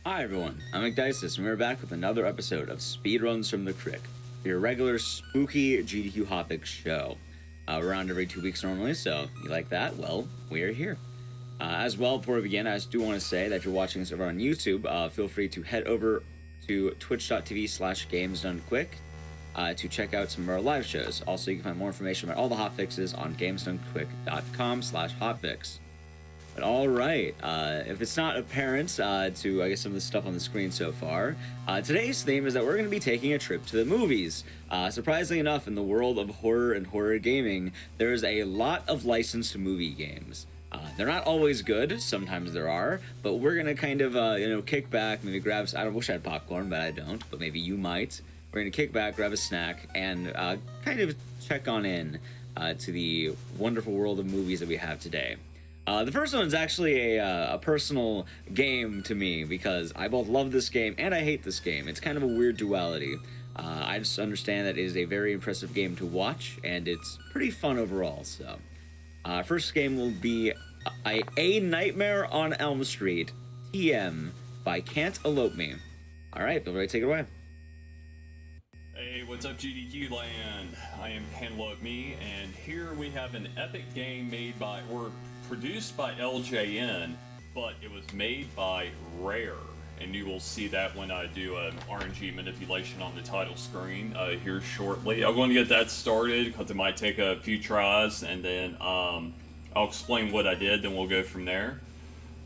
Hi everyone, I'm McDices, and we're back with another episode of Speedruns From the Crypt, your regular spooky GDQ Hotfix show. We're around every 2 weeks normally, so you like that? Well, we're here. As well, before we begin, I just do want to say that if you're watching this over on YouTube, feel free to head over to twitch.tv/gamesdonequick to check out some of our live shows. Also, you can find more information about all the hotfixes on gamesdonequick.com/hotfix. But all right, if it's not apparent to, I guess, some of the stuff on the screen so far, today's theme is that we're going to be taking a trip to the movies. Surprisingly enough, in the world of horror and horror gaming, there's a lot of licensed movie games. They're not always good, sometimes there are, but we're going to kind of, kick back, maybe grab, I wish I had popcorn, but I don't, but maybe you might. We're going to kick back, grab a snack, and kind of check on in to the wonderful world of movies that we have today. The first one is actually a personal game to me because I both love this game and I hate this game. It's kind of a weird duality. I just understand that it is a very impressive game to watch and it's pretty fun overall. So, first game will be A Nightmare on Elm Street, TM by Can't Elope Me. All right, feel free to take it away. Hey, what's up GDQ land? I am Can't Elope Me, and here we have an epic game made by, or produced by LJN, but it was made by Rare, and you will see that when I do an RNG manipulation on the title screen here shortly. I'm going to get that started because it might take a few tries, and then I'll explain what I did, then we'll go from there.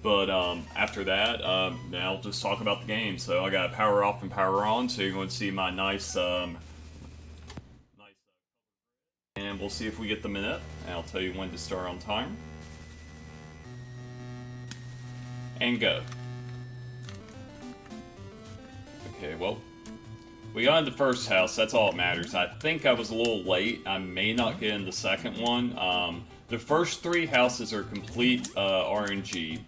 But after that, now I'll just talk about the game. So I got power off and power on, so you're going to see my nice, and we'll see if we get the minute, and I'll tell you when to start on timer. And go. Okay, well, we got in the first house, that's all that matters. I think I was a little late, I may not get in the second one. The first three houses are complete RNG.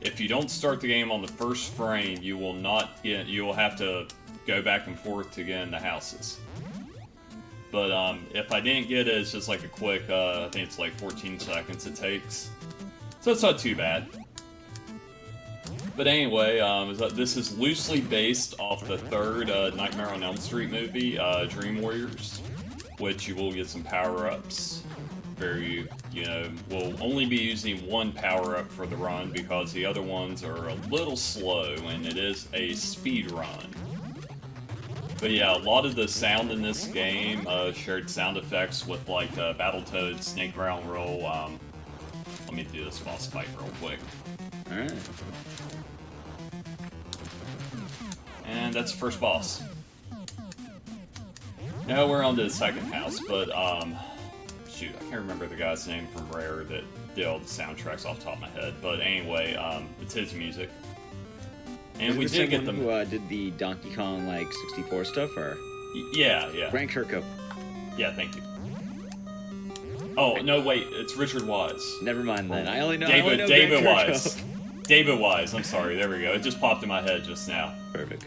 If you don't start the game on the first frame, you will not get, you will have to go back and forth to get in the houses. But if I didn't get it, it's just like a quick, I think it's like 14 seconds it takes. So it's not too bad. But anyway, this is loosely based off the third Nightmare on Elm Street movie, Dream Warriors, which you will get some power-ups. We'll only be using one power-up for the run because the other ones are a little slow, and it is a speed run. But yeah, a lot of the sound in this game shared sound effects with like Battletoads, Snake Ground Roll. Let me do this boss fight real quick. Alright. And that's the first boss. Now we're on to the second house, but shoot, I can't remember the guy's name from Rare that did all the soundtracks off the top of my head. But anyway, it's his music. And we did get them. Who did the Donkey Kong 64 stuff, or? Yeah. Frank Kirkhope. Yeah, thank you. Oh no, wait, it's Richard Wise. Never mind then. I only know David Wise. David Wise. I'm sorry. There we go. It just popped in my head just now. Perfect.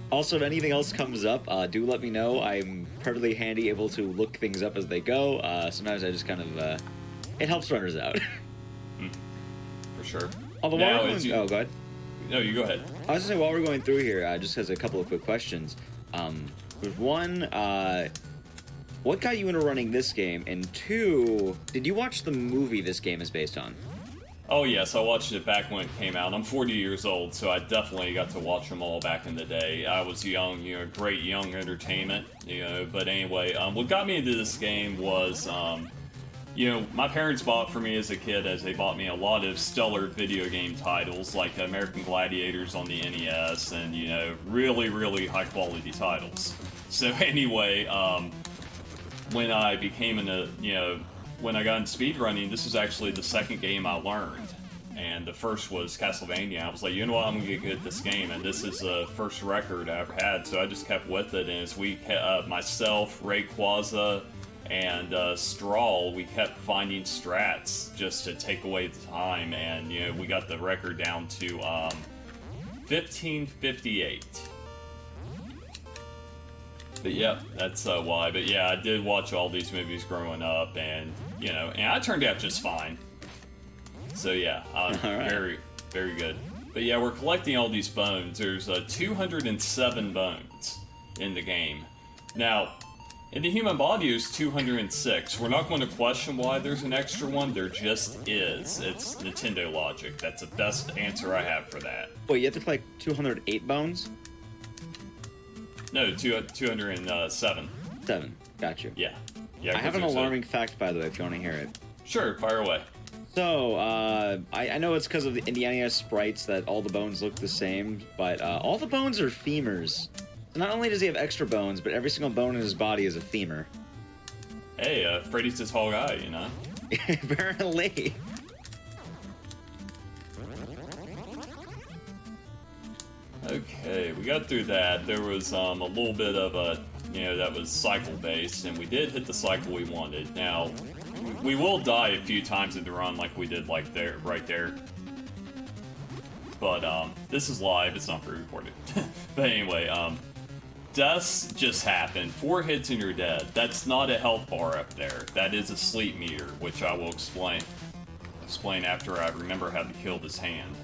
Also, if anything else comes up, do let me know. I'm perfectly handy, able to look things up as they go. Sometimes I just kind of, it helps runners out. For sure. Although now, go ahead. No, you go ahead. I was just saying, while we're going through here, just as a couple of quick questions. There's one, what got you into running this game? And two, did you watch the movie this game is based on? Oh yes, I watched it back when it came out. I'm 40 years old, so I definitely got to watch them all back in the day. I was young, great young entertainment, but anyway, what got me into this game was, my parents bought for me as a kid, as they bought me a lot of stellar video game titles, like American Gladiators on the NES, and, really, really high quality titles. So anyway, when I became when I got into speedrunning, this was actually the second game I learned. And the first was Castlevania. I was like, you know what, I'm going to get good at this game. And this is the first record I ever had, so I just kept with it. And as we, myself, Rayquaza, and Strawl, we kept finding strats just to take away the time. And, we got the record down to 1558. But yeah, that's why. But yeah, I did watch all these movies growing up, and and I turned out just fine. So yeah, right. very, very good. But yeah, we're collecting all these bones. There's 207 bones in the game. Now, in the human body, there's 206. We're not going to question why there's an extra one. There just is. It's Nintendo logic. That's the best answer I have for that. Wait, you have to collect 208 bones? No, 207. 7. Got you. Yeah. I have an alarming fact, by the way, if you want to hear it. Sure, fire away. So, I know it's because of the NES sprites that all the bones look the same, but all the bones are femurs. So not only does he have extra bones, but every single bone in his body is a femur. Hey, Freddy's this whole guy, you know? Apparently. Okay, we got through that. There was a little bit of a, that was cycle-based, and we did hit the cycle we wanted. Now, we will die a few times in the run like we did right there. But, this is live, it's not pre-recorded. But anyway, deaths just happened. 4 hits and you're dead. That's not a health bar up there. That is a sleep meter, which I will explain after I remember how to kill this hand.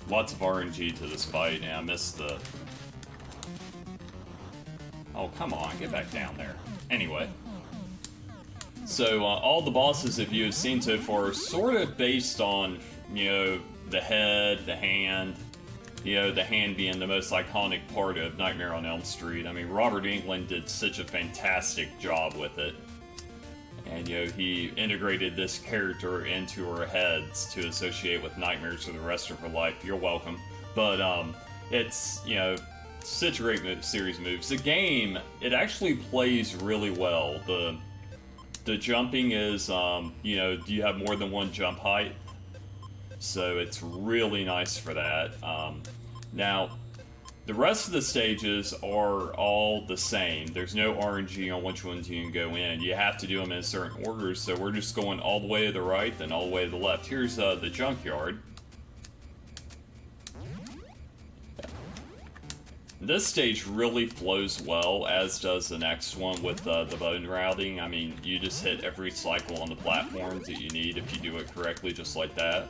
Lots of RNG to this fight, and I missed the... Oh, come on, get back down there. Anyway. So, all the bosses that you have seen so far are sort of based on, the head, the hand, the hand being the most iconic part of Nightmare on Elm Street. I mean, Robert Englund did such a fantastic job with it. And, he integrated this character into our heads to associate with nightmares for the rest of her life. You're welcome. But, it's, such a great series of moves. The game, it actually plays really well. The jumping is, you have more than one jump height. So it's really nice for that. Now, the rest of the stages are all the same. There's no RNG on which ones you can go in. You have to do them in certain orders, so we're just going all the way to the right, then all the way to the left. Here's the junkyard. This stage really flows well, as does the next one with the bone routing. I mean, you just hit every cycle on the platforms that you need if you do it correctly, just like that.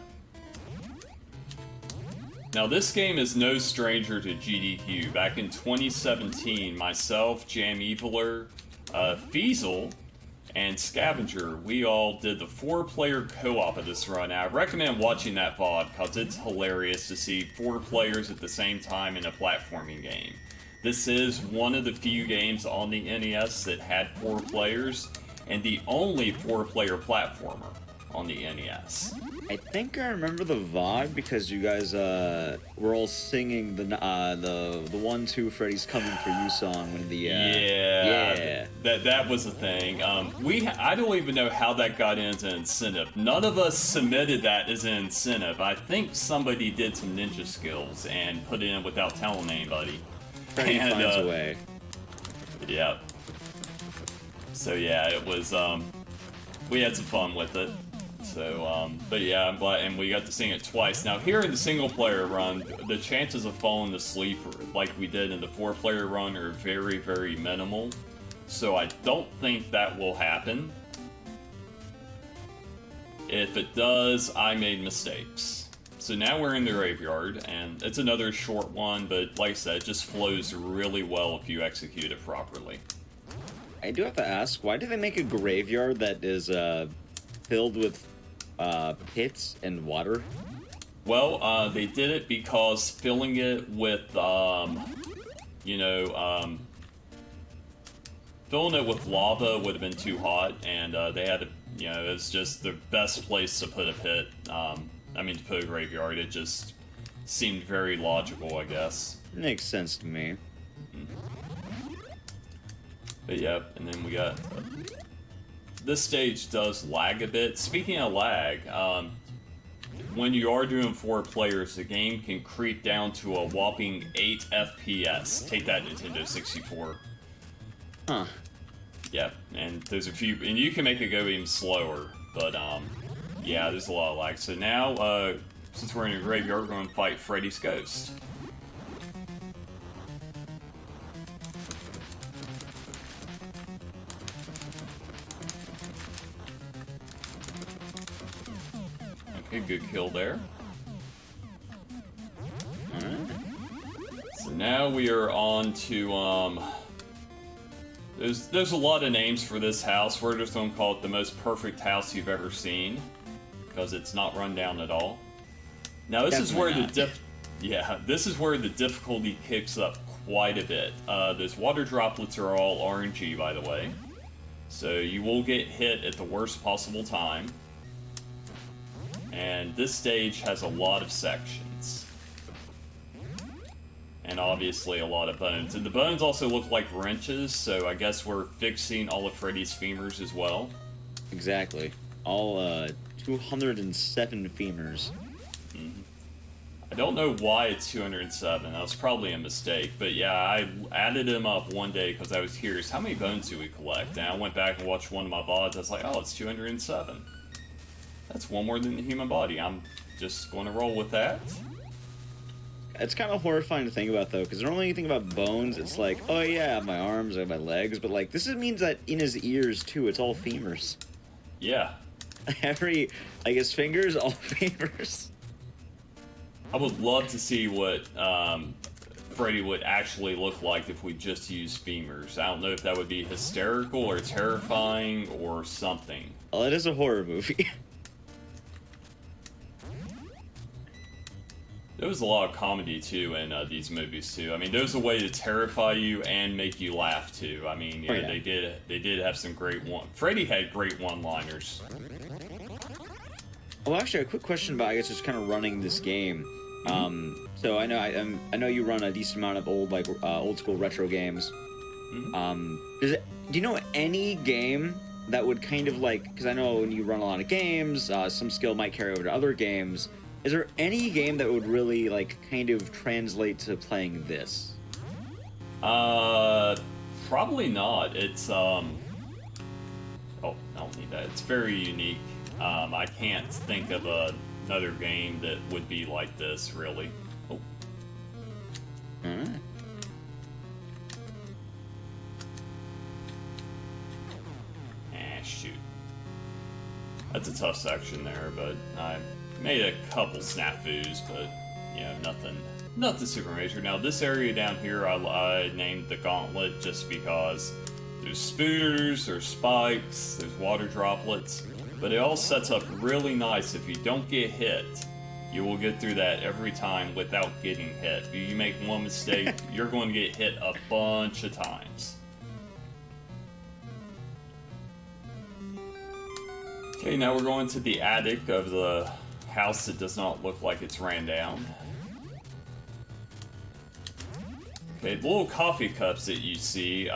Now, this game is no stranger to GDQ. Back in 2017, myself, Jam Eviler, Feasel, and Scavenger, we all did the 4-player co-op of this run. Now, I recommend watching that VOD because it's hilarious to see 4 players at the same time in a platforming game. This is one of the few games on the NES that had 4 players, and the only 4-player platformer on the NES. I think I remember the VOD because you guys were all singing the 1-2 Freddy's Coming for You song when the yeah. That was a thing. I don't even know how that got into incentive. None of us submitted that as an incentive. I think somebody did some ninja skills and put it in without telling anybody. Freddy finds a way. Yeah. So yeah, it was we had some fun with it. So, but yeah, I'm glad, and we got to sing it twice. Now, here in the single-player run, the chances of falling asleep, like we did in the 4-player run, are very, very minimal. So I don't think that will happen. If it does, I made mistakes. So now we're in the graveyard, and it's another short one, but like I said, it just flows really well if you execute it properly. I do have to ask, why do they make a graveyard that is filled with pits and water? Well, they did it because filling it with, filling it with lava would have been too hot, and they had to, it's just the best place to put a pit. To put a graveyard. It just seemed very logical, I guess. Makes sense to me. But yeah, and then we got... this stage does lag a bit. Speaking of lag, when you are doing 4 players, the game can creep down to a whopping 8 FPS. Take that, Nintendo 64. Huh. Yeah, and there's a few... and you can make it go even slower, but, yeah, there's a lot of lag. So now, since we're in a graveyard, we're going to fight Freddy's ghost. A good kill there. Alright. So now we are on to, There's a lot of names for this house. We're just gonna call it the most perfect house you've ever seen, because it's not run down at all. Now this is where this is where the difficulty kicks up quite a bit. Those water droplets are all RNG, by the way, so you will get hit at the worst possible time. And this stage has a lot of sections. And obviously a lot of bones. And the bones also look like wrenches, so I guess we're fixing all of Freddy's femurs as well. Exactly. All 207 femurs. Mm-hmm. I don't know why it's 207. That was probably a mistake. But yeah, I added them up one day because I was curious, how many bones do we collect? And I went back and watched one of my VODs. I was like, oh, it's 207. That's one more than the human body. I'm just going to roll with that. It's kind of horrifying to think about, though, because normally you think about bones, it's like, oh yeah, I have my arms, I have my legs, but like, this means that in his ears, too, it's all femurs. Yeah. Every, like, his fingers, all femurs. I would love to see what Freddy would actually look like if we just used femurs. I don't know if that would be hysterical or terrifying or something. Well, it is a horror movie. There was a lot of comedy, too, in these movies, too. I mean, there's a way to terrify you and make you laugh, too. I mean, you know, they did have some great Freddy had great one-liners. Well, actually, a quick question about, I guess, just kind of running this game. So I know you run a decent amount of old school retro games. Do you know any game that would kind of like, because I know when you run a lot of games, some skill might carry over to other games. Is there any game that would really, like, kind of translate to playing this? Probably not. It's, oh, I don't need that. It's very unique. I can't think of another game that would be like this, really. Oh. Alright. Shoot. That's a tough section there, but I made a couple snafus, but, you know, nothing super major. Now, this area down here, I named the Gauntlet just because there's spooters, there's spikes, there's water droplets, but it all sets up really nice. If you don't get hit, you will get through that every time without getting hit. If you make one mistake, you're going to get hit a bunch of times. Okay, now we're going to the attic of the house that does not look like it's ran down. Okay, the little coffee cups that you see,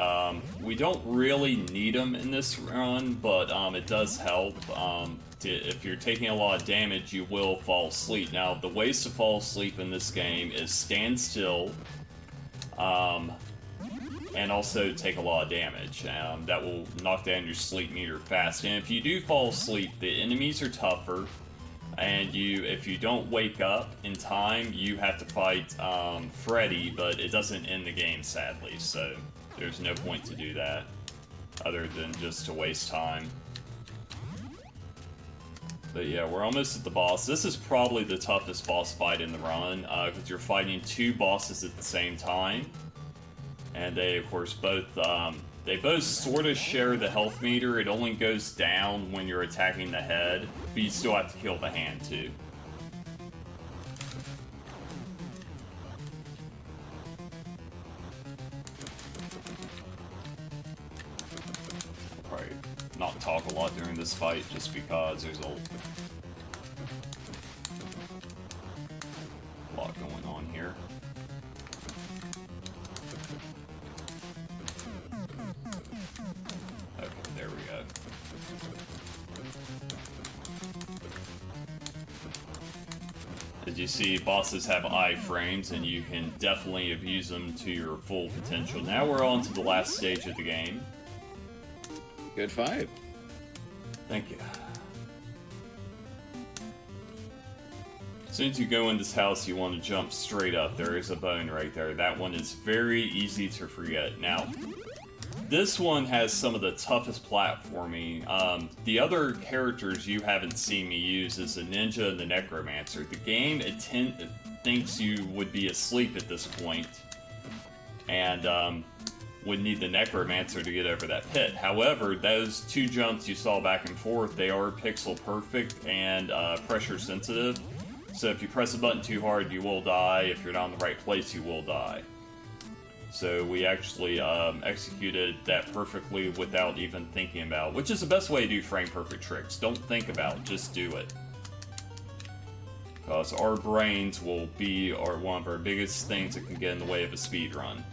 we don't really need them in this run, but it does help. If you're taking a lot of damage, you will fall asleep. Now, the ways to fall asleep in this game is stand still, and also take a lot of damage. That will knock down your sleep meter fast. And if you do fall asleep, the enemies are tougher. And if you don't wake up in time, you have to fight Freddy, but it doesn't end the game, sadly. So there's no point to do that, other than just to waste time. But yeah, we're almost at the boss. This is probably the toughest boss fight in the run, because you're fighting two bosses at the same time. And they, of course, both sort of share the health meter. It only goes down when you're attacking the head, but you still have to kill the hand, too. Probably not talk a lot during this fight, just because there's a lot going on here. Okay, there we go. As you see, bosses have iframes, and you can definitely abuse them to your full potential. Now we're on to the last stage of the game. Good fight. Thank you. As soon as you go in this house, you want to jump straight up. There is a bone right there. That one is very easy to forget. Now, This one has some of the toughest platforming. The other characters you haven't seen me use is the ninja and the necromancer. The game thinks you would be asleep at this point, and would need the necromancer to get over that pit. However, those two jumps you saw back and forth, they are pixel perfect and pressure sensitive. So if you press a button too hard, you will die. If you're not in the right place, you will die. So we actually executed that perfectly without even thinking about it, which is the best way to do frame perfect tricks. Don't think about it, just do it. Because our brains will be one of our biggest things that can get in the way of a speed run.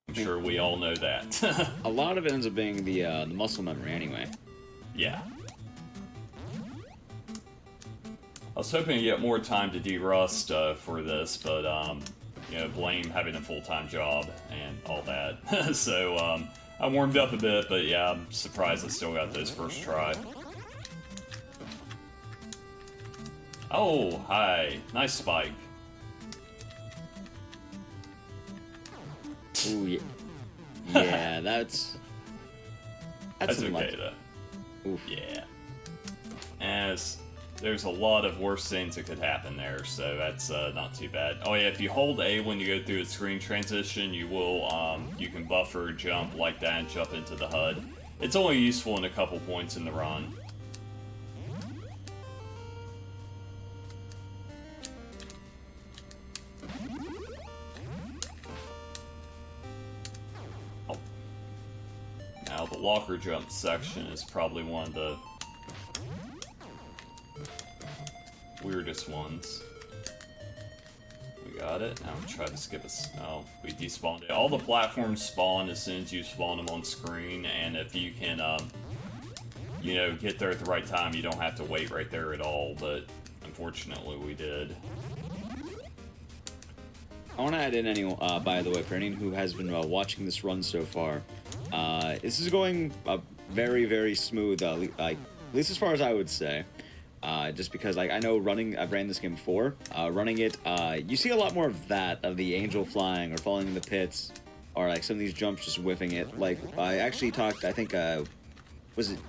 I'm sure we all know that. A lot of it ends up being the muscle memory anyway. Yeah. I was hoping to get more time to de-rust for this, but you know, blame having a full-time job and all that. So I warmed up a bit, but yeah, I'm surprised I still got those first try. Oh, hi. Nice spike. Ooh, yeah. Yeah, that's okay, though. Oof. Yeah. As there's a lot of worse things that could happen there, so that's not too bad. Oh yeah, if you hold A when you go through a screen transition, you will you can buffer, jump like that, and jump into the HUD. It's only useful in a couple points in the run. Oh. Now the locker jump section is probably one of the weirdest ones. We got it. Now try to skip us. Oh, we despawned it. All the platforms spawn as soon as you spawn them on screen, and if you can, you know, get there at the right time, you don't have to wait right there at all. But unfortunately, we did. I want to add in, by the way, for anyone who has been watching this run so far, this is going very, very smooth, like, at least as far as I would say. Just because, like, I know I've ran this game before, running it, you see a lot more of that, of the angel flying or falling in the pits, or like some of these jumps just whiffing it. Like, I actually talked, I think, was it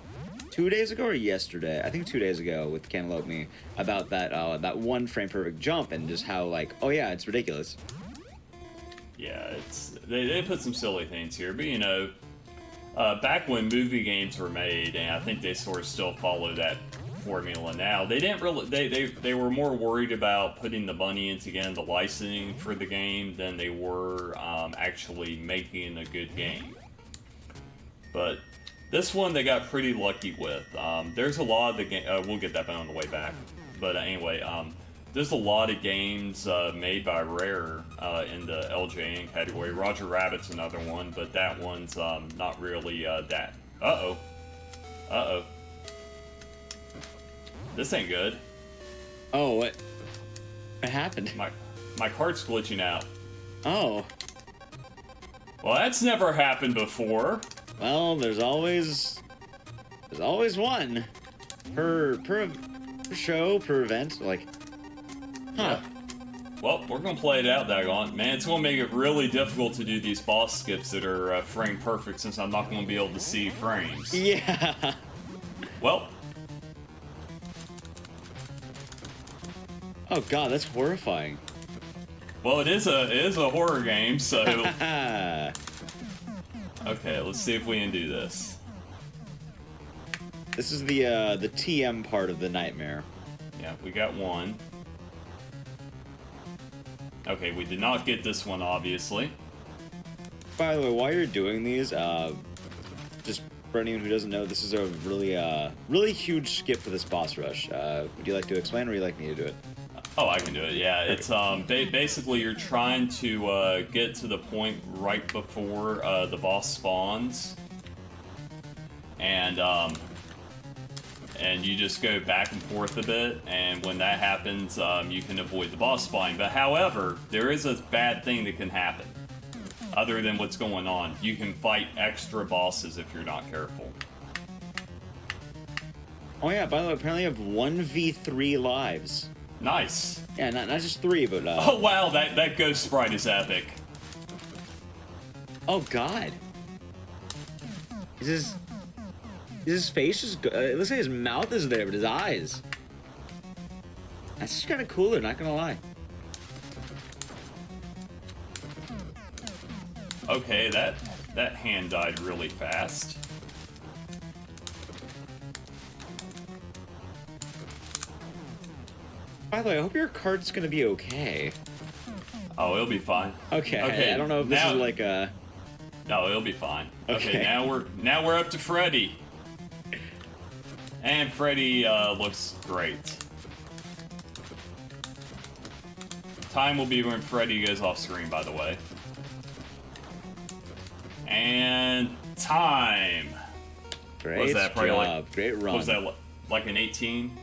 2 days ago or yesterday? I think 2 days ago with Cantaloupe Me about that one frame perfect jump and just how, like, oh yeah, it's ridiculous. Yeah, they put some silly things here, but you know, back when movie games were made, and I think they sort of still follow that formula now, they didn't really they were more worried about putting the money into getting the licensing for the game than they were actually making a good game. But this one they got pretty lucky with. There's a lot of the game. We'll get that on the way back. But anyway, there's a lot of games made by Rare in the LJN category. Roger Rabbit's another one, but that one's not really that. Uh-oh. This ain't good. Oh, what happened? My cart's glitching out. Oh. Well, that's never happened before. Well, there's always one per show, per event. Like, huh? Yeah. Well, we're gonna play it out, daggone. Man, it's gonna make it really difficult to do these boss skips that are frame perfect, since I'm not gonna be able to see frames. Yeah. Well. Oh god, that's horrifying. Well, it is a horror game, so. Okay, let's see if we can do this. This is the TM part of the nightmare. Yeah, we got one. Okay, we did not get this one, obviously. By the way, while you're doing these, just for anyone who doesn't know, this is a really huge skip for this boss rush. Would you like to explain, or would you like me to do it? Oh, I can do it. Yeah, it's basically you're trying to get to the point right before the boss spawns, and you just go back and forth a bit. And when that happens, you can avoid the boss spawning. But however, there is a bad thing that can happen. Other than what's going on, you can fight extra bosses if you're not careful. Oh yeah, by the way, apparently you have 1v3 lives. Nice. Yeah, not just 3, but oh wow, that ghost sprite is epic. Oh God. Is his face just? It looks like his mouth is there, but his eyes. That's just kind of cooler. Not gonna lie. Okay, that hand died really fast. By the way, I hope your cart's gonna be okay. Oh, it'll be fine. Okay. Okay. I don't know if this is like a. No, it'll be fine. Okay. Okay, now we're up to Freddy. And Freddy looks great. Time will be when Freddy goes off screen, by the way. And time. Great What was that, job. Great run. What was that, like an 18?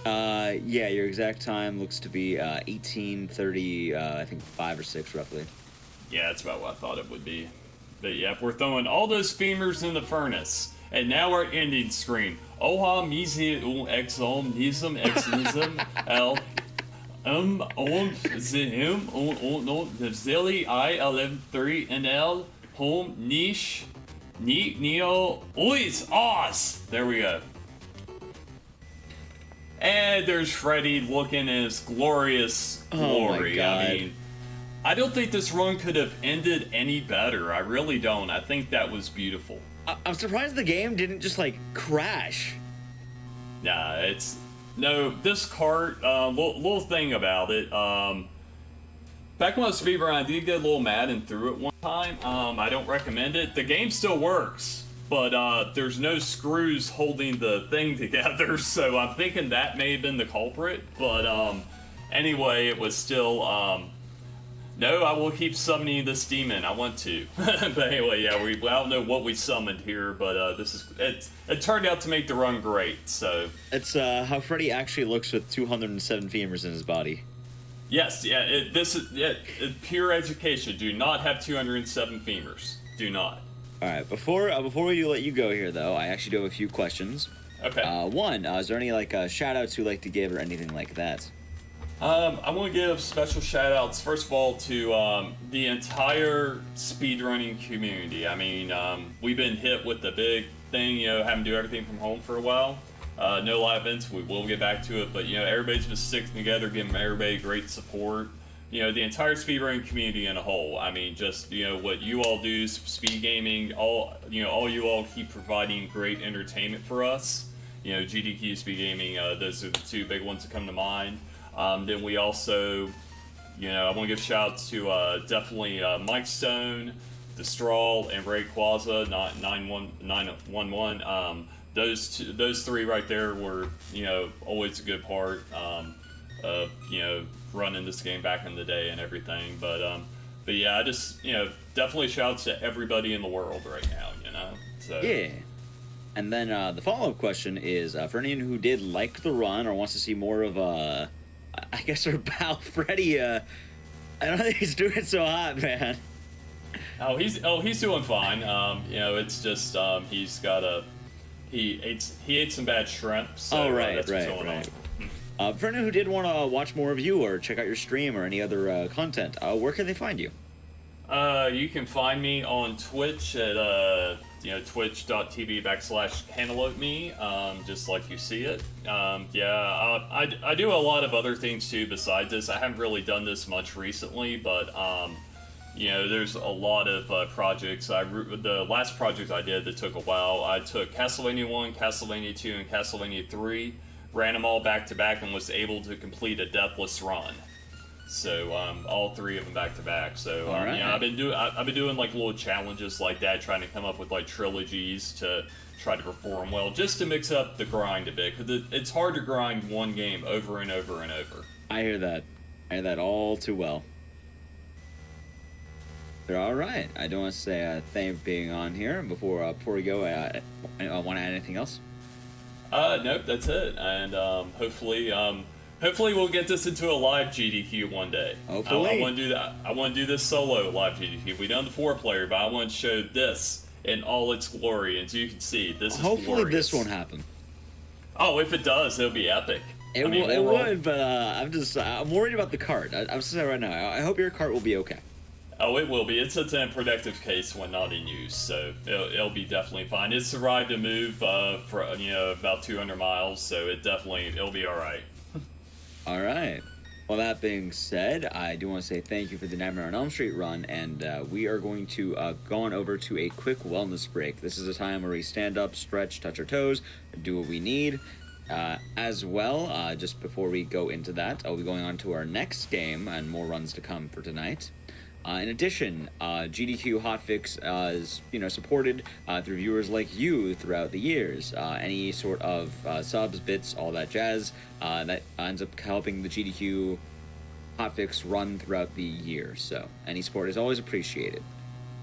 Yeah, your exact time looks to be 18:30, I think 5 or 6 roughly. Yeah, that's about what I thought it would be. But yeah, we're throwing all those femurs in the furnace. And now our ending screen. Oha misi exom nism exism el on zim on zilly I LM3 and L home niche neat neo ois os. There we go. And there's Freddy looking in his glorious glory. Oh my God. I mean, I don't think this run could have ended any better. I really don't. I think that was beautiful. I'm surprised the game didn't just like crash. Nah, it's no. This cart, little thing about it. Back when I was speedrunning, I did get a little mad and threw it one time. I don't recommend it. The game still works, but there's no screws holding the thing together. So I'm thinking that may have been the culprit. But anyway, it was still. No, I will keep summoning this demon. I want to. But anyway, yeah, I don't know what we summoned here, but it turned out to make the run great. So It's how Freddy actually looks with 207 femurs in his body. yes, yeah, this is pure education. Do not have 207 femurs. Do not. All right, before we let you go here, though, I actually do have a few questions. Okay. One, is there any like shout outs you'd like to give or anything like that? I want to give special shout outs, first of all, to the entire speedrunning community. I mean, we've been hit with the big thing, having to do everything from home for a while. No live events, we will get back to it, but, everybody's been sticking together, giving everybody great support. The entire speedrunning community in a whole. I mean, just, what you all do, speed gaming, all you all keep providing great entertainment for us. GDQ, speed gaming, those are the two big ones that come to mind. Then we also, I want to give shout out to definitely Mike Stone, Destral, and Ray Quaza, not 911. Those three right there were, always a good part of, running this game back in the day and everything. But yeah, I just, definitely shouts to everybody in the world right now, So. Yeah. And then the follow-up question is, for anyone who did like the run or wants to see more of I guess our pal Freddy, I don't think he's doing so hot, man. He's doing fine. It's just he ate some bad shrimp. So, right. That's what's going on. For anyone who did want to watch more of you or check out your stream or any other content, where can they find you? You can find me on Twitch at twitch.tv/cantalopeme, just like you see it. I do a lot of other things too besides this. I haven't really done this much recently, but there's a lot of projects. The last project I did that took a while, I took Castlevania 1, Castlevania 2, and Castlevania 3, ran them all back to back, and was able to complete a deathless run. So all three of them back to back. So right. I've been doing like little challenges like that, trying to come up with like trilogies to try to perform well, just to mix up the grind a bit, because it's hard to grind one game over and over and over. I hear that all too well. But all right, I don't want to say thank you for being on here. Before we go, I want to add anything else? Nope, that's it. And hopefully we'll get this into a live GDQ one day. Hopefully. I want to do that. I want to do this solo live GDQ. We done the 4-player, but I want to show this in all its glory. And as you can see, this is Hopefully glorious. this won't happen. Oh, if it does, it'll be epic. It would, but I'm worried about the cart. I'm saying right now. I hope your cart will be okay. Oh, it will be. It's an protective case when not in use, so it'll be definitely fine. It survived a move for about 200 miles, so it'll be all right. All right. Well, that being said, I do want to say thank you for the Nightmare on Elm Street run, and we are going to go on over to a quick wellness break. This is a time where we stand up, stretch, touch our toes, do what we need. As well, just before we go into that, I'll be going on to our next game and more runs to come for tonight. In addition, GDQ Hotfix is supported through viewers like you throughout the years. Any sort of subs, bits, all that jazz that ends up helping the GDQ Hotfix run throughout the year. So any support is always appreciated.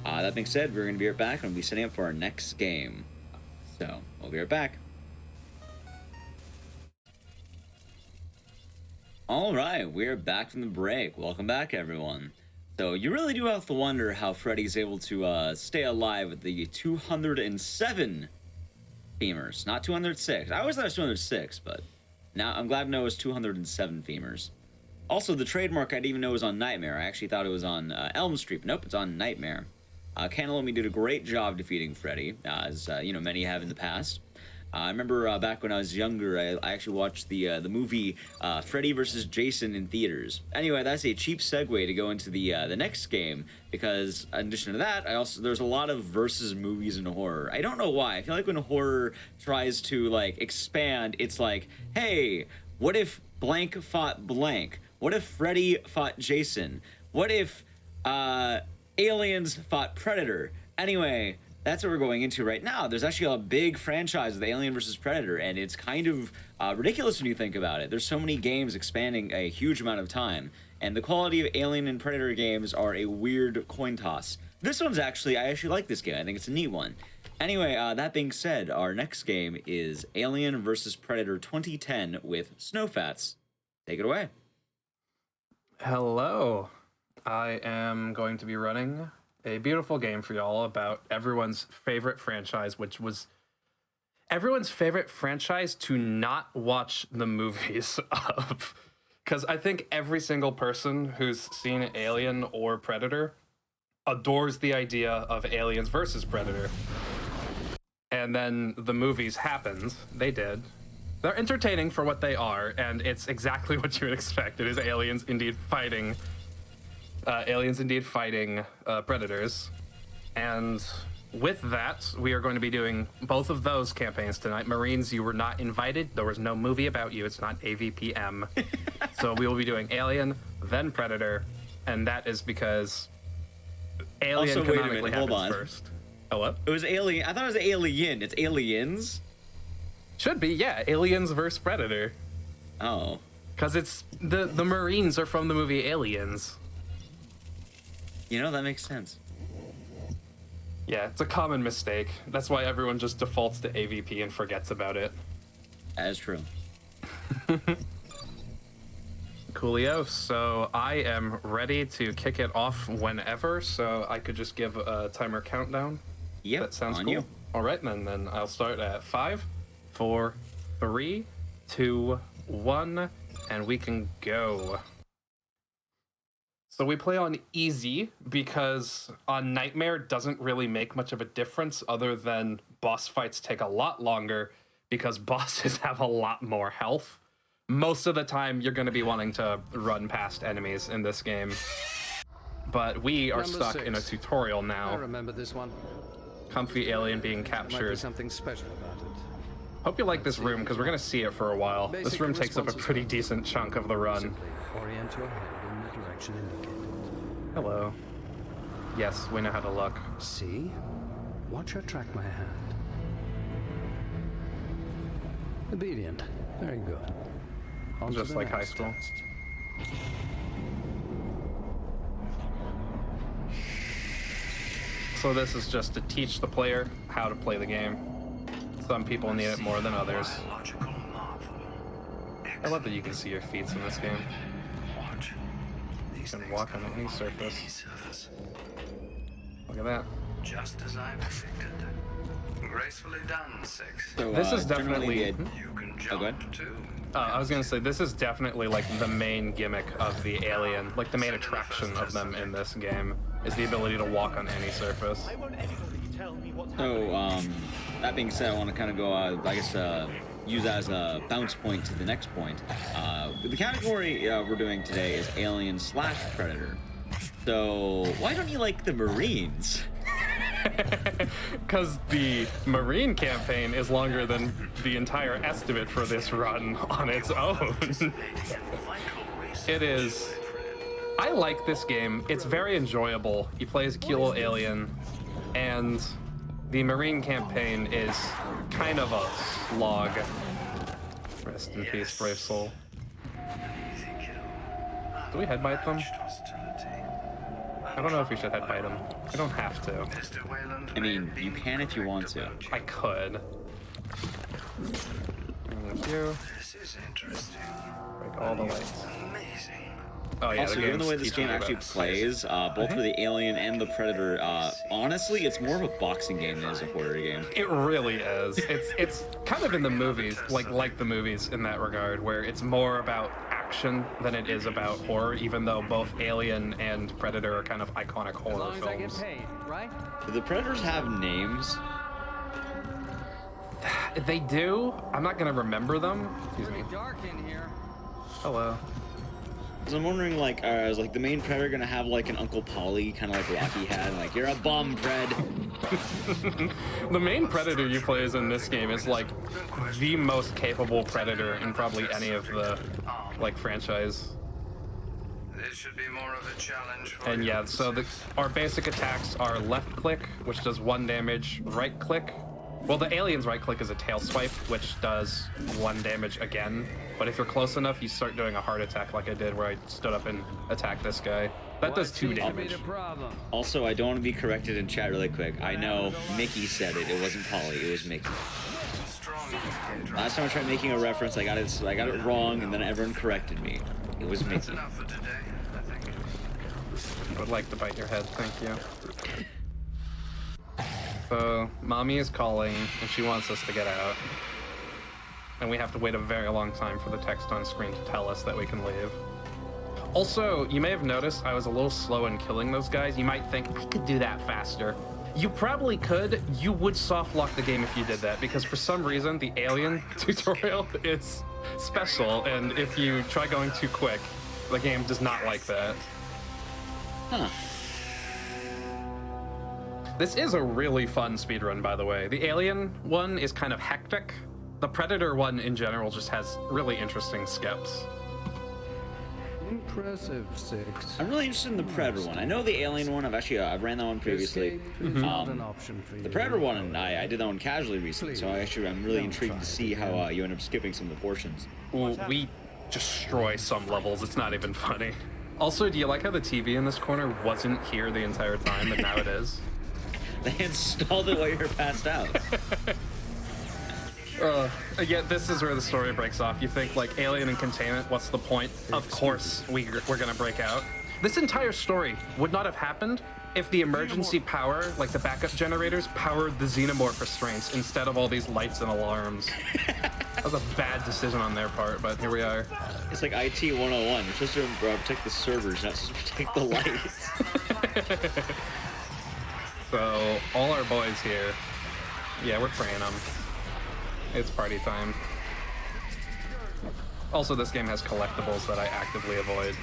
That being said, we're going to be right back and we'll be setting up for our next game. So we'll be right back. All right, we're back from the break. Welcome back, everyone. So you really do have to wonder how Freddy's able to stay alive with the 207 femurs, not 206. I always thought it was 206, but now I'm glad to know it was 207 femurs. Also, the trademark I didn't even know was on Nightmare. I actually thought it was on Elm Street, but nope, it's on Nightmare. Cannelloni did a great job defeating Freddy, as many have in the past. I remember back when I was younger, I actually watched the movie Freddy vs. Jason in theaters. Anyway, that's a cheap segue to go into the next game, because in addition to that, there's a lot of versus movies in horror. I don't know why. I feel like when horror tries to expand, it's like, hey, what if blank fought blank? What if Freddy fought Jason? What if aliens fought Predator? Anyway, that's what we're going into right now. There's actually a big franchise with Alien vs. Predator, and it's kind of ridiculous when you think about it. There's so many games expanding a huge amount of time, and the quality of Alien and Predator games are a weird coin toss. This one's I actually like this game. I think it's a neat one. Anyway, that being said, our next game is Alien vs. Predator 2010 with Snowfats. Take it away. Hello. I am going to be running a beautiful game for y'all about everyone's favorite franchise, which was everyone's favorite franchise to not watch the movies of. Because I think every single person who's seen Alien or Predator adores the idea of Aliens versus Predator. And then the movies happened. They did. They're entertaining for what they are, and it's exactly what you would expect. It is aliens indeed fighting predators. And with that, we are going to be doing both of those campaigns tonight. Marines, you were not invited. There was no movie about you. It's not AVPM. So we will be doing Alien, then Predator, and that is because Alien also, canonically happens first. Oh, what? It was Alien. I thought it was Alien. It's Aliens. Should be, yeah. Aliens versus Predator. Oh. Because it's the Marines are from the movie Aliens. That makes sense. Yeah, it's a common mistake. That's why everyone just defaults to AVP and forgets about it. That is true. Coolio. So I am ready to kick it off whenever, so I could just give a timer countdown. Yep, that sounds on cool. You. All right, and then I'll start at 5, 4, 3, 2, 1, and we can go. So we play on easy because on Nightmare doesn't really make much of a difference other than boss fights take a lot longer because bosses have a lot more health. Most of the time you're going to be wanting to run past enemies in this game. But we are stuck in a tutorial now. I remember this one. Comfy alien being captured. Might be something special about it. Hope you like this room because we're going to see it for a while. This room takes up a pretty decent chunk of the run. Simply orient your head in the direction indicated. Hello. Yes, we know how to look. See? Watch her track my hand. Obedient. Very good. On to Just the like high next school. test. So this is just to teach the player how to play the game. Some people need it more than others. I love that you can see your feet in this game. You can walk on any surface. Look at that. Just as I predicted. Gracefully done, 6. So, This is generally definitely... You can go ahead. jump too. I was gonna say, this is definitely like the main gimmick of the Alien, like the main attraction of them in this game. is the ability to walk on any surface. So, that being said, I want to kind of go, I guess, use that as a bounce point to the next point. The category we're doing today is Alien / Predator. So, why don't you like the Marines? Because the Marine campaign is longer than the entire estimate for this run on its own. It is. I like this game. It's very enjoyable. You play as a cute little alien, and the Marine campaign is kind of a slog. Rest in peace, brave soul. Do we headbite them? I don't know if we should headbite them. We don't have to. I mean, you can if you want to. I could. Thank you. This is interesting. Break all the lights. Amazing. Oh yeah, Also, the given the game's way this teaching game you actually about- plays, both for the Alien and the Predator, honestly, it's more of a boxing game than it is a horror game. It really is. It's kind of in the movies, like the movies in that regard, where it's more about action than it is about horror, even though both Alien and Predator are kind of iconic horror films. right? Do the Predators have names? They do. I'm not gonna remember them. Excuse me. Dark in here. Hello. Because I'm wondering, like, is like the main Predator gonna have like an Uncle Polly, kind of like Rocky had, like, you're a bum, Pred. The main Predator you play as in this game is like the most capable Predator in probably any of the like franchise. This should be more of a challenge for And you. yeah, so our basic attacks are left click, which does 1 damage, right click. Well, the alien's right click is a tail swipe, which does 1 damage again. But if you're close enough, you start doing a heart attack like I did where I stood up and attacked this guy. That does 2 damage. Problem. Also, I don't want to be corrected in chat really quick. I know Mickey said it. It wasn't Polly. It was Mickey. Strong indicator. Last time I tried making a reference, I got it wrong, and then everyone corrected me. It was Mickey. Enough for today, I think. I would like to bite your head, thank you. So, Mommy is calling, and she wants us to get out. And we have to wait a very long time for the text on screen to tell us that we can leave. Also, you may have noticed I was a little slow in killing those guys. You might think, I could do that faster. You probably could. You would soft lock the game if you did that, because for some reason, the Alien tutorial is special, and if you try going too quick, the game does not like that. Huh. This is a really fun speedrun, by the way. The Alien one is kind of hectic. The Predator one in general just has really interesting skips. Impressive, Six. I'm really interested in the Predator one. I know the Alien one. I've ran that one previously. Not an option for you. The Predator one, I did that one casually recently, so I'm really intrigued to see how you end up skipping some of the portions. We destroy some levels. It's not even funny. Also, do you like how the TV in this corner wasn't here the entire time, but now it is? They installed it while you were passed out. Yeah, this is where the story breaks off. You think, like, alien and containment, what's the point? Of course we're gonna break out. This entire story would not have happened if the emergency power, like the backup generators, powered the xenomorph restraints instead of all these lights and alarms. That was a bad decision on their part, but here we are. It's like IT 101. You're supposed to protect the servers, not supposed to protect the lights. So, all our boys here. Yeah, we're freeing them. It's party time. Also, this game has collectibles that I actively avoid.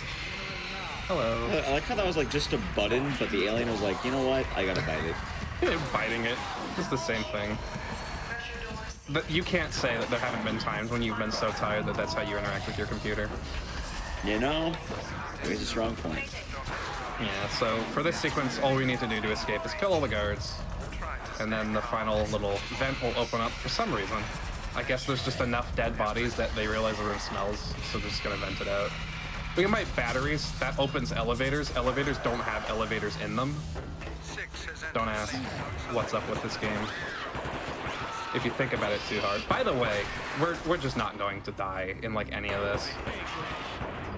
Hello. I like how that was like just a button, but the alien was like, you know what? I gotta bite it. Biting it. It's the same thing. But you can't say that there haven't been times when you've been so tired that that's how you interact with your computer. You know? There's a strong point. Yeah, so for this sequence, all we need to do to escape is kill all the guards. And then the final little vent will open up for some reason. I guess there's just enough dead bodies that they realize the room smells, so they're just gonna vent it out. We can buy batteries. That opens elevators. Elevators don't have elevators in them. Don't ask what's up with this game. If you think about it too hard. By the way, we're just not going to die in like any of this.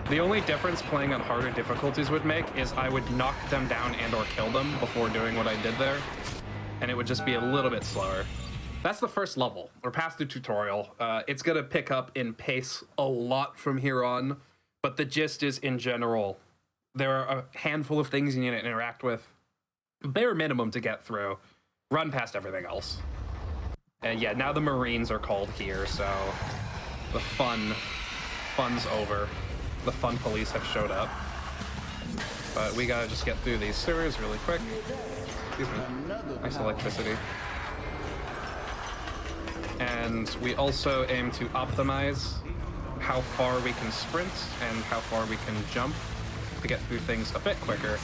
The only difference playing on harder difficulties would make is I would knock them down and or kill them before doing what I did there. And it would just be a little bit slower. That's the first level. We're past the tutorial. It's gonna pick up in pace a lot from here on, but the gist is, in general, There are a handful of things you need to interact with. Bare minimum to get through. Run past everything else. And yeah, now the Marines are called here, so the fun's over. The fun police have showed up. But we gotta just get through these sewers really quick. Excuse me. Nice electricity. And we also aim to optimize how far we can sprint and how far we can jump to get through things a bit quicker.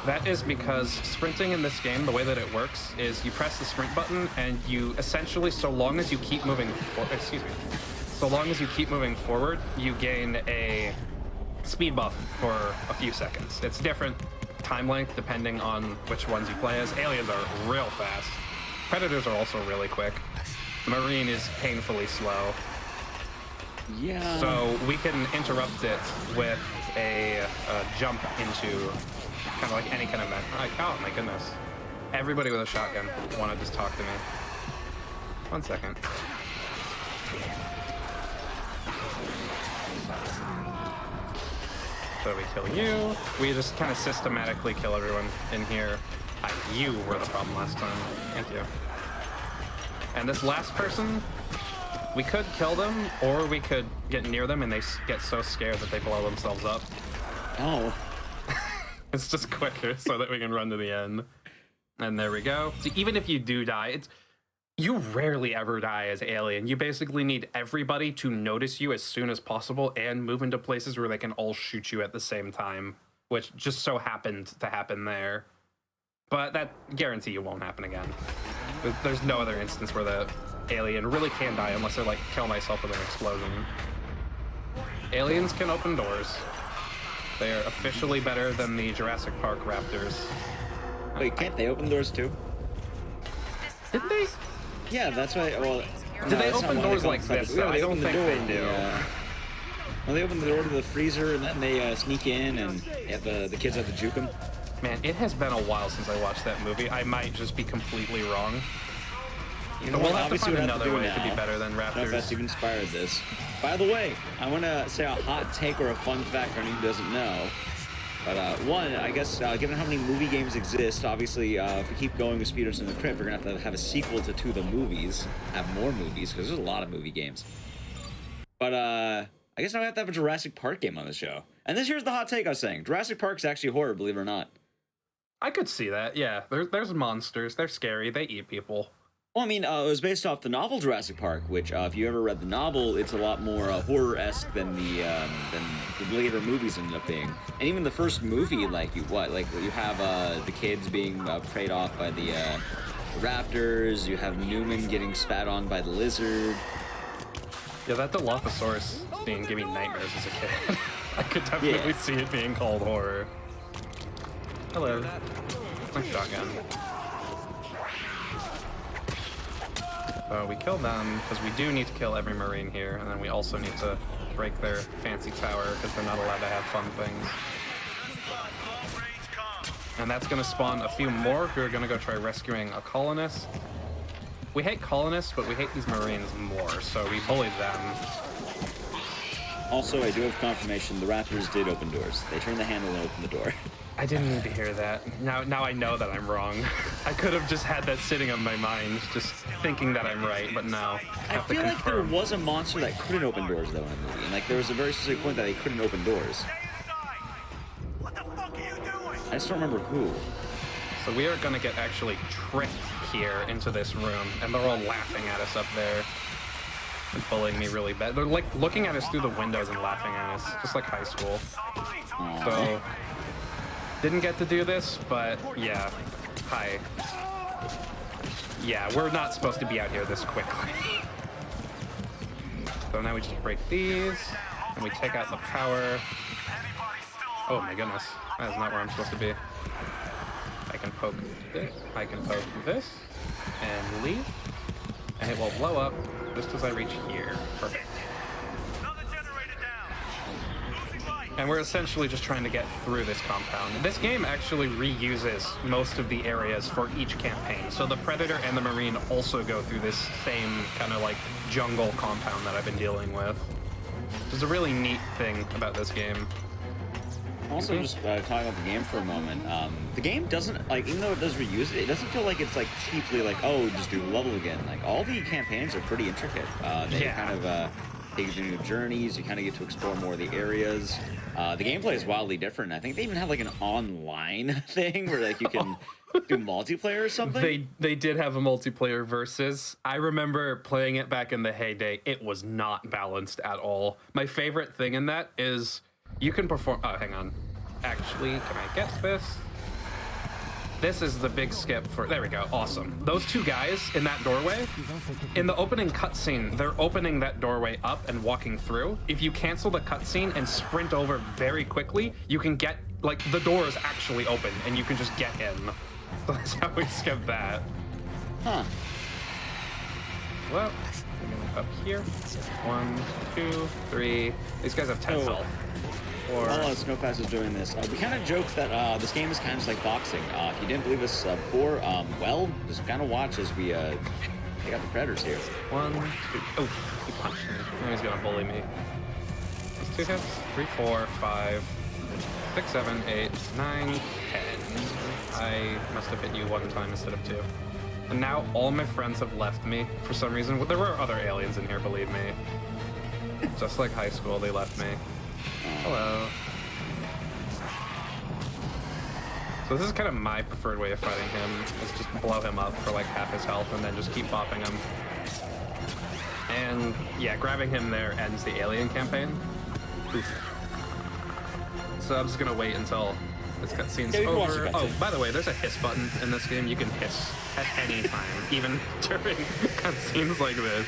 That is because sprinting in this game, the way that it works is you press the sprint button and you essentially, so long as you keep moving forward, you gain a speed buff for a few seconds. It's different time length depending on which ones you play as. Aliens are real fast. Predators are also really quick. The Marine is painfully slow. Yeah. So we can interrupt it with a jump into kind of like any kind of event. Oh my goodness. Everybody with a shotgun want to just talk to me. 1 second. So we kill you. We just kind of systematically kill everyone in here. You were the problem last time. Thank you. And this last person, we could kill them, or we could get near them and they get so scared that they blow themselves up. Oh. It's just quicker so that we can run to the end. And there we go. So even if you do die, you rarely ever die as Alien. You basically need everybody to notice you as soon as possible and move into places where they can all shoot you at the same time, which just so happened to happen there. But that guarantee you won't happen again. There's no other instance where the alien really can die unless they're like, kill myself with an explosion. Aliens can open doors. They are officially better than the Jurassic Park raptors. Wait, can't they open doors too? Did they? Yeah, that's why. Well, Did they open doors like this? Though? I don't think they do. Well, they open the door to the freezer and then they sneak in and the kids have to juke them. Man, it has been a while since I watched that movie. I might just be completely wrong. You know, we'll have to find what another way to be better than I don't know if raptors. that's even inspired this. By the way, I want to say a hot take or a fun fact for anyone who doesn't know. But one, I guess, given how many movie games exist, obviously, if we keep going with Speedruns From the Crypt, we're going to have a sequel to the movies, have more movies, because there's a lot of movie games. But I guess now we have to have a Jurassic Park game on the show. And here's the hot take I was saying. Jurassic Park's actually horror, believe it or not. I could see that, yeah. There's monsters. They're scary. They eat people. Well, I mean, it was based off the novel Jurassic Park, which, if you ever read the novel, it's a lot more horror-esque than the later movies ended up being. And even the first movie, like you have the kids being preyed off by the raptors. You have Newman getting spat on by the lizard. Yeah, that Dilophosaurus scene gave me nightmares as a kid. I could definitely see it being called horror. Hello. My shotgun. We kill them because we do need to kill every Marine here, and then we also need to break their fancy tower because they're not allowed to have fun things. And that's going to spawn a few more who are going to go try rescuing a colonist. We hate colonists, but we hate these Marines more, so we bullied them. Also, I do have confirmation the raptors did open doors. They turned the handle and opened the door. I didn't need to hear that. Now I know that I'm wrong. I could have just had that sitting on my mind, just thinking that I'm right, but no. I feel like there was a monster that couldn't open doors, though, in the movie. And, like, there was a very specific point that they couldn't open doors. What the fuck are you doing? I just don't remember who. So we are gonna get actually tricked here into this room, and they're all laughing at us up there. And bullying me really bad. They're, like, looking at us through the windows and laughing at us, just like high school. So... didn't get to do this, but yeah. Hi. Yeah, we're not supposed to be out here this quickly. So now we just break these, and we take out the power. Oh my goodness, that is not where I'm supposed to be. I can poke this, I can poke this, and leave, and it will blow up just as I reach here. Perfect. And we're essentially just trying to get through this compound. This game actually reuses most of the areas for each campaign. So the Predator and the Marine also go through this same kind of like jungle compound that I've been dealing with. Which is a really neat thing about this game. Also, just talking about the game for a moment. The game doesn't like, even though it does reuse it, it doesn't feel like it's like cheaply like, oh, just do the level again. Like all the campaigns are pretty intricate. They kind of take you through journeys. You kind of get to explore more of the areas. The gameplay is wildly different. I think they even have like an online thing where like you can do multiplayer or something. They did have a multiplayer versus. I remember playing it back in the heyday. It was not balanced at all. My favorite thing in that is you can perform. Oh, hang on. Actually, can I get this? This is the big skip for. There we go. Awesome. Those two guys in that doorway. In the opening cutscene, they're opening that doorway up and walking through. If you cancel the cutscene and sprint over very quickly, you can get like the door is actually open and you can just get in. So that's how we skip that. Huh. Well, up here. 1, 2, 3. These guys have 10 health. Or While Snowpass is doing this, we kind of joke that this game is kind of just like boxing. If you didn't believe us before, well, just kind of watch as we take out the predators here. 1, 2. Oh, he punched me. Now he's gonna bully me. These 2 hits. 3, 4, 5, 6, 7, 8, 9, 10. I must have hit you 1 time instead of 2. And now all my friends have left me for some reason. There were other aliens in here, believe me. Just like high school, they left me. Hello. So this is kind of my preferred way of fighting him, is just blow him up for like half his health and then just keep bopping him. And yeah, grabbing him there ends the alien campaign. Oof. So I'm just gonna wait until this cutscene's over. Oh, by the way, there's a hiss button in this game. You can hiss at any time, even during cutscenes like this.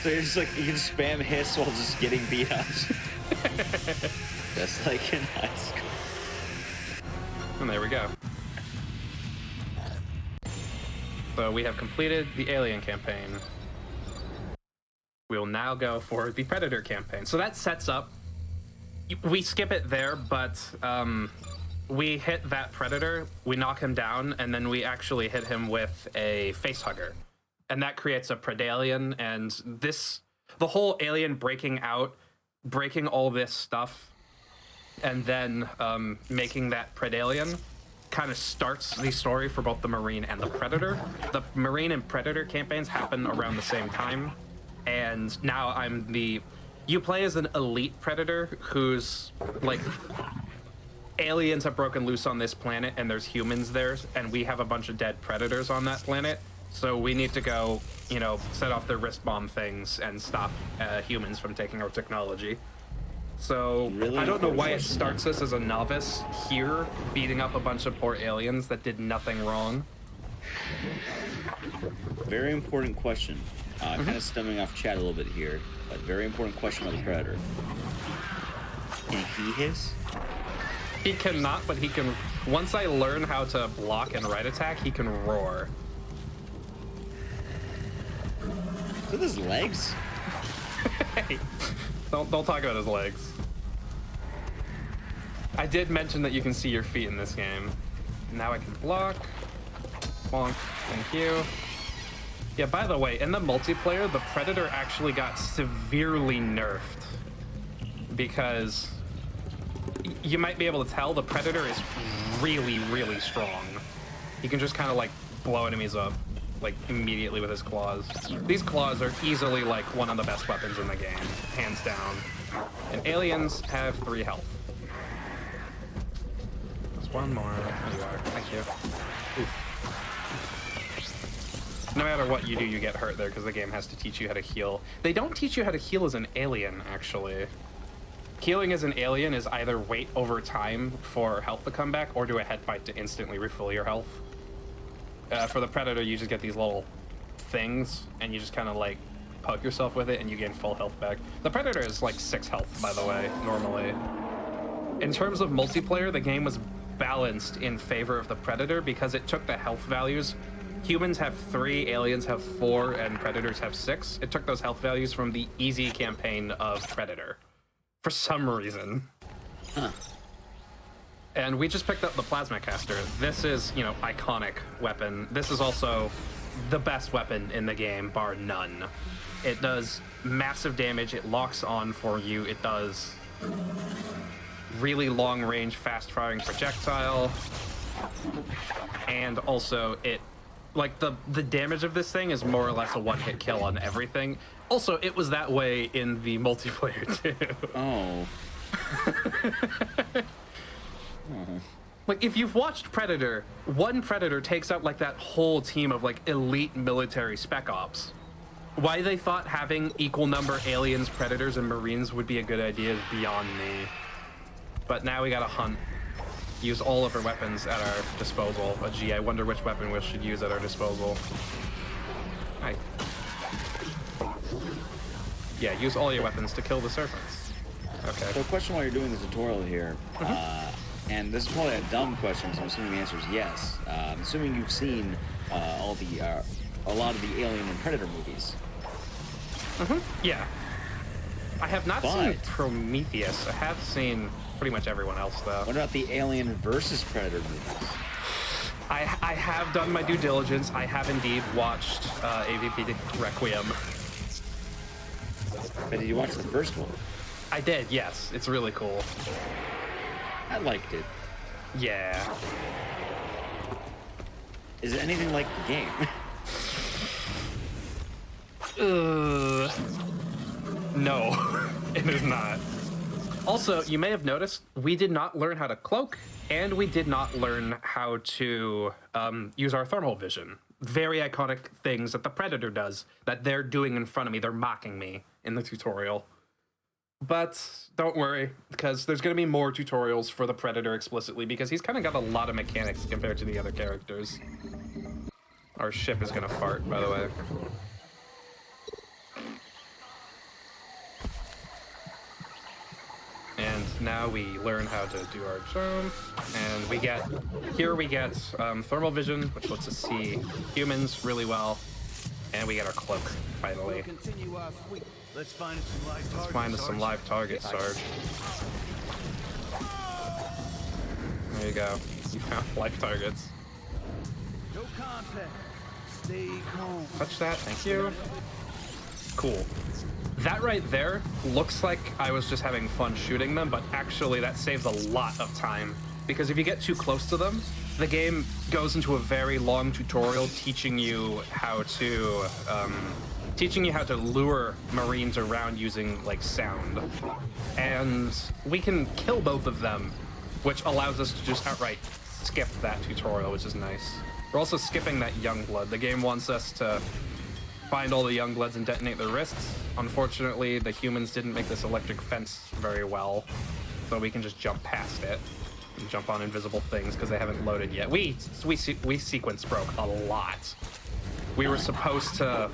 So you're just like, you can spam hiss while just getting beat up. Just like in high school. And there we go. So we have completed the alien campaign. We will now go for the Predator campaign. So that sets up, we skip it there, but we hit that Predator, we knock him down, and then we actually hit him with a face hugger. And that creates a Predalien, and the whole alien breaking out, breaking all this stuff, and then making that Predalien kind of starts the story for both the Marine and the Predator. The Marine and Predator campaigns happen around the same time, and now you play as an elite Predator who's like, aliens have broken loose on this planet and there's humans there, and we have a bunch of dead Predators on that planet. So we need to go, set off the wrist bomb things and stop humans from taking our technology. So Really? I don't know why it starts us as a novice here, beating up a bunch of poor aliens that did nothing wrong. Very important question. Kind of stemming off chat a little bit here, but very important question about the Predator. Can he hiss? He cannot, but he can. Once I learn how to block and right attack, he can roar. With his legs? Hey, don't talk about his legs. I did mention that you can see your feet in this game. Now I can block. Bonk. Thank you. Yeah, by the way, in the multiplayer, the Predator actually got severely nerfed. Because you might be able to tell the Predator is really, really strong. He can just kind of like blow enemies up like immediately with his claws. These claws are easily like one of the best weapons in the game, hands down. And aliens have 3 health. There's one more. There you are. Thank you. Oof. No matter what you do, you get hurt there because the game has to teach you how to heal. They don't teach you how to heal as an alien, actually. Healing as an alien is either wait over time for health to come back or do a head bite to instantly refill your health. For the Predator, you just get these little things, and you just kind of like poke yourself with it, and you gain full health back. The Predator is like 6 health, by the way, normally. In terms of multiplayer, the game was balanced in favor of the Predator because it took the health values. Humans have 3, aliens have 4, and Predators have 6. It took those health values from the easy campaign of Predator, for some reason. Huh. And we just picked up the Plasma Caster. This is, iconic weapon. This is also the best weapon in the game, bar none. It does massive damage. It locks on for you. It does really long-range, fast-firing projectile, and also like the damage of this thing is more or less a one-hit kill on everything. Also, it was that way in the multiplayer too. Oh. Like, if you've watched Predator, one Predator takes out like that whole team of like elite military spec ops. Why they thought having equal number aliens, predators, and marines would be a good idea is beyond me. But now we gotta hunt. Use all of our weapons at our disposal. But gee, I wonder which weapon we should use at our disposal. Hi. Yeah, use all your weapons to kill the serpents. Okay. So a question while you're doing the tutorial here, and this is probably a dumb question, so I'm assuming the answer is yes. I'm assuming you've seen a lot of the Alien and Predator movies. Yeah. I have not seen Prometheus. I have seen pretty much everyone else, though. What about the Alien versus Predator movies? I have done my due diligence. I have indeed watched AVP Requiem. But did you watch the first one? I did, yes. It's really cool. I liked it. Yeah. Is it anything like the game? No, it is not. Also, you may have noticed we did not learn how to cloak, and we did not learn how to use our thermal vision. Very iconic things that the Predator does that they're doing in front of me. They're mocking me in the tutorial. But don't worry, because there's going to be more tutorials for the Predator explicitly, because he's kind of got a lot of mechanics compared to the other characters. Our ship is going to fart, by the way. And now we learn how to do our jump, and we get thermal vision, which lets us see humans really well, and we get our cloak finally. Let's find some live targets, Sarge. There you go. You found live targets. No contact. Stay calm. Touch that, thank you. Cool. That right there looks like I was just having fun shooting them, but actually that saves a lot of time. Because if you get too close to them, the game goes into a very long tutorial teaching you how to lure Marines around using like sound. And we can kill both of them, which allows us to just outright skip that tutorial, which is nice. We're also skipping that Youngblood. The game wants us to find all the Youngbloods and detonate their wrists. Unfortunately, the humans didn't make this electric fence very well, so we can just jump past it and jump on invisible things because they haven't loaded yet. We sequence broke a lot. We were supposed to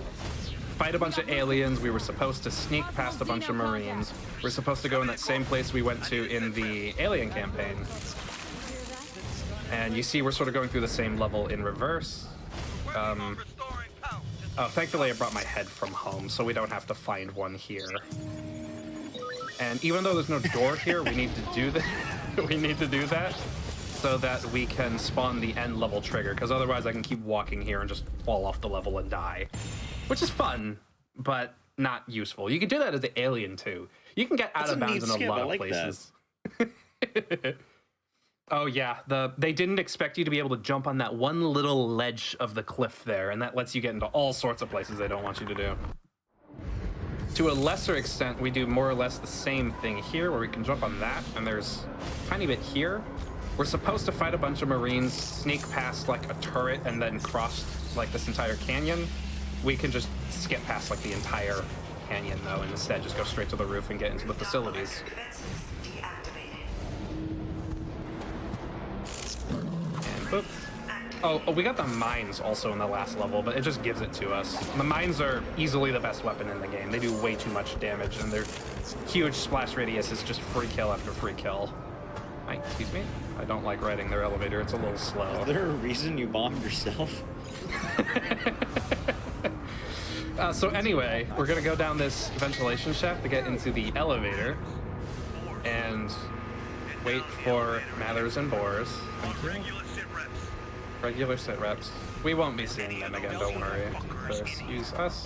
fight a bunch of aliens. We were supposed to sneak past a bunch of Marines. We're supposed to go in that same place we went to in the Alien campaign. And you see we're sort of going through the same level in reverse. Oh, thankfully I brought my head from home, so we don't have to find one here. And even though there's no door here, we need to do that. We need to do that so that we can spawn the end level trigger, because otherwise I can keep walking here and just fall off the level and die. Which is fun, but not useful. You can do that as the Alien too. You can get out of bounds in a lot of places. Oh yeah, they didn't expect you to be able to jump on that one little ledge of the cliff there, and that lets you get into all sorts of places they don't want you to do. To a lesser extent, we do more or less the same thing here, where we can jump on that, and there's a tiny bit here. We're supposed to fight a bunch of Marines, sneak past like a turret, and then cross like this entire canyon. We can just skip past like the entire canyon though, and instead just go straight to the roof and get into the facilities. Oops. Oh, we got the mines also in the last level, but it just gives it to us. The mines are easily the best weapon in the game. They do way too much damage, and their huge splash radius is just free kill after free kill. Hi, excuse me? I don't like riding their elevator. It's a little slow. Is there a reason you bombed yourself? So anyway, we're gonna go down this ventilation shaft to get into the elevator, and wait for Mathers and Boars. Thank you. Regular sit reps. We won't be seeing them again, don't worry. Excuse us.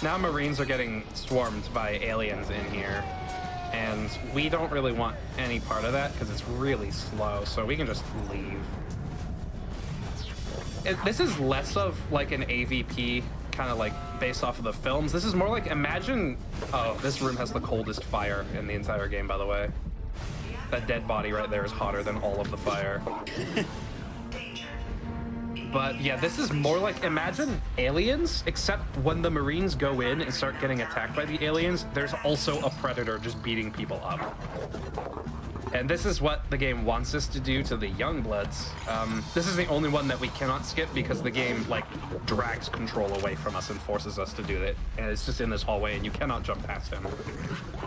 Now Marines are getting swarmed by aliens in here. And we don't really want any part of that because it's really slow, so we can just leave. This is less of like an AVP kind of like based off of the films. This is more like, imagine, oh, this room has the coldest fire in the entire game, by the way. That dead body right there is hotter than all of the fire. But yeah, this is more like, imagine Aliens, except when the Marines go in and start getting attacked by the aliens, there's also a Predator just beating people up. And this is what the game wants us to do to the Youngbloods. This is the only one that we cannot skip because the game like drags control away from us and forces us to do it. And it's just in this hallway and you cannot jump past him.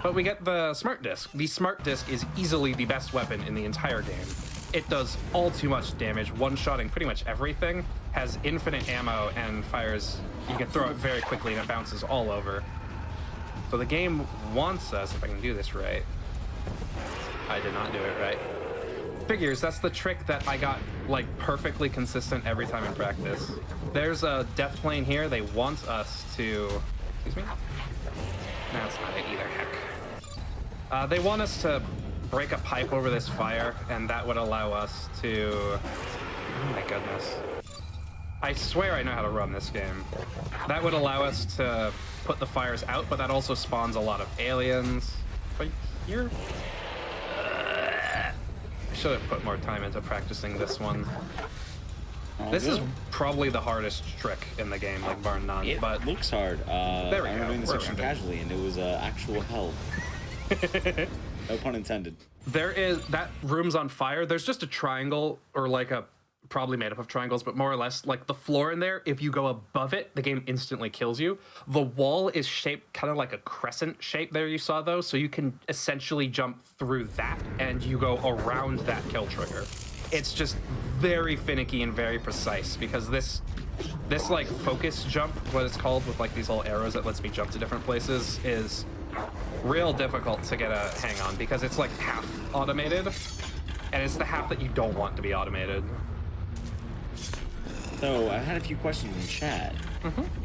But we get the Smart Disc. The Smart Disc is easily the best weapon in the entire game. It does all too much damage, one-shotting pretty much everything, has infinite ammo and fires. You can throw it very quickly and it bounces all over. So the game wants us, if I can do this right. I did not do it right. Figures, that's the trick that I got like perfectly consistent every time in practice. There's a death plane here. They want us to, excuse me? No, that's not it either, heck. They want us to break a pipe over this fire, and that would allow us to, oh my goodness. I swear I know how to run this game. That would allow us to put the fires out, but that also spawns a lot of aliens. Right here? I should have put more time into practicing this one. This is probably the hardest trick in the game, like bar none. It but looks hard. There we I remember go. doing this We're extra around it. casually, and it was actual hell. No pun intended. There is, that room's on fire. There's just a triangle, or like a, probably made up of triangles, but more or less like the floor in there. If you go above it, the game instantly kills you. The wall is shaped kind of like a crescent shape there you saw though, so you can essentially jump through that and you go around that kill trigger. It's just very finicky and very precise because this like focus jump, what it's called, with like these little arrows that lets me jump to different places, is real difficult to get a hang on because it's like half automated and it's the half that you don't want to be automated. So I had a few questions in chat.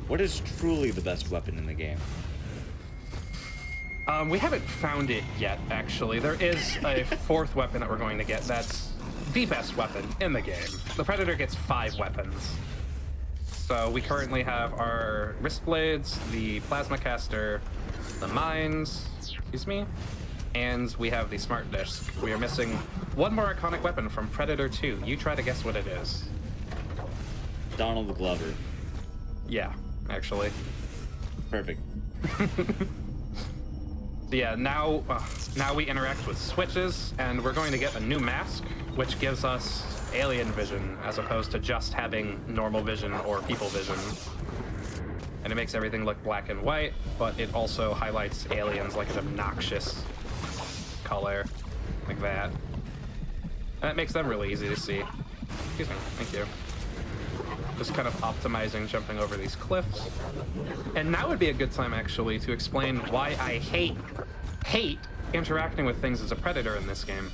What is truly the best weapon in the game? We haven't found it yet, actually. There is a fourth weapon that we're going to get that's the best weapon in the game. The Predator gets 5 weapons. So we currently have our wrist blades, the plasma caster, the mines, excuse me, and we have the Smart Disc. We are missing one more iconic weapon from Predator 2. You try to guess what it is. Donald Glover. Yeah, actually. Perfect. So yeah, now we interact with switches, and we're going to get a new mask, which gives us alien vision, as opposed to just having normal vision or people vision. And it makes everything look black and white, but it also highlights aliens like an obnoxious color, like that. And it makes them really easy to see. Excuse me, thank you. Just kind of optimizing jumping over these cliffs. And now would be a good time actually to explain why I hate interacting with things as a Predator in this game.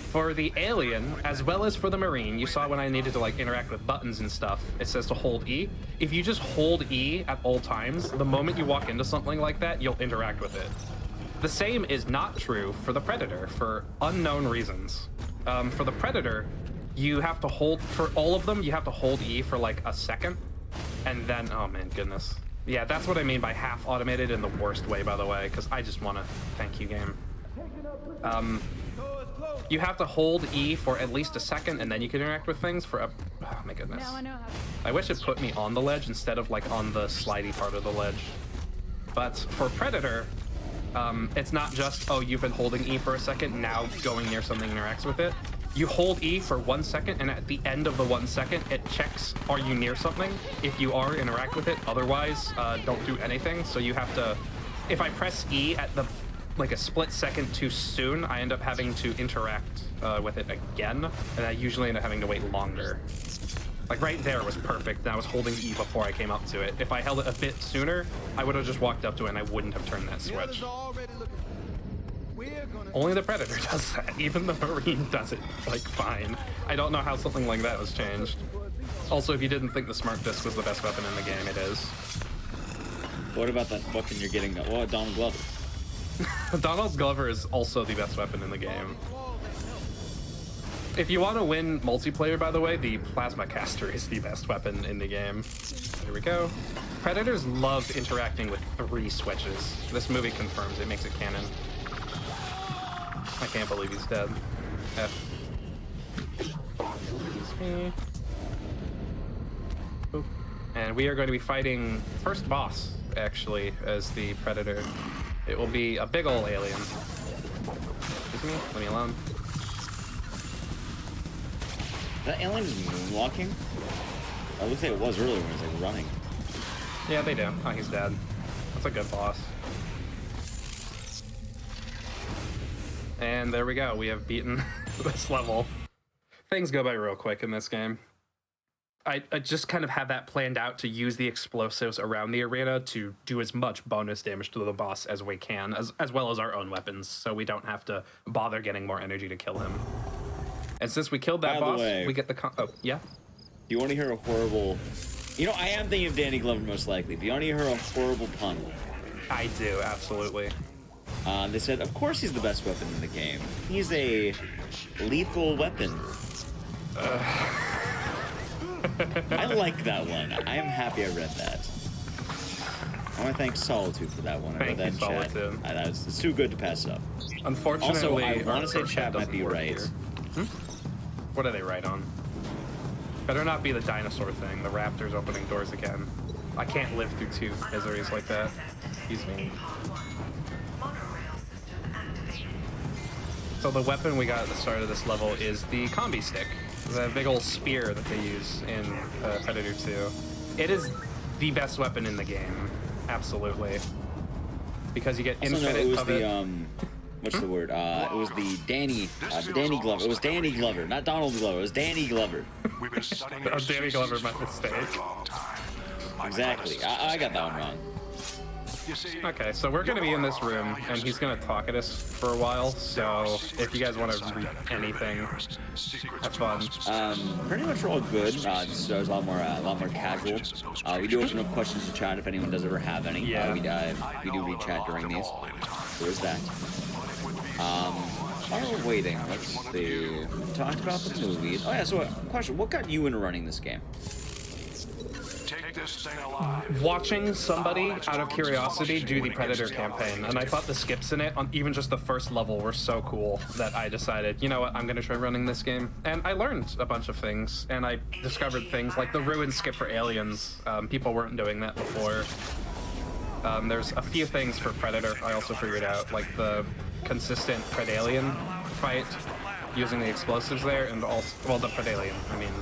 For the alien, as well as for the Marine, you saw when I needed to like interact with buttons and stuff, it says to hold E. If you just hold E at all times, the moment you walk into something like that, you'll interact with it. The same is not true for the Predator for unknown reasons. For the Predator, you have to hold, for all of them, you have to hold E for like a second, and then, oh man, goodness. Yeah, that's what I mean by half automated in the worst way, by the way, because I just want to thank you, game. You have to hold E for at least a second, and then you can interact with things for a, oh my goodness. Now I know how. I wish it put me on the ledge instead of like on the slidey part of the ledge. But for Predator, it's not just, oh, you've been holding E for a second, now going near something interacts with it. You hold E for 1 second, and at the end of the 1 second, it checks, are you near something? If you are, interact with it. Otherwise, don't do anything. So you have to, if I press E at the, like a split second too soon, I end up having to interact with it again, and I usually end up having to wait longer. Like right there was perfect, and I was holding E before I came up to it. If I held it a bit sooner, I would have just walked up to it and I wouldn't have turned that switch. Only the Predator does that. Even the Marine does it, like, fine. I don't know how something like that was changed. Also, if you didn't think the Smart Disc was the best weapon in the game, it is. What about that weapon you're getting? What, Donald Glover? Donald Glover is also the best weapon in the game. If you want to win multiplayer, by the way, the plasma caster is the best weapon in the game. Here we go. Predators love interacting with 3 switches. This movie confirms it, makes it canon. I can't believe he's dead. F. Excuse me. Oop. And we are going to be fighting first boss, actually, as the Predator. It will be a big ol' alien. Excuse me, let me alone. That alien is moonwalking? It looks like it was earlier when it was like running. Yeah, they do. Oh, he's dead. That's a good boss. And there we go. We have beaten this level. Things go by real quick in this game. I just kind of have that planned out to use the explosives around the arena to do as much bonus damage to the boss as we can, as well as our own weapons, so we don't have to bother getting more energy to kill him. And since we killed that boss, we get the oh, yeah? You want to hear a horrible... You know, I am thinking of Danny Glover most likely, but you want to hear a horrible pun? I do, absolutely. They said, of course he's the best weapon in the game. He's a lethal weapon. I like that one. I am happy I read that. I want to thank Solitude for that one. I read that in chat. It's too good to pass up. Unfortunately, also, I want to say chat might be right. What do they write on? Better not be the dinosaur thing, the raptors opening doors again. I can't live through 2 miseries like that. Excuse me. So the weapon we got at the start of this level is the combi stick. The big old spear that they use in Predator 2. It is the best weapon in the game. Absolutely. Because you get infinite of it. What's the word? It was the Danny Glover. It was Danny Glover, not Donald Glover. It was Danny Glover. Oh, Danny Glover, my mistake. Exactly. I got that one wrong. Okay, so we're going to be in this room, and he's going to talk at us for a while, so if you guys want to read anything, have fun. Pretty much we're all good. This is a lot more casual. We do open up questions to chat if anyone does ever have any. Yeah. We do read chat during these. So there's that. While we're waiting, let's see. We talked about the movies. Oh yeah, so question, what got you into running this game? Watching somebody, out of curiosity, do the Predator campaign, and I thought the skips in it, on even just the first level, were so cool that I decided, you know what, I'm gonna try running this game. And I learned a bunch of things, and I discovered things like the ruined skip for aliens. People weren't doing that before. There's a few things for Predator I also figured out, like the consistent Predalien fight using the explosives there, and also, well, the Predalien, I mean,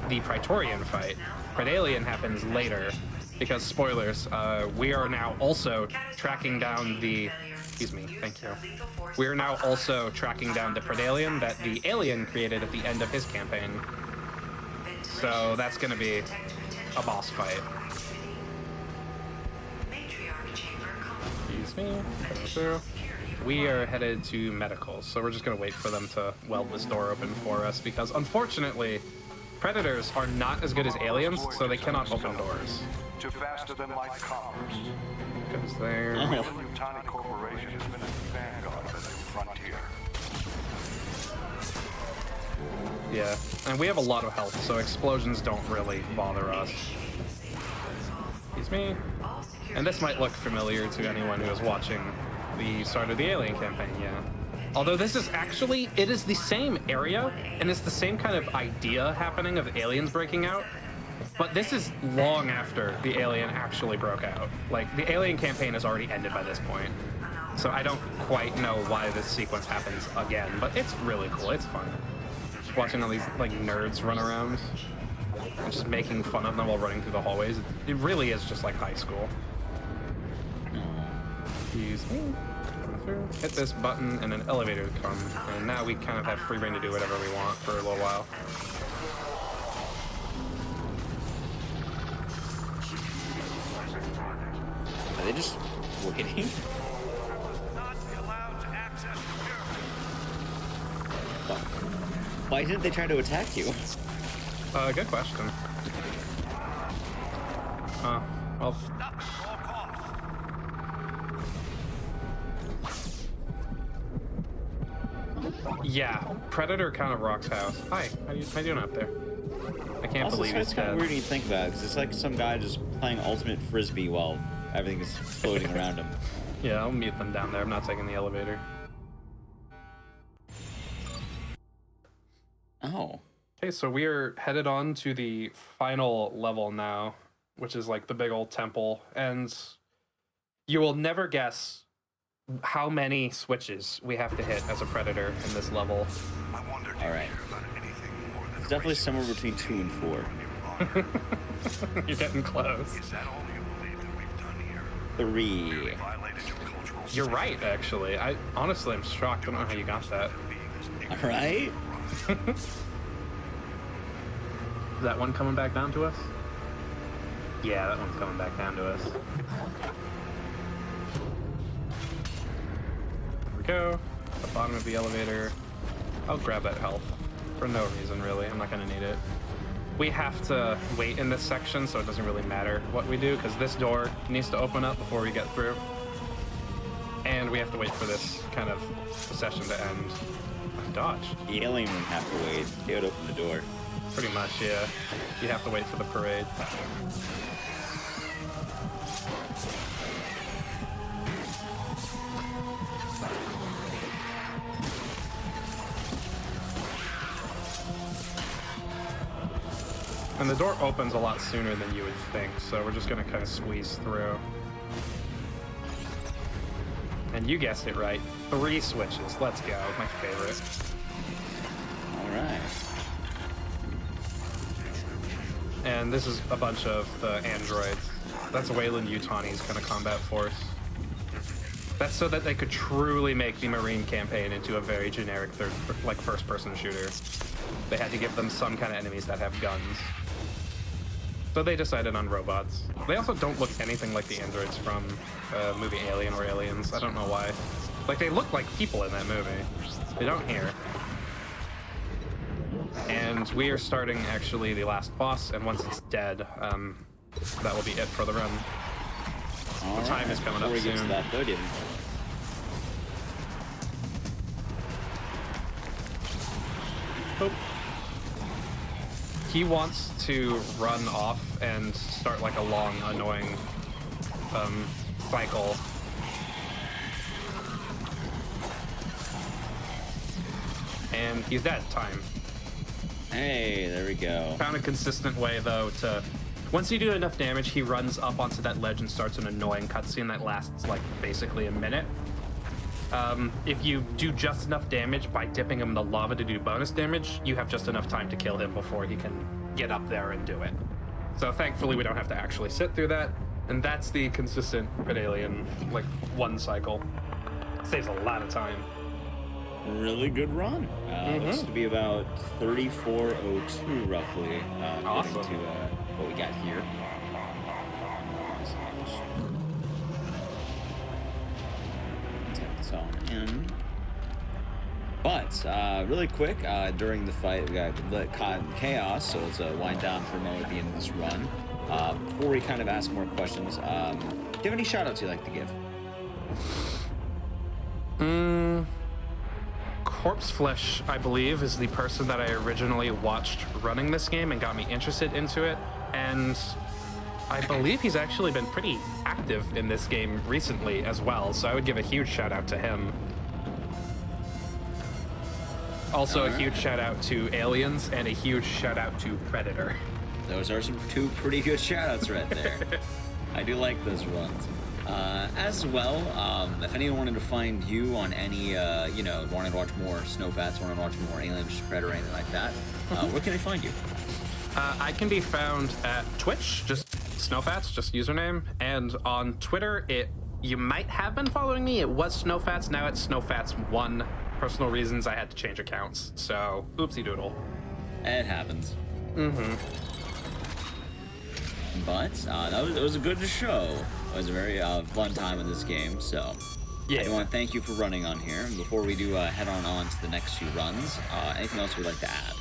the Praetorian fight. Predalien happens later, because spoilers, we are now also tracking down the, excuse me, thank you. We are now also tracking down the Predalien that the alien created at the end of his campaign. So that's gonna be a boss fight. Excuse me, coming through. We are headed to medical, so we're just gonna wait for them to weld this door open for us, because unfortunately, Predators are not as good as aliens, so they cannot open doors. To faster than light commerce. Goes there. The Yutani Corporation has been a vanguard of the new frontier. Yeah, and we have a lot of health, so explosions don't really bother us. Excuse me. And this might look familiar to anyone who is watching the start of the Alien campaign, yeah. Although this is actually, it is the same area, and it's the same kind of idea happening of aliens breaking out, but this is long after the alien actually broke out. Like, the Alien campaign has already ended by this point, so I don't quite know why this sequence happens again, but it's really cool, it's fun. Just watching all these, like, nerds run around, and just making fun of them while running through the hallways. It really is just like high school. Excuse me. Hit this button and an elevator would come, and now we kind of have free reign to do whatever we want for a little while. Are they just waiting? Why didn't they try to attack you? Good question. Well. Yeah, Predator kind of rocks house. Hi, how you doing up there? I can't Also, believe it's he's kind of dead. weird when you think about it, because it's like some guy just playing ultimate frisbee while everything is floating around him. Yeah, I'll meet them down there. I'm not taking the elevator. Oh. Okay, so we're headed on to the final level now, which is like the big old temple, and you will never guess how many switches we have to hit as a predator in this level. I wondered All right. about anything more than It's definitely somewhere between 2 and 4. You're getting close. Is that all you believe that we've done here? 3. Violated your cultural You're right, actually. I honestly am shocked. I don't know how you got that. All right. Is that one coming back down to us? Yeah, that one's coming back down to us. There we go. At the bottom of the elevator. I'll grab that health. For no reason, really. I'm not going to need it. We have to wait in this section, so it doesn't really matter what we do, because this door needs to open up before we get through. And we have to wait for this kind of session to end. Dodge. The alien wouldn't have to wait. They would open the door. Pretty much, yeah. You have to wait for the parade. And the door opens a lot sooner than you would think, so we're just gonna kind of squeeze through. And you guessed it right, 3 switches. Let's go, my favorite. All right. And this is a bunch of the androids. That's Wayland Yutani's kind of combat force. That's so that they could truly make the Marine campaign into a very generic first-person shooter. They had to give them some kind of enemies that have guns. So they decided on robots. They also don't look anything like the androids from movie Alien or Aliens. I don't know why. Like, they look like people in that movie. They don't here. And we are starting, actually, the last boss, and once it's dead, that will be it for the run. All time right. is coming Before up we get to soon. that, though, David. Boop. He wants to run off and start like a long, annoying cycle. And he's dead. Time. Hey, there we go. Found a consistent way though to. Once you do enough damage, he runs up onto that ledge and starts an annoying cutscene that lasts like basically a minute. If you do just enough damage by dipping him in the lava to do bonus damage, you have just enough time to kill him before he can get up there and do it. So thankfully we don't have to actually sit through that, and that's the consistent Red Alien, like, one cycle. Saves a lot of time. Really good run. Looks to be about 34:02 roughly. Awesome. According to what we got here. Tap this on in. But really quick, during the fight, we got caught in chaos, so let's wind down for a moment at the end of this run. Before we kind of ask more questions, do you have any shout-outs you'd like to give? Corpse Flesh, I believe, is the person that I originally watched running this game and got me interested into it. And I believe he's actually been pretty active in this game recently as well, so I would give a huge shout out to him. Also, a huge shout out to Aliens and a huge shout out to Predator. Those are some 2 pretty good shout-outs right there. I do like those runs. As well, if anyone wanted to find you on any, wanted to watch more Snowfats, wanted to watch more Alien vs. Predator or anything like that, where can they find you? I can be found at Twitch, just Snowfats, just username, and on Twitter, you might have been following me. It was Snowfats, now it's Snowfats1. Personal reasons, I had to change accounts, so oopsie doodle. It happens. But it was a good show. It was a very fun time in this game, so Yeah. I do want to thank you for running on here. And before we do head on to the next 2 runs, anything else you'd like to add?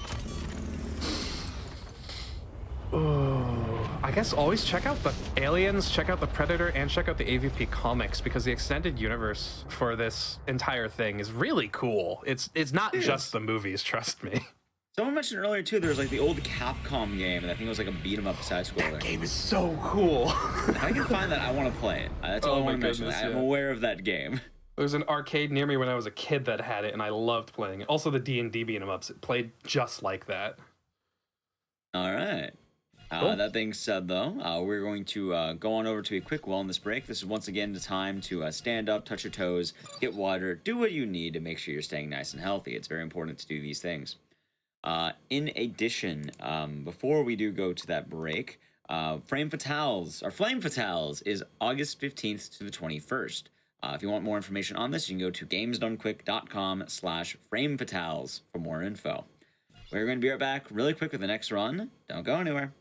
I guess always check out the Aliens, check out the Predator, and check out the AVP comics, because the extended universe for this entire thing is really cool. It's not just the movies, trust me. Someone mentioned earlier too, there was like the old Capcom game, and I think it was like a beat 'em up side scroller. That game is so cool. If I can find that, I want to play it. That's all I want to mention. I'm aware of that game. There's an arcade near me when I was a kid that had it, and I loved playing it. Also, the D&D beat 'em ups, it played just like that. All right. Cool. That being said, though, we're going to go on over to a quick wellness break. This is once again the time to stand up, touch your toes, get water, do what you need to make sure you're staying nice and healthy. It's very important to do these things. In addition, before we do go to that break, Flame Fatales is August 15th to the 21st. If you want more information on this, you can go to gamesdonequick.com/framefatales for more info. We're going to be right back really quick with the next run. Don't go anywhere.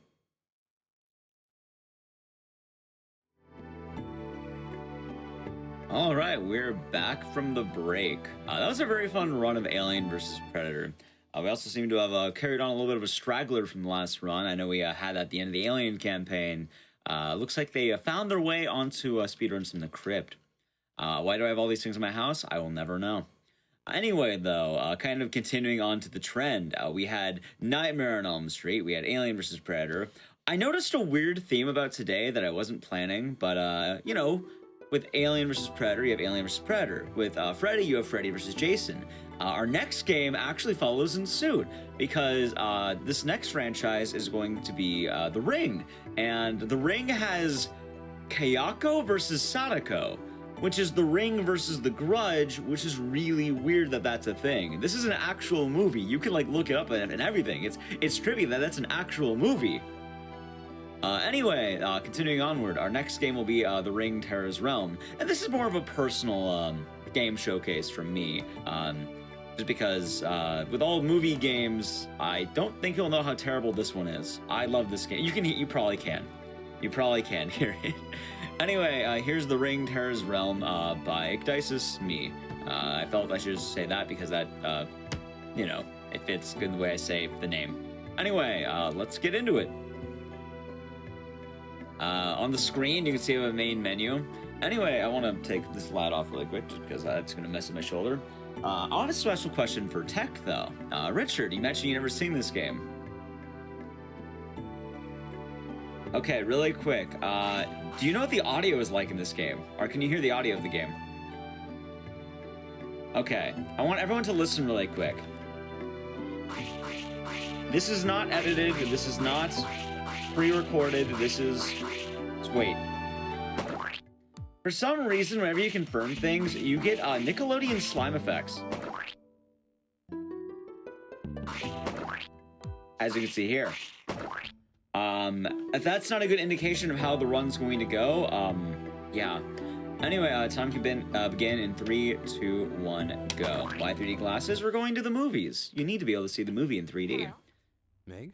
All right, we're back from the break. That was a very fun run of Alien vs. Predator. We also seem to have carried on a little bit of a straggler from the last run. I know we had that at the end of the Alien campaign. Looks like they found their way onto Speedruns From the Crypt. Why do I have all these things in my house? I will never know. Anyway, though, kind of continuing on to the trend, we had Nightmare on Elm Street, we had Alien vs. Predator. I noticed a weird theme about today that I wasn't planning, but, you know, with Alien vs. Predator, you have Alien vs. Predator. With Freddy, you have Freddy vs. Jason. Our next game actually follows in suit, because this next franchise is going to be The Ring. And The Ring has Kayako versus Sadako, which is The Ring versus The Grudge, which is really weird that that's a thing. This is an actual movie. You can, like, look it up and everything. It's trippy that that's an actual movie. Anyway, continuing onward, our next game will be The Ring Terror's Realm. And this is more of a personal game showcase from me. Just because with all movie games, I don't think you'll know how terrible this one is. I love this game. You probably can. You probably can hear it. Anyway, here's The Ring Terror's Realm by Icdisis Me. I felt I should just say that because that, you know, it fits good the way I say the name. Anyway, let's get into it. On the screen, you can see a main menu. Anyway, I want to take this light off really quick just because that's going to mess with my shoulder. I have a special question for Tech, though. Richard, you mentioned you've never seen this game. Okay, really quick. Do you know what the audio is like in this game? Or can you hear the audio of the game? Okay, I want everyone to listen really quick. This is not edited. This is not pre-recorded. This is... Wait. For some reason, whenever you confirm things, you get Nickelodeon slime effects. As you can see here. If that's not a good indication of how the run's going to go, yeah. Anyway, time can begin in 3, 2, 1, go. Why 3D glasses? We're going to the movies. You need to be able to see the movie in 3D. Hello? Meg?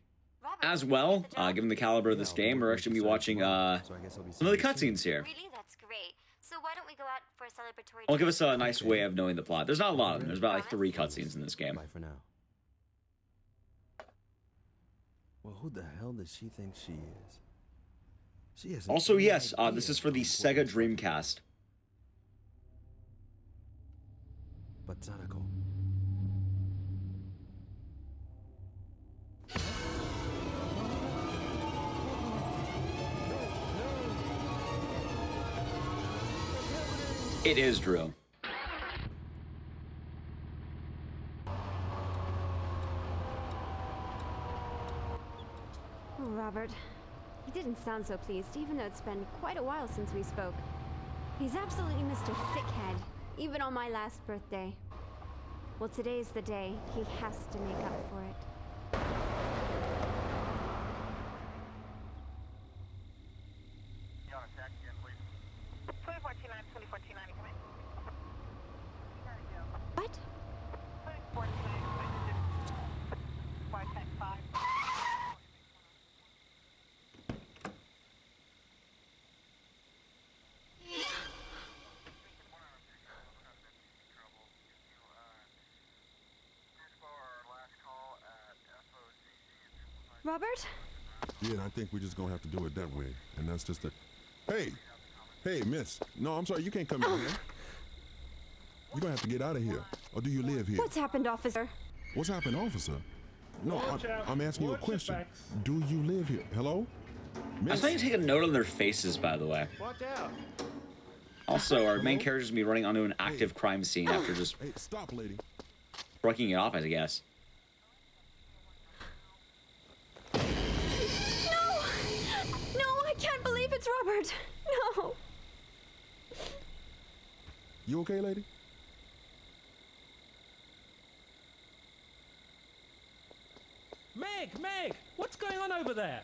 As well, given the caliber of this game, we're actually going to be watching some of the cutscenes here. Really? That's great. So why don't we go out for a celebratory... I'll give us a nice way of knowing the plot. There's not a lot of them. There's about like 3 cutscenes in this game. Bye for now. Well, who the hell does she think she is? She has Also, yes, this is for the Sega Dreamcast. But Sadako. It is Drew. Oh, Robert. He didn't sound so pleased, even though it's been quite a while since we spoke. He's absolutely Mr. Thickhead, even on my last birthday. Well, today's the day. He has to make up for it. What? Robert? Yeah, and I think we're just gonna have to do it that way. And that's just a... Hey, miss. No, I'm sorry, you can't come in here. You're gonna have to get out of here. Or do you live here? What's happened, officer? What's happened, officer? No, I'm asking you a question. Do you live here? Hello? I was planning to take a note on their faces, by the way. Watch out. Also, our main character's gonna be running onto an active crime scene after just Hey, stop, lady. brucking it off, I guess. No! No, I can't believe it's Robert. No. You okay, lady? Meg, what's going on over there?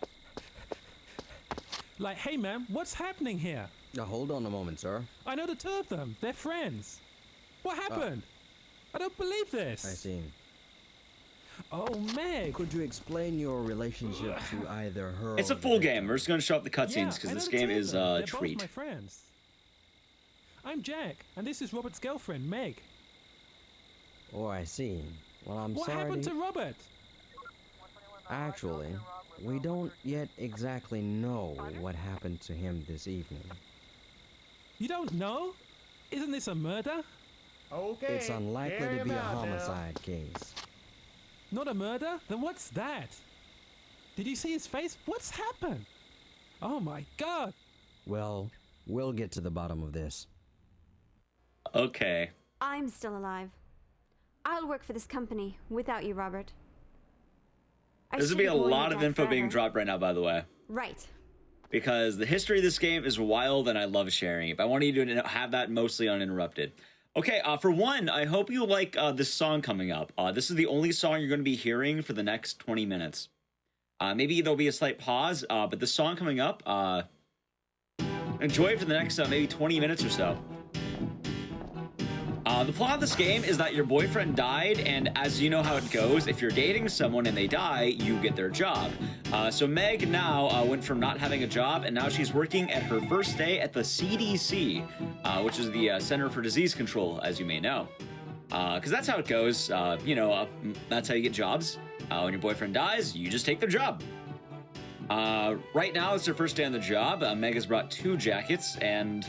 Like, hey, man, what's happening here? Now, hold on a moment, sir. I know the two of them. They're friends. What happened? I don't believe this. I see. Oh, Meg. Could you explain your relationship to either her It's a or full the game. We're just gonna show up the Yeah, cutscenes because I know this the game two of is them. a They're treat. both my friends. I'm Jack, and this is Robert's girlfriend, Meg. Oh, I see. Well, I'm What sorry. happened to Robert? Actually, we don't yet exactly know what happened to him this evening. You don't know? Isn't this a murder? Okay. It's unlikely to be a homicide case. Not a murder? Then what's that? Did you see his face? What's happened? Oh my god! Well, we'll get to the bottom of this. Okay. I'm still alive. I'll work for this company without you, Robert. There's gonna be a lot of info being dropped right now, by the way. Right. Because the history of this game is wild and I love sharing it. But I want you to have that mostly uninterrupted. Okay, for one, I hope you like this song coming up. This is the only song you're going to be hearing for the next 20 minutes. Maybe there'll be a slight pause, but the song coming up, enjoy it for the next maybe 20 minutes or so. The plot of this game is that your boyfriend died, and as you know how it goes, if you're dating someone and they die, you get their job. So Meg now went from not having a job, and now she's working at her first day at the CDC, which is the Center for Disease Control, as you may know. Because that's how it goes. That's how you get jobs. When your boyfriend dies, you just take their job. Right now, it's her first day on the job. Meg has brought 2 jackets, and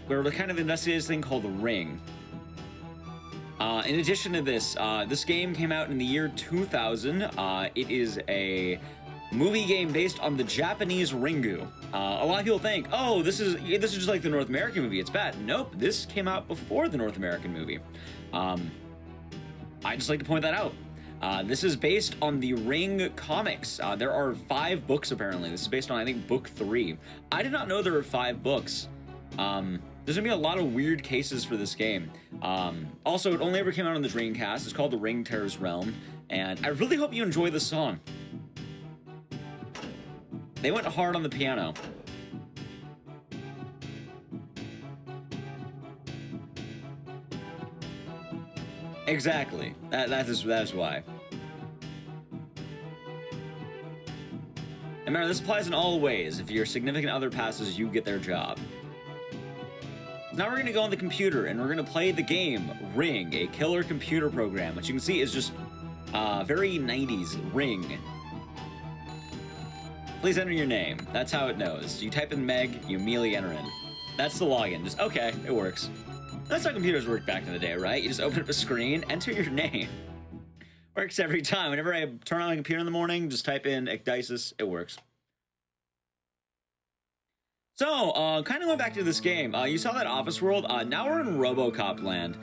we're kind of investigating this thing called the Ring. In addition to this, this game came out in the year 2000. It is a movie game based on the Japanese Ringu. A lot of people think, oh, this is just like the North American movie. It's bad. Nope, this came out before the North American movie. I just like to point that out. This is based on the Ring comics. There are 5 books apparently. This is based on, I think, book 3. I did not know there were 5 books. There's gonna be a lot of weird cases for this game. Also, it only ever came out on the Dreamcast. It's called The Ring Tears Realm, and I really hope you enjoy the song. They went hard on the piano. Exactly. That is why. And remember, this applies in all ways. If your significant other passes, you get their job. Now we're going to go on the computer and we're going to play the game Ring, a killer computer program, which you can see is just very 90s Ring. Please enter your name. That's how it knows. You type in Meg, you immediately enter in. That's the login. Just, okay, it works. That's how computers worked back in the day, right? You just open up a screen, enter your name. Works every time. Whenever I turn on the computer in the morning, just type in Ecdysis, it works. So, kind of going back to this game, you saw that office world. Now we're in RoboCop land.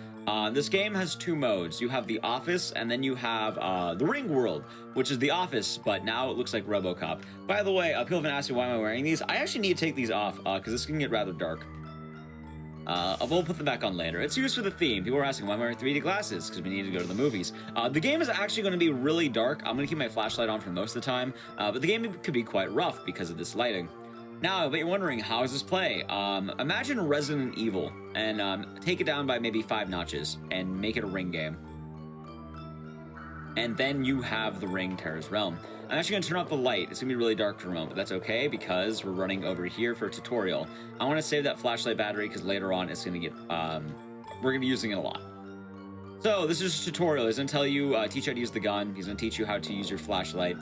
This game has 2 modes. You have the office, and then you have the Ring world, which is the office, but now it looks like RoboCop. By the way, people have been asking why am I wearing these. I actually need to take these off, because this can get rather dark. We'll put them back on later. It's used for the theme. People were asking why I'm wearing 3D glasses, because we need to go to the movies. The game is actually going to be really dark. I'm going to keep my flashlight on for most of the time, but the game could be quite rough because of this lighting. Now, but you're wondering, how does this play? Imagine Resident Evil, and take it down by maybe 5 notches, and make it a Ring game. And then you have the Ring Tears Realm. I'm actually going to turn off the light. It's going to be really dark for a moment, but that's okay, because we're running over here for a tutorial. I want to save that flashlight battery, because later on it's going to get, we're going to be using it a lot. So this is a tutorial. He's gonna tell you, teach you how to use the gun. He's gonna teach you how to use your flashlight.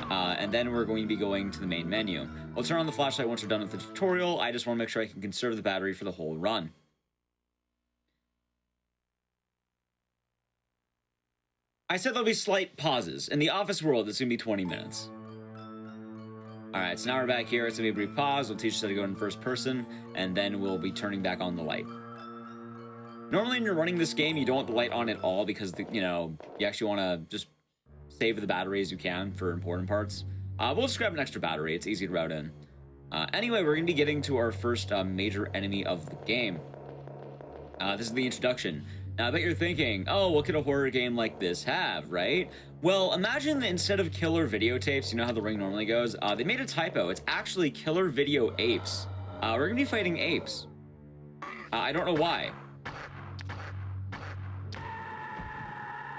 And then we're going to be going to the main menu. I'll turn on the flashlight once we're done with the tutorial. I just want to make sure I can conserve the battery for the whole run. I said there'll be slight pauses. In the office world, it's gonna be 20 minutes. Alright, so now we're back here. It's gonna be a brief pause. We'll teach us how to go in first person, and then we'll be turning back on the light. Normally when you're running this game, you don't want the light on at all because, you actually want to just save the battery as you can for important parts. We'll just grab an extra battery. It's easy to route in. Anyway, we're going to be getting to our first major enemy of the game. This is the introduction. Now, I bet you're thinking, oh, what could a horror game like this have, right? Well, imagine that instead of killer videotapes, you know how the ring normally goes, they made a typo. It's actually killer video apes. We're going to be fighting apes. I don't know why.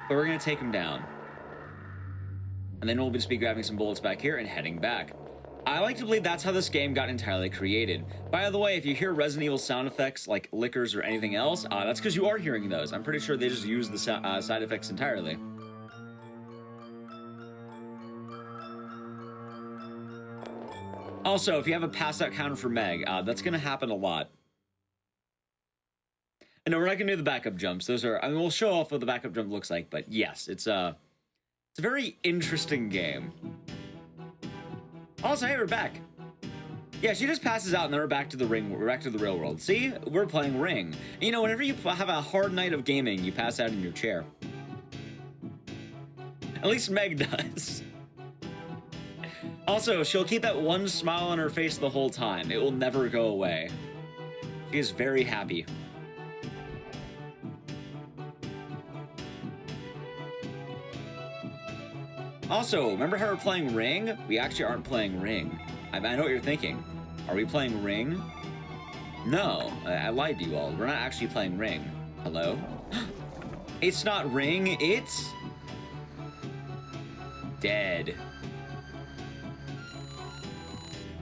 But we're going to take them down. And then we'll just be grabbing some bullets back here and heading back. I like to believe that's how this game got entirely created. By the way, if you hear Resident Evil sound effects like lickers or anything else, that's because you are hearing those. I'm pretty sure they just use the side effects entirely. Also, if you have a pass out counter for Meg, that's going to happen a lot. And no, we're not going to do the backup jumps. Those are, I mean, we'll show off what the backup jump looks like, but yes, it's a very interesting game. Also, hey, we're back. Yeah, she just passes out and then we're back to the ring. We're back to the real world. See, we're playing Ring. And, whenever you have a hard night of gaming, you pass out in your chair. At least Meg does. Also, she'll keep that one smile on her face the whole time. It will never go away. She is very happy. Also, remember how we're playing Ring? We actually aren't playing Ring. I know what you're thinking. Are we playing Ring? No, I lied to you all. We're not actually playing Ring. Hello? It's not Ring, it's... Dead.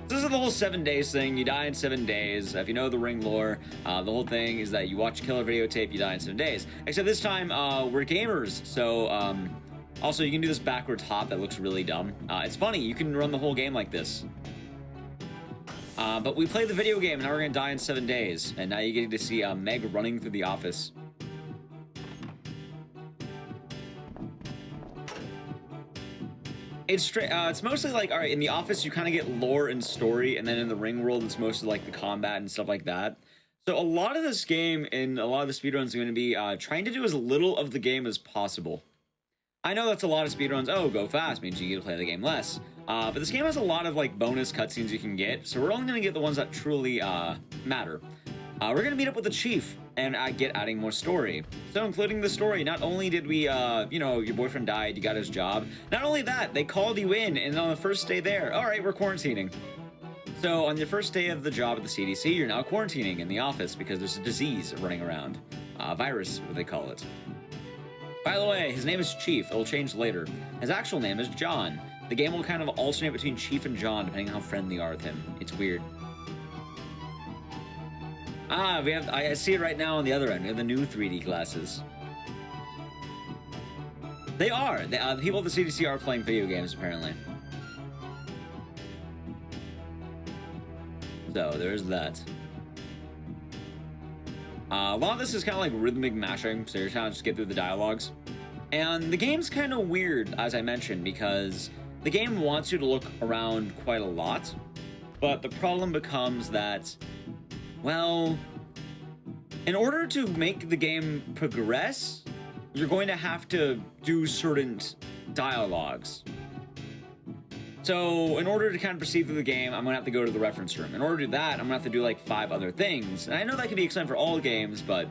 This is the whole 7 days thing. You die in 7 days. If you know the Ring lore, the whole thing is that you watch a killer videotape, you die in 7 days. Except this time, we're gamers, so, also, you can do this backwards hop that looks really dumb. It's funny, you can run the whole game like this. But we played the video game, and now we're gonna die in 7 days. And now you get to see Meg running through the office. It's mostly like, alright, in the office you kind of get lore and story, and then in the Ring world it's mostly like the combat and stuff like that. So a lot of this game, and a lot of the speedruns are going to be trying to do as little of the game as possible. I know that's a lot of speedruns. Oh, go fast means you get to play the game less. But this game has a lot of like bonus cutscenes you can get, so we're only going to get the ones that truly matter. We're going to meet up with the chief and get adding more story. So including the story, not only did we, your boyfriend died, you got his job. Not only that, they called you in, and on the first day there, all right, we're quarantining. So on your first day of the job at the CDC, you're now quarantining in the office because there's a disease running around. Virus, what they call it. By the way, his name is Chief. It'll change later. His actual name is John. The game will kind of alternate between Chief and John depending on how friendly you are with him. It's weird. I see it right now on the other end. We have the new 3D glasses. They are. The people at the CDC are playing video games, apparently. So, there's that. A lot of this is kind of like rhythmic mashing, so you're trying to just get through the dialogues. And the game's kind of weird, as I mentioned, because the game wants you to look around quite a lot, but the problem becomes that, well, in order to make the game progress, you're going to have to do certain dialogues. So in order to kind of proceed through the game, I'm going to have to go to the reference room. In order to do that, I'm going to have to do like 5 other things. And I know that can be explained for all games, but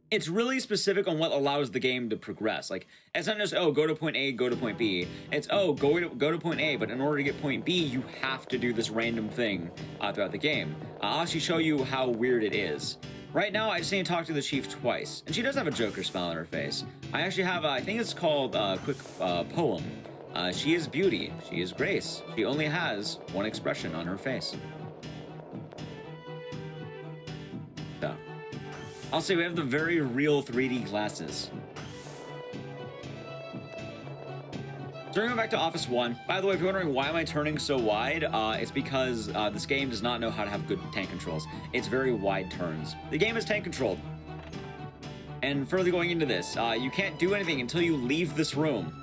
it's really specific on what allows the game to progress. Like, it's not just, oh, go to point A, go to point B. It's, oh, go to point A, but in order to get point B, you have to do this random thing throughout the game. I'll actually show you how weird it is. Right now, I just need to talk to the chief twice. And she does have a Joker smile on her face. I actually have, I think it's called a quick poem. She is beauty. She is grace. She only has one expression on her face. So. Also, we have the very real 3D glasses. So we're going back to Office 1. By the way, if you're wondering why am I turning so wide, it's because this game does not know how to have good tank controls. It's very wide turns. The game is tank controlled. And further going into this, you can't do anything until you leave this room.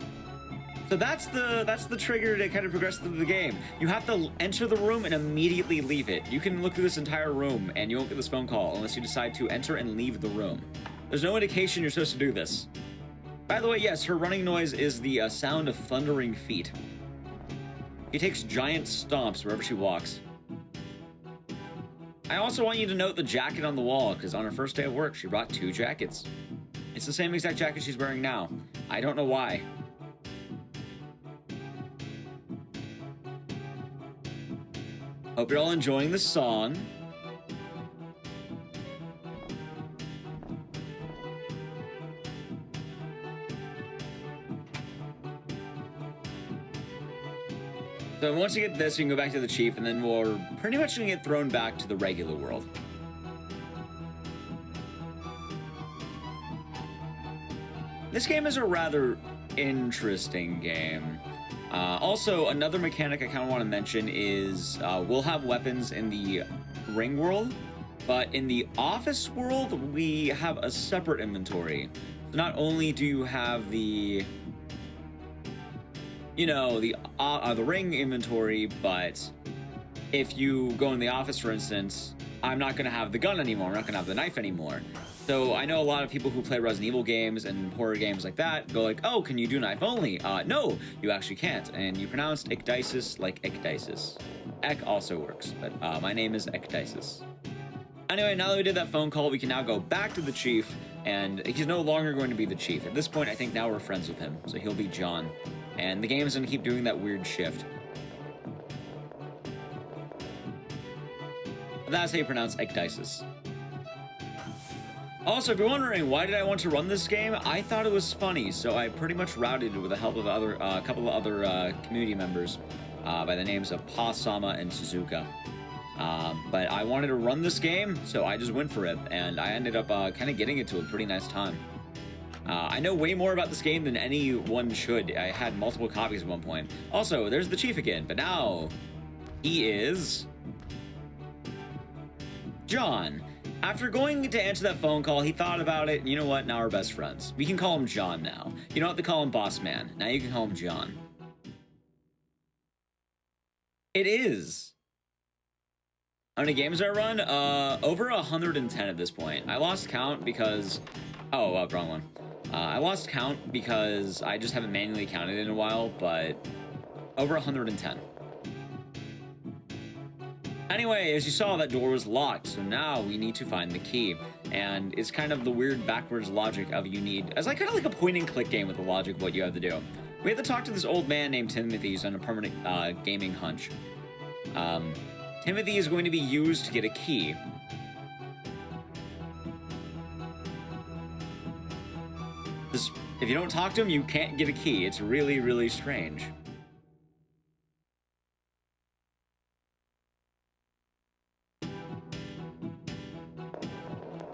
So that's the trigger to kind of progress through the game. You have to enter the room and immediately leave it. You can look through this entire room and you won't get this phone call unless you decide to enter and leave the room. There's no indication you're supposed to do this. By the way, yes, her running noise is the sound of thundering feet. She takes giant stomps wherever she walks. I also want you to note the jacket on the wall, because on her first day of work, she brought 2 jackets. It's the same exact jacket she's wearing now. I don't know why. Hope you're all enjoying the song. So once you get this, you can go back to the chief, and then we're pretty much gonna get thrown back to the regular world. This game is a rather interesting game. Also, another mechanic I kind of want to mention is we'll have weapons in the ring world, but in the office world, we have a separate inventory. So not only do you have the the ring inventory, but if you go in the office, for instance, I'm not going to have the gun anymore. I'm not going to have the knife anymore. So I know a lot of people who play Resident Evil games and horror games like that go like, oh, can you do knife only? No, you actually can't. And you pronounced Ecdysis like Ecdysis. Ek also works, but my name is Ecdysis. Anyway, now that we did that phone call, we can now go back to the chief, and he's no longer going to be the chief. At this point, I think now we're friends with him, so he'll be John. And the game is going to keep doing that weird shift. That's how you pronounce Ecdysis. Also, if you're wondering why did I want to run this game, I thought it was funny, so I pretty much routed it with the help of a couple of other community members by the names of Pa-sama and Suzuka. But I wanted to run this game, so I just went for it, and I ended up kind of getting it to a pretty nice time. I know way more about this game than anyone should. I had multiple copies at one point. Also, there's the chief again, but now he is John. After going to answer that phone call, he thought about it, and you know what? Now we're best friends. We can call him John now. You don't have to call him Boss Man. Now you can call him John. It is. How many games do I run? Over 110 at this point. I lost count because... Oh, wrong one. I lost count because I just haven't manually counted in a while, but over 110. Anyway, as you saw, that door was locked, so now we need to find the key. And it's kind of the weird backwards logic of you need... It's like kind of like a point-and-click game with the logic of what you have to do. We have to talk to this old man named Timothy who's on a permanent gaming hunch. Timothy is going to be used to get a key. If you don't talk to him, you can't get a key. It's really, really strange.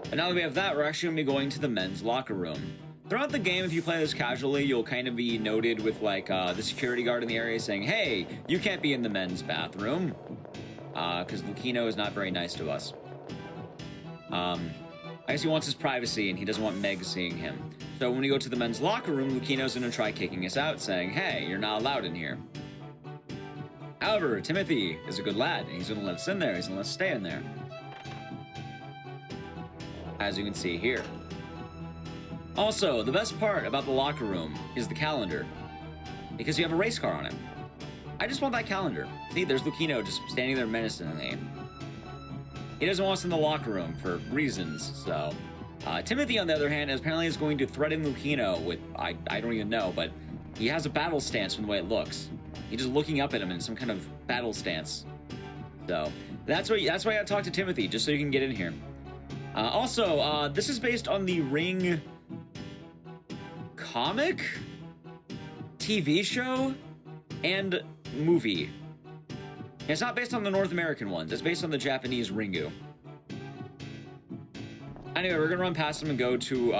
But now that we have that, we're actually going to be going to the men's locker room. Throughout the game, if you play this casually, you'll kind of be noted with like the security guard in the area saying, hey, you can't be in the men's bathroom. Because Lucchino is not very nice to us. I guess he wants his privacy and he doesn't want Meg seeing him. So when we go to the men's locker room, Lucchino's going to try kicking us out, saying, hey, you're not allowed in here. However, Timothy is a good lad, and he's going to let us in there. He's going to let us stay in there. As you can see here. Also, the best part about the locker room is the calendar, because you have a race car on it. I just want that calendar. See, there's Lucchino just standing there menacingly. He doesn't want us in the locker room for reasons, so... Timothy, on the other hand, apparently is going to threaten Lucchino with, I don't even know, but he has a battle stance from the way it looks. He's just looking up at him in some kind of battle stance. So, that's why I gotta talk to Timothy, just so you can get in here. Also, this is based on the Ring comic, TV show, and movie. It's not based on the North American ones, it's based on the Japanese Ringu. Anyway, we're gonna run past him and go to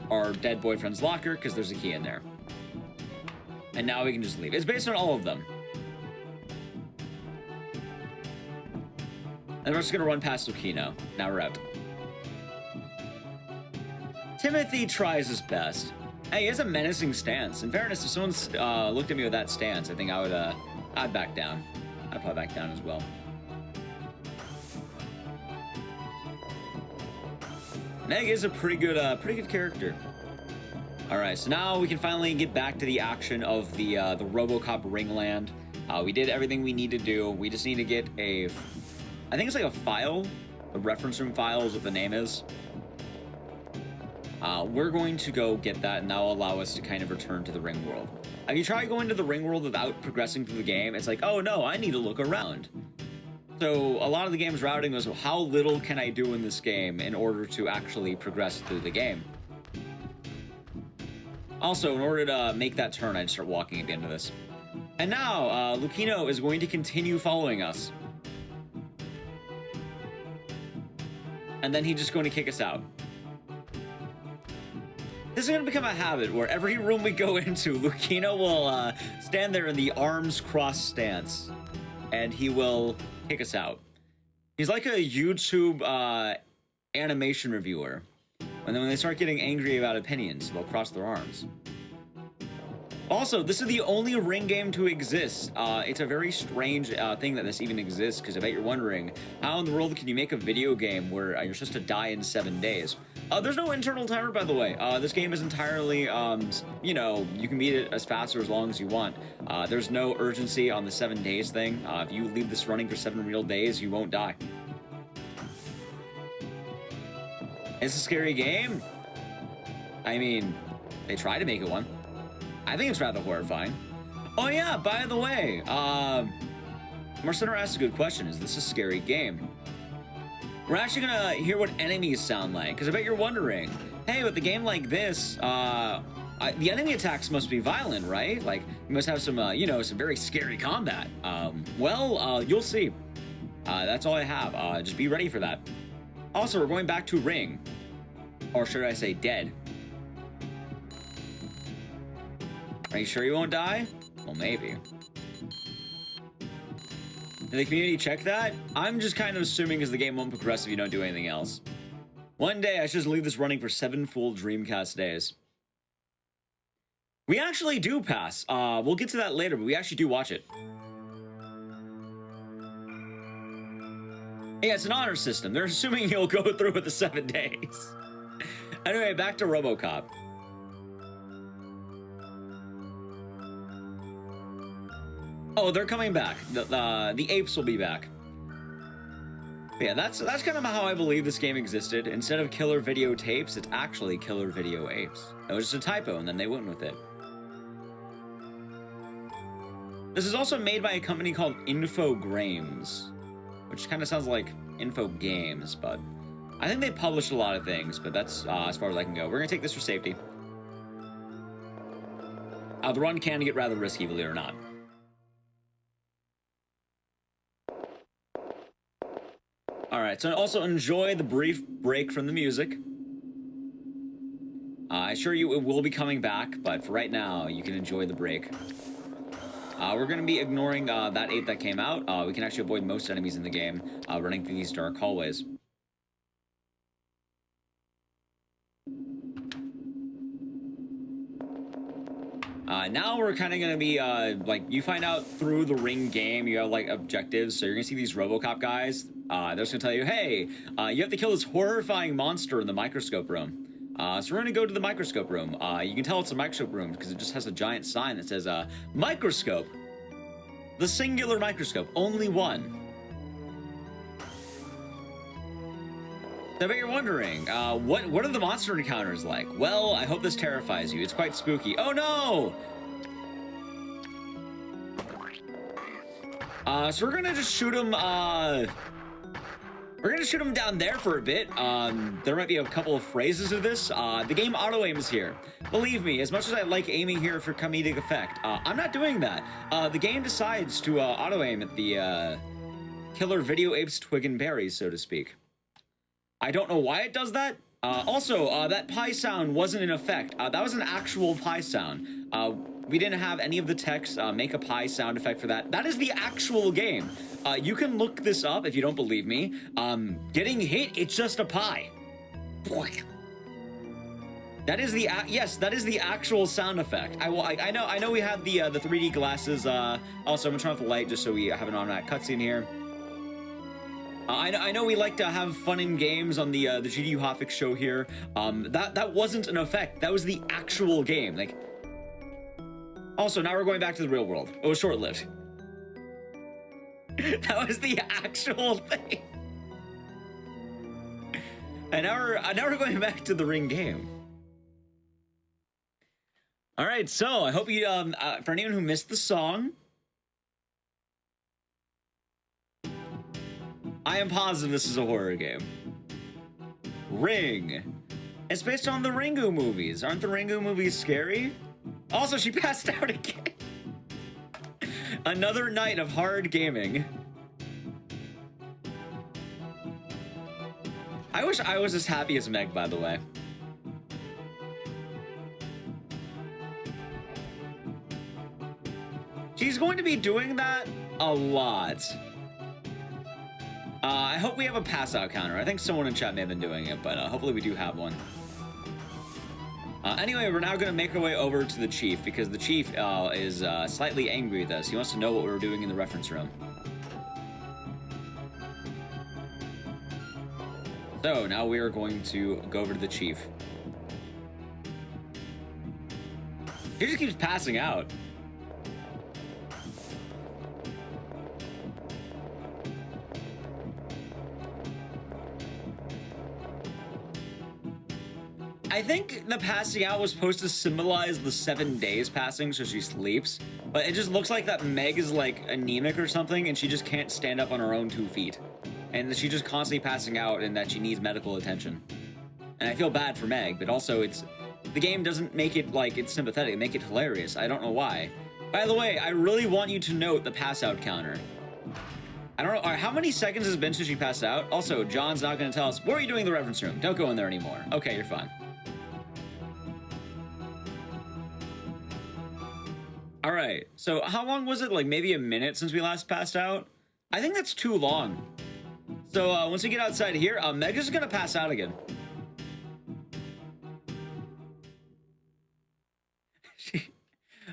our dead boyfriend's locker because there's a key in there. And now we can just leave. It's based on all of them. And we're just gonna run past Lucino. Now we're out. Timothy tries his best. Hey, he has a menacing stance. In fairness, if someone's looked at me with that stance, I think I'd back down. I'd probably back down as well. Meg is a pretty good character. All right, so now we can finally get back to the action of the RoboCop Ringland. We did everything we need to do. We just need to get I think it's like a file, a reference room file is what the name is. We're going to go get that, and that will allow us to kind of return to the ring world. If you try going to the ring world without progressing through the game, it's like, oh no, I need to look around. So a lot of the game's routing was, how little can I do in this game in order to actually progress through the game? Also, in order to make that turn, I'd start walking at the end of this. And now, Lucino is going to continue following us. And then he's just going to kick us out. This is going to become a habit where every room we go into, Lucino will stand there in the arms crossed stance, and he will kick us out. He's like a YouTube animation reviewer. And then when they start getting angry about opinions, they'll cross their arms. Also, this is the only ring game to exist. It's a very strange thing that this even exists, because I bet you're wondering, how in the world can you make a video game where you're supposed to die in 7 days? There's no internal timer, by the way. This game is entirely, you know, you can beat it as fast or as long as you want. There's no urgency on the 7 days thing. If you leave this running for 7 real days, you won't die. It's a scary game. I mean, they try to make it one. I think it's rather horrifying. Oh yeah, by the way, Marcelo asked a good question. Is this a scary game? We're actually gonna hear what enemies sound like, because I bet you're wondering, hey, with a game like this, the enemy attacks must be violent, right? Like, you must have some, you know, some very scary combat. Well, you'll see. That's all I have. Just be ready for that. Also, we're going back to Ring. Or should I say dead? Are you sure you won't die? Well, maybe. Did the community check that? I'm just kind of assuming because the game won't progress if you don't do anything else. One day, I should just leave this running for 7 full Dreamcast days. We actually do pass. We'll get to that later, but we actually do watch it. Yeah, it's an honor system. They're assuming you'll go through with the 7 days. Anyway, back to RoboCop. Oh, they're coming back. The apes will be back. But yeah, that's kind of how I believe this game existed. Instead of killer videotapes, it's actually killer video apes. It was just a typo, and then they went with it. This is also made by a company called Infogrames, which kind of sounds like Info Games, but I think they published a lot of things, but that's as far as I can go. We're gonna take this for safety. The run can get rather risky, believe it or not. All right, so also enjoy the brief break from the music. I assure you it will be coming back, but for right now, you can enjoy the break. We're going to be ignoring that ape that came out. We can actually avoid most enemies in the game running through these dark hallways. Now we're kind of going to be, like, you find out through the Ring game, you have, like, objectives. So you're going to see these RoboCop guys. They're just going to tell you, hey, you have to kill this horrifying monster in the microscope room. So we're going to go to the microscope room. You can tell it's a microscope room because it just has a giant sign that says, microscope. The singular microscope. Only one. I bet you're wondering, what are the monster encounters like? Well, I hope this terrifies you. It's quite spooky. Oh no! So we're gonna just shoot him, we're gonna shoot him down there for a bit. There might be a couple of phrases of this. The game auto-aims here. Believe me, as much as I like aiming here for comedic effect, I'm not doing that. The game decides to auto-aim at the killer video apes, twig and berries, so to speak. I don't know why it does that. Also, that pie sound wasn't in effect. That was an actual pie sound. We didn't have any of the text make a pie sound effect for that. That is the actual game. You can look this up if you don't believe me. Getting hit, it's just a pie. That is the yes, that is the actual sound effect. I know we had the 3D glasses. Also, I'm gonna turn off the light just so we have an automatic cutscene here. I know we like to have fun in games on the GDU Hotfix show here. That wasn't an effect. That was the actual game. Like. Also, now we're going back to the real world. It was short-lived. That was the actual thing. And now we're going back to the Ring game. All right, so I hope you, for anyone who missed the song, I am positive this is a horror game. Ring. It's based on the Ringu movies. Aren't the Ringu movies scary? Also, she passed out again. Another night of hard gaming. I wish I was as happy as Meg, by the way. She's going to be doing that a lot. I hope we have a pass out counter. I think someone in chat may have been doing it, but hopefully we do have one. Anyway, we're now going to make our way over to the chief because the chief is slightly angry with us. He wants to know what we were doing in the reference room. So now we are going to go over to the chief. He just keeps passing out. I think the passing out was supposed to symbolize the 7 days passing, so she sleeps. But it just looks like that Meg is like anemic or something, and she just can't stand up on her own 2 feet. And she's just constantly passing out, and that she needs medical attention. And I feel bad for Meg, but also the game doesn't make it like it's sympathetic, make it hilarious. I don't know why. By the way, I really want you to note the pass out counter. I don't know, how many seconds has it been since she passed out? Also, John's not gonna tell us, what are you doing in the reference room? Don't go in there anymore. Okay, you're fine. All right, so how long was it? Like maybe a minute since we last passed out? I think that's too long. So once we get outside here, Meg is gonna pass out again.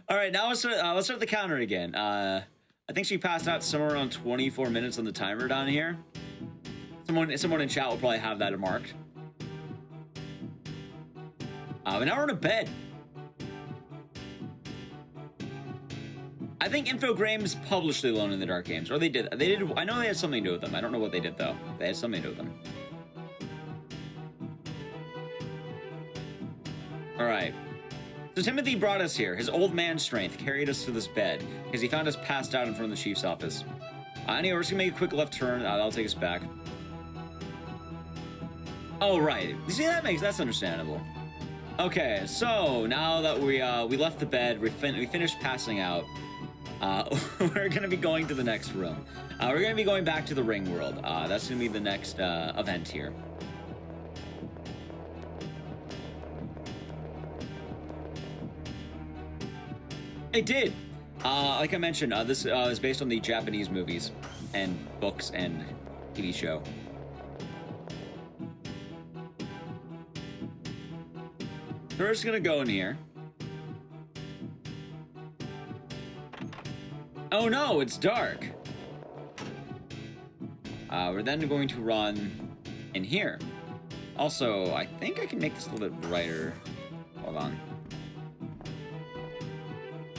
All right, now let's start the counter again. I think she passed out somewhere around 24 minutes on the timer down here. Someone in chat will probably have that marked. But now we're in a bed. I think Infogrames published the Alone in the Dark games, or they did. I know they had something to do with them. I don't know what they did though. They had something to do with them. All right. So Timothy brought us here. His old man strength carried us to this bed because he found us passed out in front of the chief's office. Anyway, we're just gonna make a quick left turn. That'll take us back. Oh right. You see, that's understandable. Okay, so now that we left the bed, we finished passing out. We're gonna be going to the next room. We're gonna be going back to the Ring world. That's gonna be the next event here. It did. Like I mentioned, this is based on the Japanese movies and books and TV show. We're just gonna go in here. Oh no, it's dark. We're then going to run in here. Also, I think I can make this a little bit brighter. Hold on.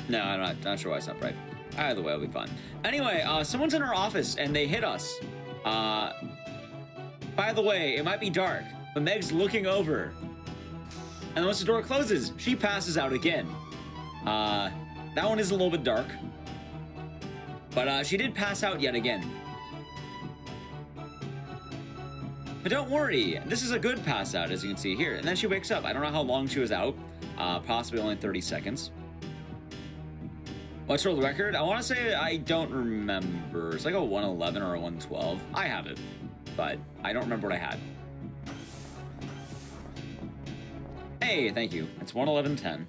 No, I'm not sure why it's not bright. Either way, it'll be fine. Anyway, someone's in our office and they hit us. By the way, it might be dark, but Meg's looking over. And once the door closes, she passes out again. That one is a little bit dark. But she did pass out yet again. But don't worry, this is a good pass out, as you can see here. And then she wakes up. I don't know how long she was out. Possibly only 30 seconds. What's her record? I want to say I don't remember. It's like a 111 or a 112. I have it, but I don't remember what I had. Hey, thank you. It's 111.10.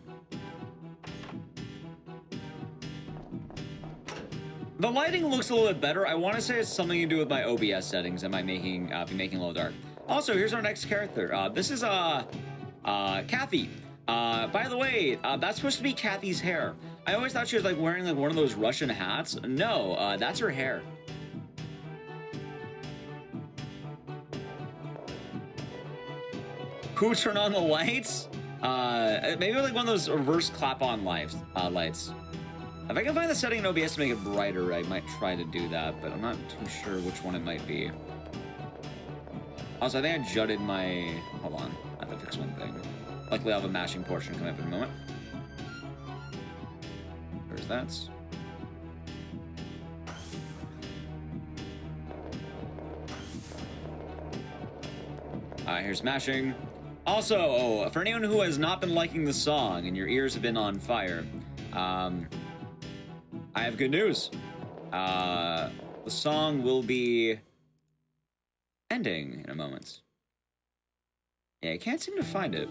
The lighting looks a little bit better. I want to say it's something to do with my OBS settings that might be making a little dark. Also, here's our next character. This is Kathy. By the way, that's supposed to be Kathy's hair. I always thought she was like wearing like one of those Russian hats. No, that's her hair. Who turned on the lights? Maybe like one of those reverse clap-on lights. If I can find the setting in OBS to make it brighter, I might try to do that, but I'm not too sure which one it might be. Also, I think I jutted my... Hold on. I have to fix one thing. Luckily, I'll have a mashing portion coming up in a moment. There's that. Here's mashing. Also, for anyone who has not been liking the song and your ears have been on fire, I have good news. The song will be ending in a moment. Yeah, I can't seem to find it.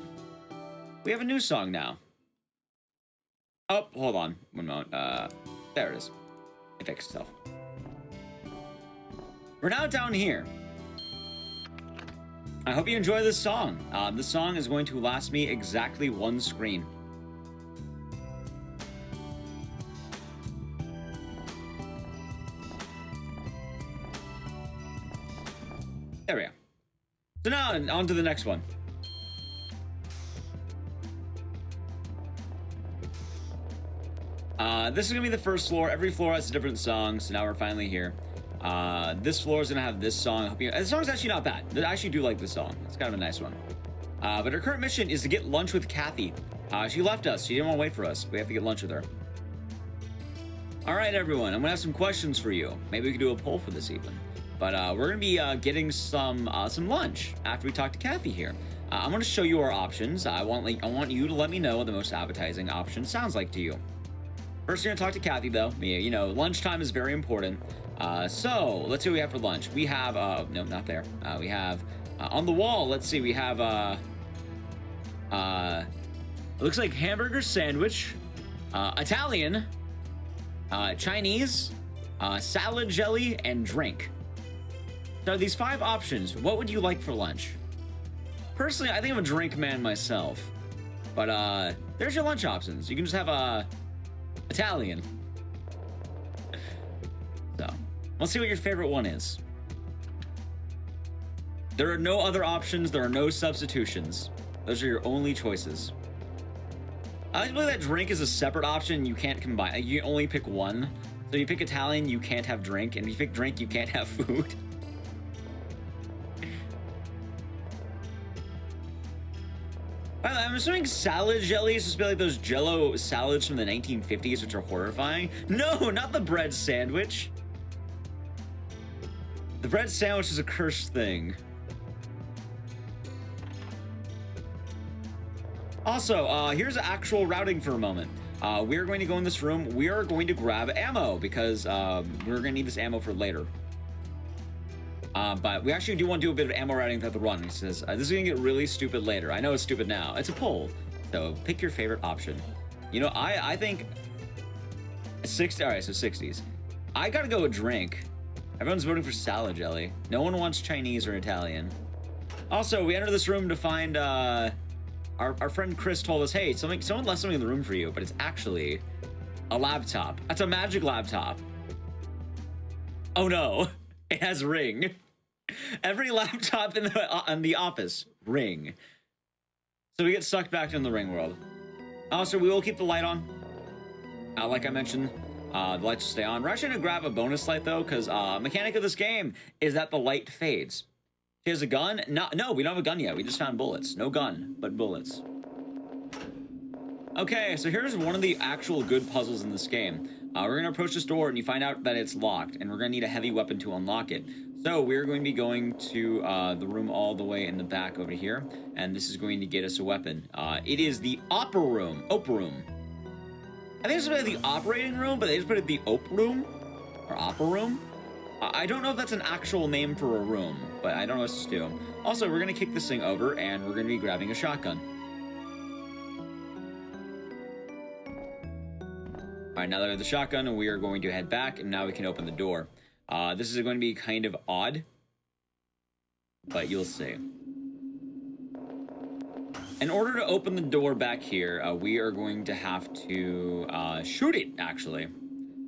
We have a new song now. Oh, hold on. One moment. There it is. It fixed itself. We're now down here. I hope you enjoy this song. This song is going to last me exactly one screen. There we go. So now, on to the next one. This is gonna be the first floor. Every floor has a different song, so now we're finally here. This floor is gonna have this song. I hope you... This song's actually not bad. I actually do like this song. It's kind of a nice one. But our current mission is to get lunch with Kathy. She left us. She didn't want to wait for us. We have to get lunch with her. All right, everyone. I'm gonna have some questions for you. Maybe we could do a poll for this evening. But we're gonna be getting some lunch after we talk to Kathy here. I'm gonna show you our options. I want you to let me know what the most appetizing option sounds like to you. First, we're gonna talk to Kathy, though. You know, lunchtime is very important. So let's see what we have for lunch. We have no, not there. We have on the wall. Let's see. We have it looks like hamburger sandwich, Italian, Chinese, salad jelly, and drink. So these 5 options. What would you like for lunch? Personally, I think I'm a drink man myself. But there's your lunch options. You can just have Italian. So let's see what your favorite one is. There are no other options. There are no substitutions. Those are your only choices. I believe that drink is a separate option. You can't combine. You only pick one. So you pick Italian, you can't have drink. And if you pick drink, you can't have food. I'm assuming salad jelly is supposed to be like those Jell-O salads from the 1950s, which are horrifying. No, not the bread sandwich. The bread sandwich is a cursed thing. Also, here's actual routing for a moment. We're going to go in this room. We are going to grab ammo because we're going to need this ammo for later. But we actually do want to do a bit of ammo routing throughout the run. He says, this is going to get really stupid later. I know it's stupid now. It's a poll. So pick your favorite option. You know, I think 60. All right, so 60s. I got to go with drink. Everyone's voting for salad jelly. No one wants Chinese or Italian. Also, we entered this room to find our friend Chris told us, hey, someone left something in the room for you, but it's actually a laptop. That's a magic laptop. Oh no, it has ring. Every laptop in the office, ring. So we get sucked back into the ring world. Also, we will keep the light on. Like I mentioned, the lights will stay on. We're actually gonna grab a bonus light though, because mechanic of this game is that the light fades. She has a gun? No, we don't have a gun yet. We just found bullets. No gun, but bullets. Okay, so here's one of the actual good puzzles in this game. We're gonna approach this door and you find out that it's locked, and we're gonna need a heavy weapon to unlock it. So we're going to be going to the room all the way in the back over here, and this is going to get us a weapon. It is the opera room. I think it's supposed to be the operating room, but they just put it the op room or opera room. I don't know if that's an actual name for a room, but I don't know what to do. Also, we're gonna kick this thing over, and we're gonna be grabbing a shotgun. All right, now that I have the shotgun, we are going to head back, and now we can open the door. This is going to be kind of odd, but you'll see. In order to open the door back here, we are going to have to shoot it, actually.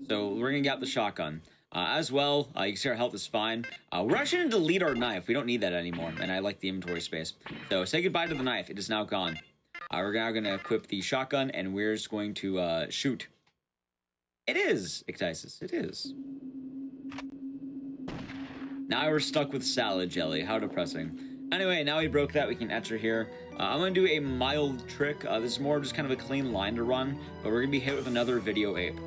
So we're going to get the shotgun. As well, you can see our health is fine. We're actually going to delete our knife. We don't need that anymore, and I like the inventory space. So say goodbye to the knife. It is now gone. We're now going to equip the shotgun, and we're just going to shoot. It is, Ictisis. It is. Now we're stuck with salad jelly. How depressing. Anyway, now we broke that. We can enter here. I'm going to do a mild trick. This is more just kind of a clean line to run, but we're going to be hit with another video ape.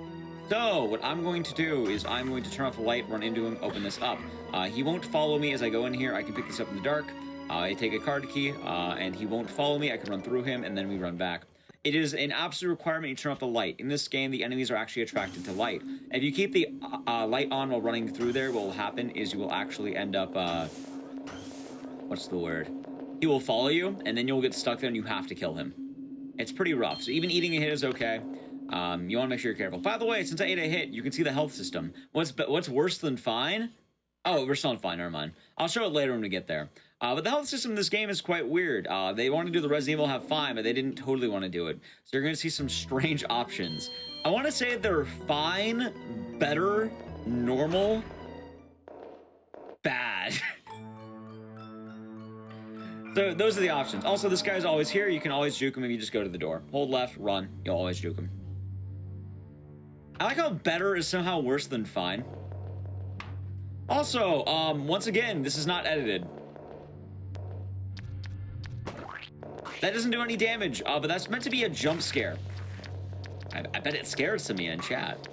So, what I'm going to do is I'm going to turn off the light, run into him, open this up. He won't follow me as I go in here. I can pick this up in the dark. I take a card key, and he won't follow me. I can run through him, and then we run back. It is an absolute requirement you turn off the light. In this game, the enemies are actually attracted to light. If you keep the light on while running through there, what will happen is you will actually end up, what's the word? He will follow you, and then you'll get stuck there, and you have to kill him. It's pretty rough. So even eating a hit is okay. You want to make sure you're careful. By the way, since I ate a hit, you can see the health system. What's worse than fine? Oh, we're still on fine. Never mind. I'll show it later when we get there. But the health system in this game is quite weird. They want to do the Resident Evil have fine, but they didn't totally want to do it. So you're going to see some strange options. I want to say they're fine, better, normal, bad. So those are the options. Also, this guy's always here. You can always juke him if you just go to the door. Hold left, run. You'll always juke him. I like how better is somehow worse than fine. Also, once again, this is not edited. That doesn't do any damage, but that's meant to be a jump scare. I bet it scares some of you in chat.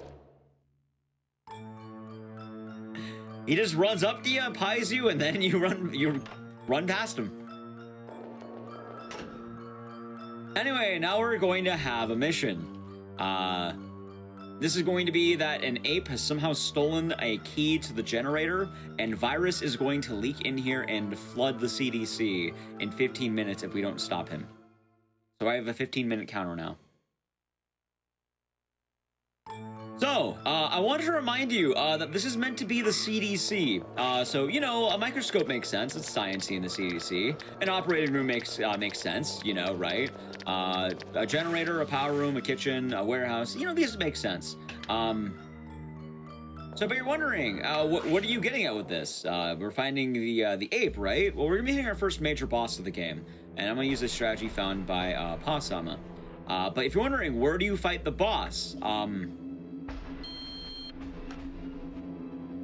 He just runs up to you, pies you, and then you run past him. Anyway, now we're going to have a mission. This is going to be that an ape has somehow stolen a key to the generator, and virus is going to leak in here and flood the CDC in 15 minutes if we don't stop him. So I have a 15-minute counter now. So, I wanted to remind you that this is meant to be the CDC. So, you know, a microscope makes sense. It's sciencey in the CDC. An operating room makes sense, you know, right? A generator, a power room, a kitchen, a warehouse. You know, these make sense. So, but you're wondering, what are you getting at with this? We're finding the ape, right? Well, we're gonna be hitting our first major boss of the game, and I'm gonna use a strategy found by Pasama. But if you're wondering, where do you fight the boss?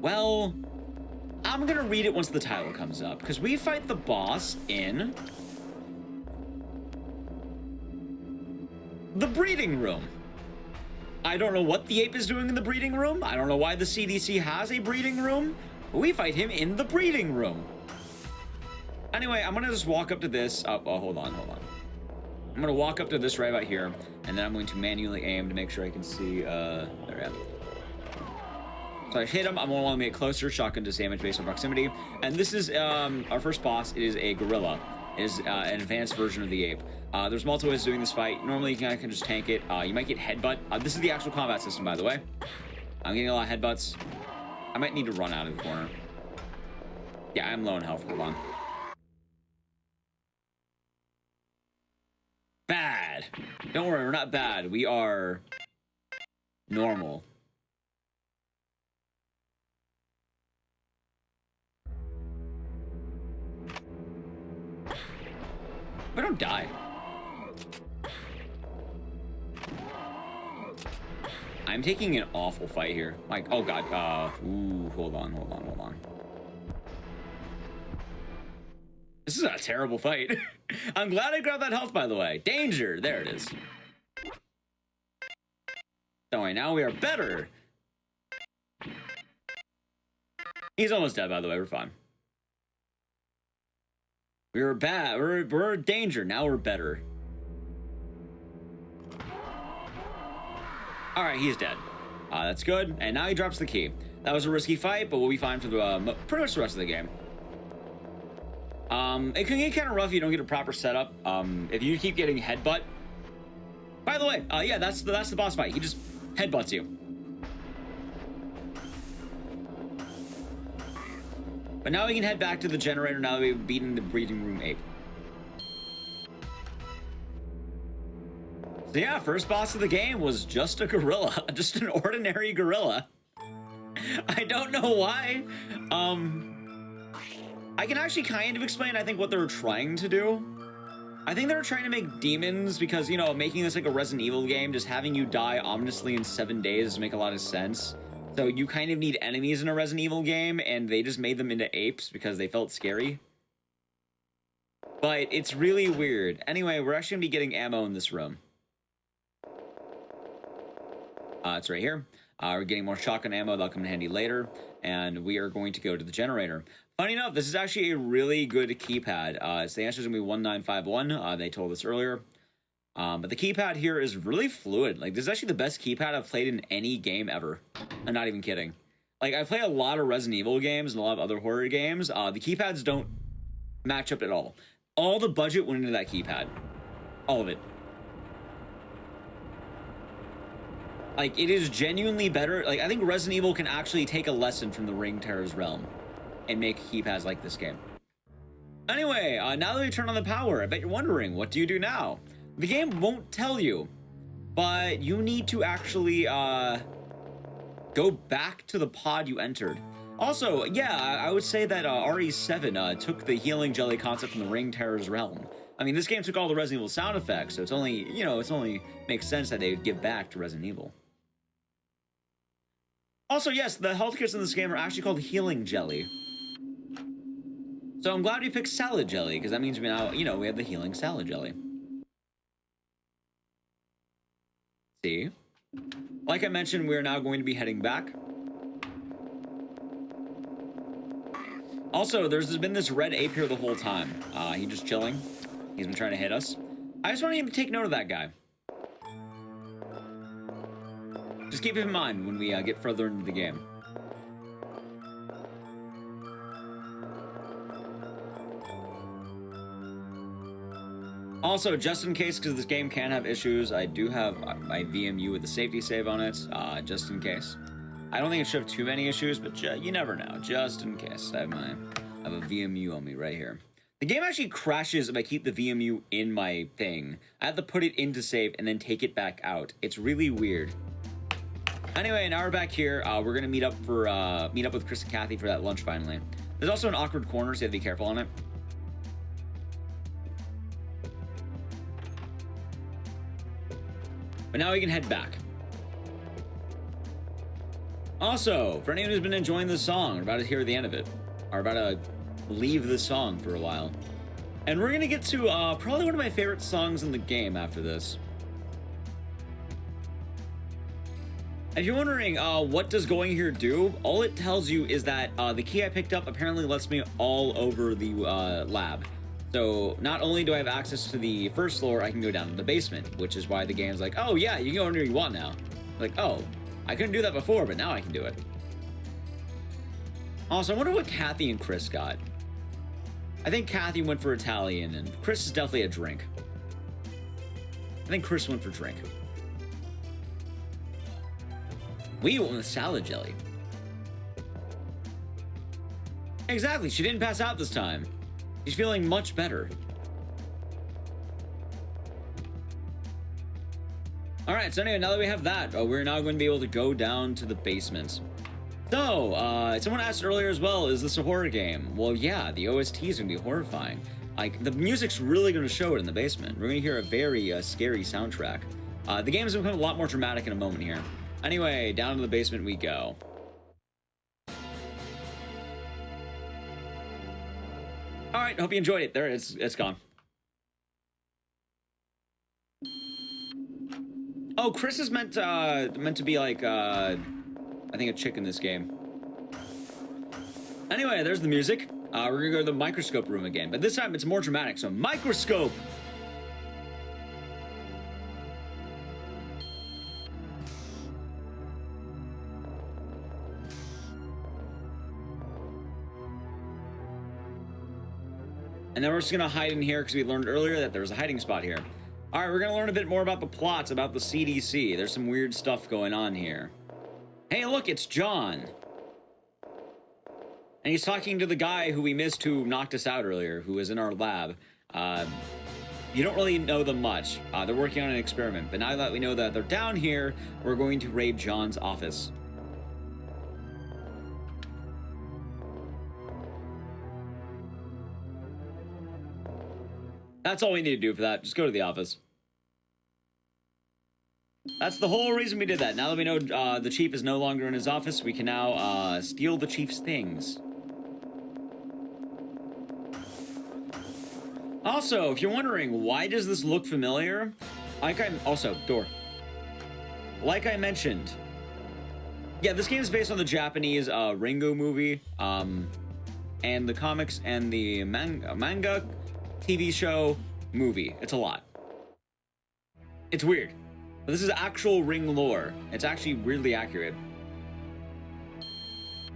Well, I'm gonna read it once the title comes up, because we fight the boss in the breeding room. I don't know what the ape is doing in the breeding room. I don't know why the CDC has a breeding room, but we fight him in the breeding room. Anyway, I'm gonna just walk up to this. Oh, hold on. I'm gonna walk up to this right about here, and then I'm going to manually aim to make sure I can see, there we go. So I hit him. I'm gonna want to get closer. Shotgun does damage based on proximity. And this is our first boss. It is a gorilla. It is an advanced version of the ape. There's multiple ways of doing this fight. Normally, you can just tank it. You might get headbutt. This is the actual combat system, by the way. I'm getting a lot of headbutts. I might need to run out of the corner. Yeah, I'm low in health. Hold on. Bad. Don't worry, we're not bad. We are normal. We don't die. I'm taking an awful fight here. Like, oh god. Ooh, hold on. This is a terrible fight. I'm glad I grabbed that health, by the way. Danger. There it is. Don't worry, now we are better. He's almost dead, by the way. We're fine. We were bad. We're in danger. Now we're better. All right, he's dead. That's good. And now he drops the key. That was a risky fight, but we'll be fine for the pretty much the rest of the game. It can get kind of rough if you don't get a proper setup. If you keep getting headbutt. By the way, yeah, that's the boss fight. He just headbutts you. But now we can head back to the generator now that we've beaten the breeding room ape. So yeah, first boss of the game was just a gorilla, just an ordinary gorilla. I don't know why. I can actually kind of explain, I think, what they were trying to do. I think they were trying to make demons because, you know, making this like a Resident Evil game, just having you die ominously in 7 days doesn't make a lot of sense. So you kind of need enemies in a Resident Evil game, and they just made them into apes because they felt scary. But it's really weird. Anyway, we're actually going to be getting ammo in this room. It's right here. We're getting more shotgun ammo. That'll come in handy later. And we are going to go to the generator. Funny enough, this is actually a really good keypad. So the answer is going to be 1951. They told us earlier. But the keypad here is really fluid. Like, this is actually the best keypad I've played in any game ever. I'm not even kidding. Like, I play a lot of Resident Evil games and a lot of other horror games. The keypads don't match up at all. All the budget went into that keypad. All of it. Like, it is genuinely better. Like, I think Resident Evil can actually take a lesson from the Ring Terror's realm and make keypads like this game. Anyway, now that we turn on the power, I bet you're wondering, what do you do now? The game won't tell you, but you need to actually go back to the pod you entered. Also, yeah, I would say that RE7 took the healing jelly concept from the Ring Terror's realm. I mean, this game took all the Resident Evil sound effects, so it's only, you know, it's only makes sense that they would give back to Resident Evil. Also, yes, the health kits in this game are actually called healing jelly. So I'm glad we picked salad jelly, because that means we now, you know, we have the healing salad jelly. See? Like I mentioned, we are now going to be heading back. Also, there's been this red ape here the whole time. He's just chilling. He's been trying to hit us. I just want you to take note of that guy. Just keep him in mind when we get further into the game. Also, just in case, because this game can have issues, I do have my VMU with the safety save on it, just in case. I don't think it should have too many issues, but you never know, just in case. I have a VMU on me right here. The game actually crashes if I keep the VMU in my thing. I have to put it into save and then take it back out. It's really weird. Anyway, now we're back here. We're gonna meet up with Chris and Kathy for that lunch finally. There's also an awkward corner, so you have to be careful on it. But now we can head back. Also, for anyone who's been enjoying this song, we're about to hear the end of it. Or about to leave this song for a while. And we're gonna get to probably one of my favorite songs in the game after this. If you're wondering, what does going here do? All it tells you is that the key I picked up apparently lets me all over the lab. So not only do I have access to the first floor, I can go down to the basement, which is why the game's like, oh yeah, you can go anywhere you want now. Like, oh, I couldn't do that before, but now I can do it. Also, I wonder what Kathy and Chris got. I think Kathy went for Italian, and Chris is definitely a drink. I think Chris went for drink. We went with salad jelly. Exactly, she didn't pass out this time. She's feeling much better. Alright, so anyway, now that we have that, we're now going to be able to go down to the basement. So, someone asked earlier as well, is this a horror game? Well, yeah, the OST is going to be horrifying. Like, the music's really going to show it in the basement. We're going to hear a very scary soundtrack. The game is going to become a lot more dramatic in a moment here. Anyway, down to the basement we go. Alright, hope you enjoyed it. There, it's gone. Oh, Chris is meant to be like, I think a chick in this game. Anyway, there's the music. We're gonna go to the microscope room again, but this time it's more dramatic, so microscope! And then we're just gonna hide in here because we learned earlier that there was a hiding spot here. All right, we're gonna learn a bit more about the plots, about the CDC. There's some weird stuff going on here. Hey, look, it's John. And he's talking to the guy who we missed, who knocked us out earlier, who was in our lab. You don't really know them much. They're working on an experiment, but now that we know that they're down here, we're going to raid John's office. That's all we need to do for that. Just go to the office. That's the whole reason we did that. Now that we know the chief is no longer in his office, we can now steal the chief's things. Also, if you're wondering, why does this look familiar? Door. Like I mentioned, yeah, this game is based on the Japanese Ringo movie, and the comics and the manga, TV show, movie. It's a lot. It's weird. But this is actual Ring lore. It's actually weirdly accurate.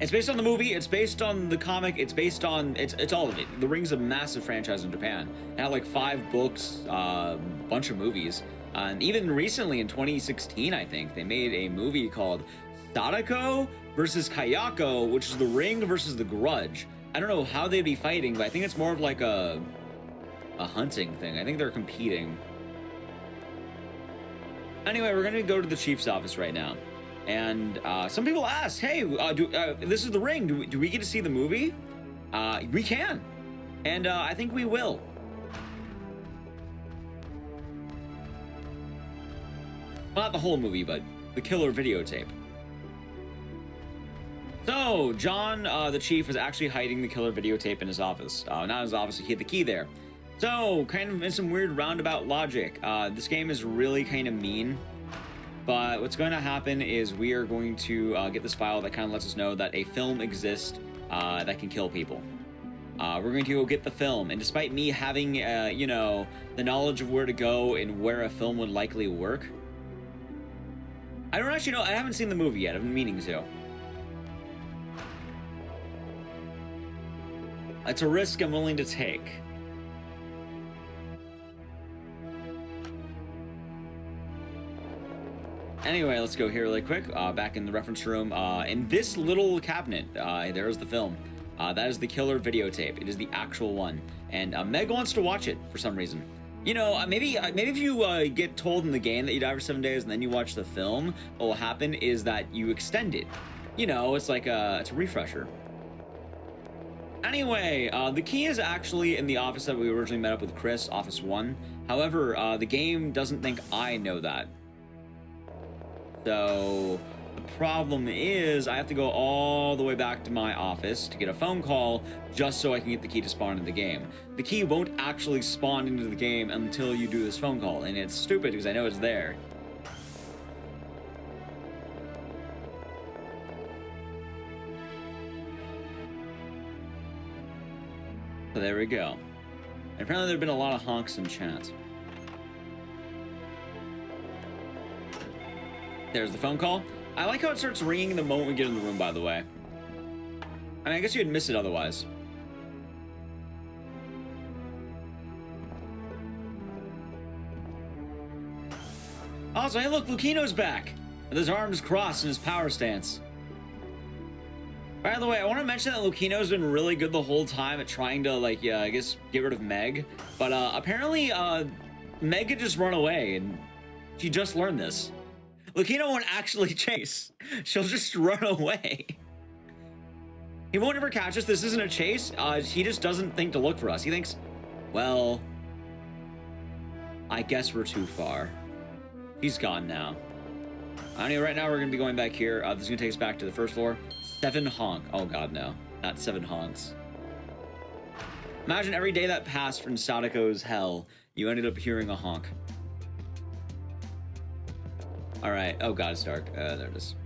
It's based on the movie, it's based on the comic, it's based on, it's all of it. The Ring's a massive franchise in Japan. It had like 5 books, bunch of movies. And even recently in 2016, I think, they made a movie called Sadako versus Kayako, which is the Ring versus the Grudge. I don't know how they'd be fighting, but I think it's more of like a hunting thing. I think they're competing. Anyway, we're gonna go to the chief's office right now. And some people asked, hey, this is the Ring. Do we get to see the movie? We can. And I think we will. Well, not the whole movie, but the killer videotape. So, John, the chief, was actually hiding the killer videotape in his office. Not in his office, he had the key there. So, kind of in some weird roundabout logic, this game is really kind of mean. But what's going to happen is we are going to get this file that kind of lets us know that a film exists that can kill people. We're going to go get the film, and despite me having, you know, the knowledge of where to go and where a film would likely work, I don't actually know. I haven't seen the movie yet. I've been meaning to. It's a risk I'm willing to take. Anyway, let's go here really quick. Back in the reference room. In this little cabinet, there's the film. That is the killer videotape. It is the actual one. And Meg wants to watch it for some reason. You know, maybe if you get told in the game that you die for 7 days and then you watch the film, what will happen is that you extend it. You know, it's like it's a refresher. Anyway, the key is actually in the office that we originally met up with Chris, Office 1. However, the game doesn't think I know that. So the problem is I have to go all the way back to my office to get a phone call just so I can get the key to spawn into the game. The key won't actually spawn into the game until you do this phone call, and it's stupid because I know it's there. So there we go. And apparently there have been a lot of honks in chat. There's the phone call. I like how it starts ringing the moment we get in the room, by the way. I mean, I guess you'd miss it otherwise. Also, hey look, Lucchino's back! With his arms crossed in his power stance. By the way, I want to mention that Lucchino's been really good the whole time at trying to, like, I guess, get rid of Meg. But apparently, Meg could just run away, and she just learned this. Lucchino won't actually chase. She'll just run away. He won't ever catch us. This isn't a chase. He just doesn't think to look for us. He thinks, well, I guess we're too far. He's gone now. Anyway, right now we're going to be going back here. This is going to take us back to the first floor. 7 honk. Oh, God, no. Not 7 honks. Imagine every day that passed from Sadako's hell, you ended up hearing a honk. All right. Oh, God, it's dark. There it is.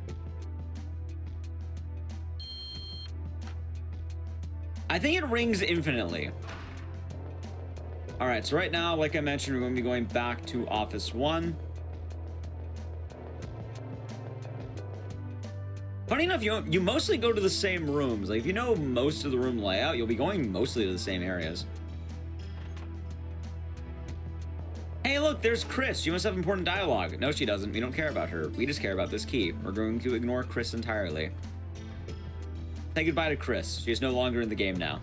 I think it rings infinitely. All right. So right now, like I mentioned, we're going to be going back to Office 1. Funny enough, you mostly go to the same rooms. Like, if you know most of the room layout, you'll be going mostly to the same areas. Hey, look, look, there's Chris. She must have important dialogue. No, she doesn't. We don't care about her. We just care about this key. We're going to ignore Chris entirely. Say goodbye to Chris. She is no longer in the game now.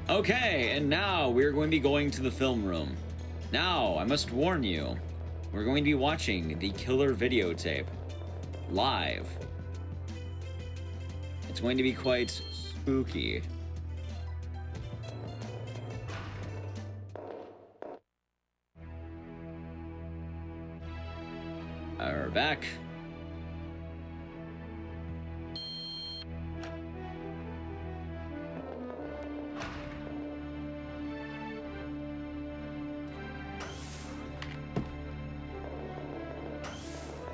Okay, and now we're going to be going to the film room. Now, I must warn you, we're going to be watching the killer videotape live. It's going to be quite spooky. We're back.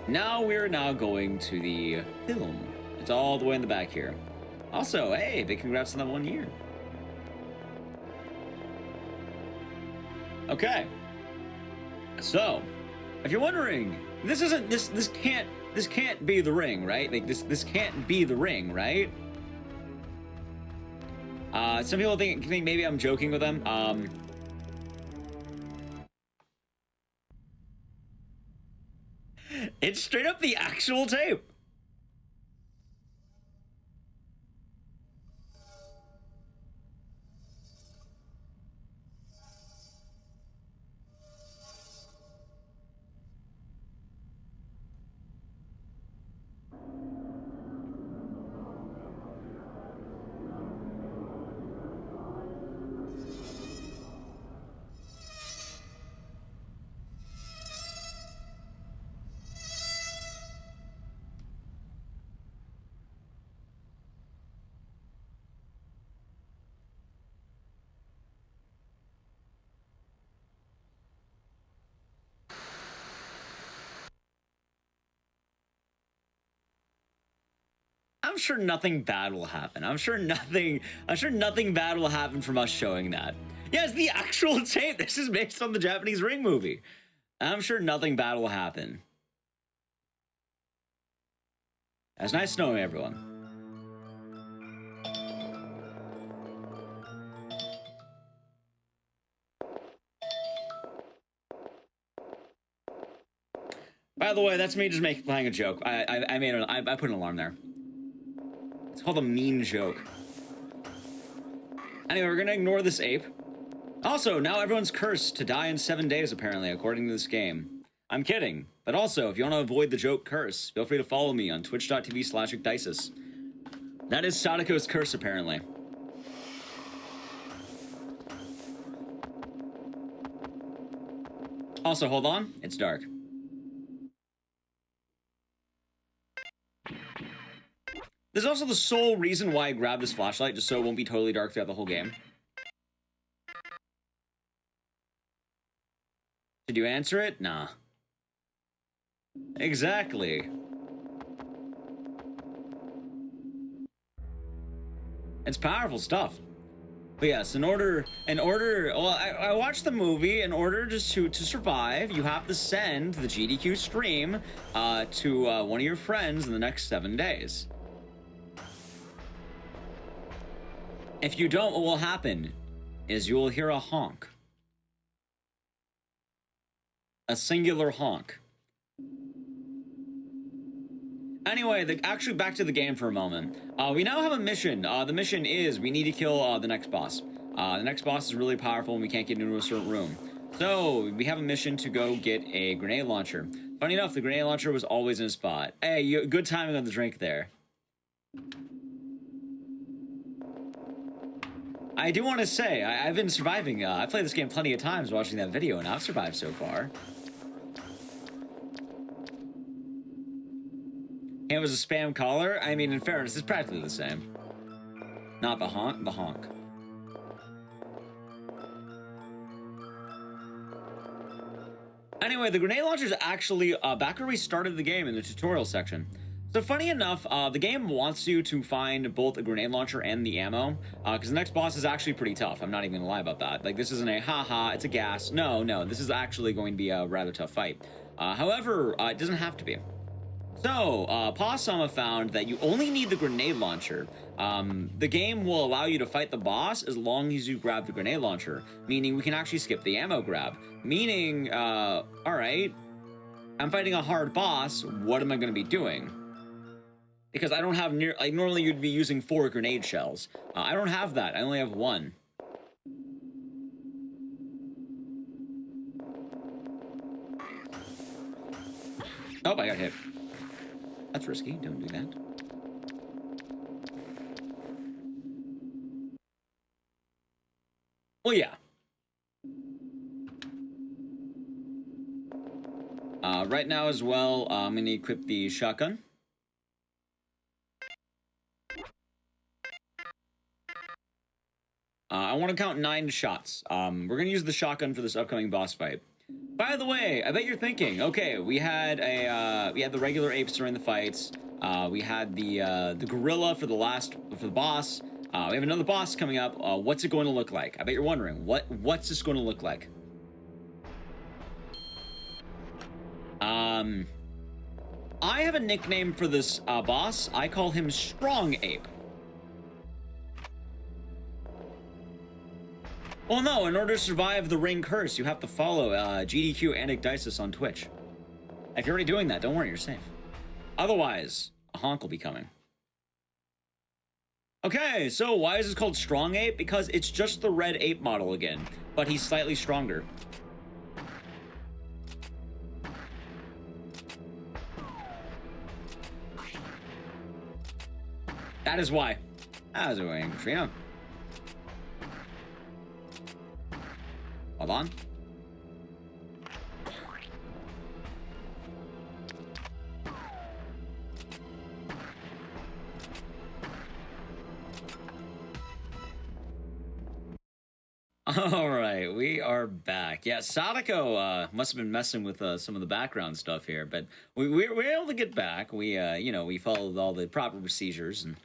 Now we're going to the film. It's all the way in the back here. Also, hey, big congrats on that 1 year. Okay. So, if you're wondering, this can't be the ring, right? Like this can't be the ring, right? Some people think maybe I'm joking with them. It's straight up the actual tape. I'm sure nothing bad will happen. I'm sure nothing bad will happen from us showing that. Yeah, it's the actual tape. This is based on the Japanese Ring movie. I'm sure nothing bad will happen. It's nice knowing everyone. By the way, that's me just playing a joke. I put an alarm there. It's called a mean joke. Anyway, we're gonna ignore this ape. Also, now everyone's cursed to die in 7 days, apparently, according to this game. I'm kidding. But also, if you want to avoid the joke curse, feel free to follow me on twitch.tv/Ictisis. That is Sadako's curse, apparently. Also, hold on. It's dark. This is also the sole reason why I grabbed this flashlight, just so it won't be totally dark throughout the whole game. Did you answer it? Nah. Exactly. It's powerful stuff. But yes, well, I watched the movie. In order just to survive, you have to send the GDQ stream to one of your friends in the next 7 days. If you don't, what will happen is you will hear a honk. A singular honk. Anyway, actually back to the game for a moment. We now have a mission. The mission is we need to kill the next boss. The next boss is really powerful and we can't get into a certain room. So we have a mission to go get a grenade launcher. Funny enough, the grenade launcher was always in a spot. Hey, good timing on the drink there. I do want to say, I've been surviving. I've played this game plenty of times watching that video, and I've survived so far. It was a spam caller. I mean, in fairness, it's practically the same. Not the honk, the honk. Anyway, the grenade launcher is actually back where we started the game in the tutorial section. So funny enough, the game wants you to find both a grenade launcher and the ammo, because the next boss is actually pretty tough. I'm not even gonna lie about that. Like, this isn't a haha, it's a gas. No, this is actually going to be a rather tough fight. However, it doesn't have to be. So, Possum found that you only need the grenade launcher. The game will allow you to fight the boss as long as you grab the grenade launcher, meaning we can actually skip the ammo grab. Meaning, all right, I'm fighting a hard boss, what am I going to be doing? Because I don't have like normally you'd be using 4 grenade shells. I don't have that, I only have 1. Oh, I got hit. That's risky, don't do that. Well, yeah. Right now as well, I'm gonna equip the shotgun. I want to count 9 shots. We're gonna use the shotgun for this upcoming boss fight. By the way, I bet you're thinking, okay, we had the regular apes during the fights. We had the gorilla for the boss. We have another boss coming up. What's it going to look like? I bet you're wondering, what's this going to look like? I have a nickname for this boss. I call him Strong Ape. Well, no, in order to survive the ring curse, you have to follow GDQ Anecdisis on Twitch. If you're already doing that, don't worry, you're safe. Otherwise, a honk will be coming. Okay, so why is this called Strong Ape? Because it's just the red ape model again, but he's slightly stronger. That is why. That was a Trina. Hold on. All right, we are back. Yeah, Sadako must have been messing with some of the background stuff here, but we're able to get back. We we followed all the proper procedures, and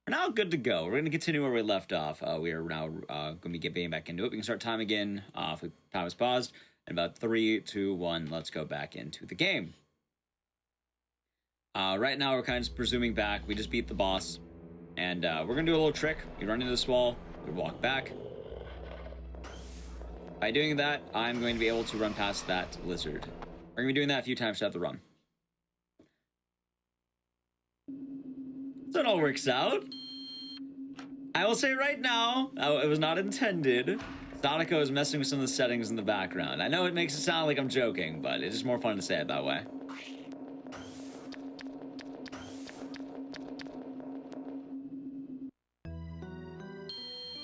we're now good to go. We're going to continue where we left off. We are now going to be getting back into it. We can start time again. If time is paused, in about 3, 2, 1, let's go back into the game. Right now, we're kind of presuming back. We just beat the boss, and we're going to do a little trick. We run into this wall, we walk back. By doing that, I'm going to be able to run past that lizard. We're going to be doing that a few times throughout the run. So it all works out. I will say right now, it was not intended. Sadako is messing with some of the settings in the background. I know it makes it sound like I'm joking, but it's just more fun to say it that way.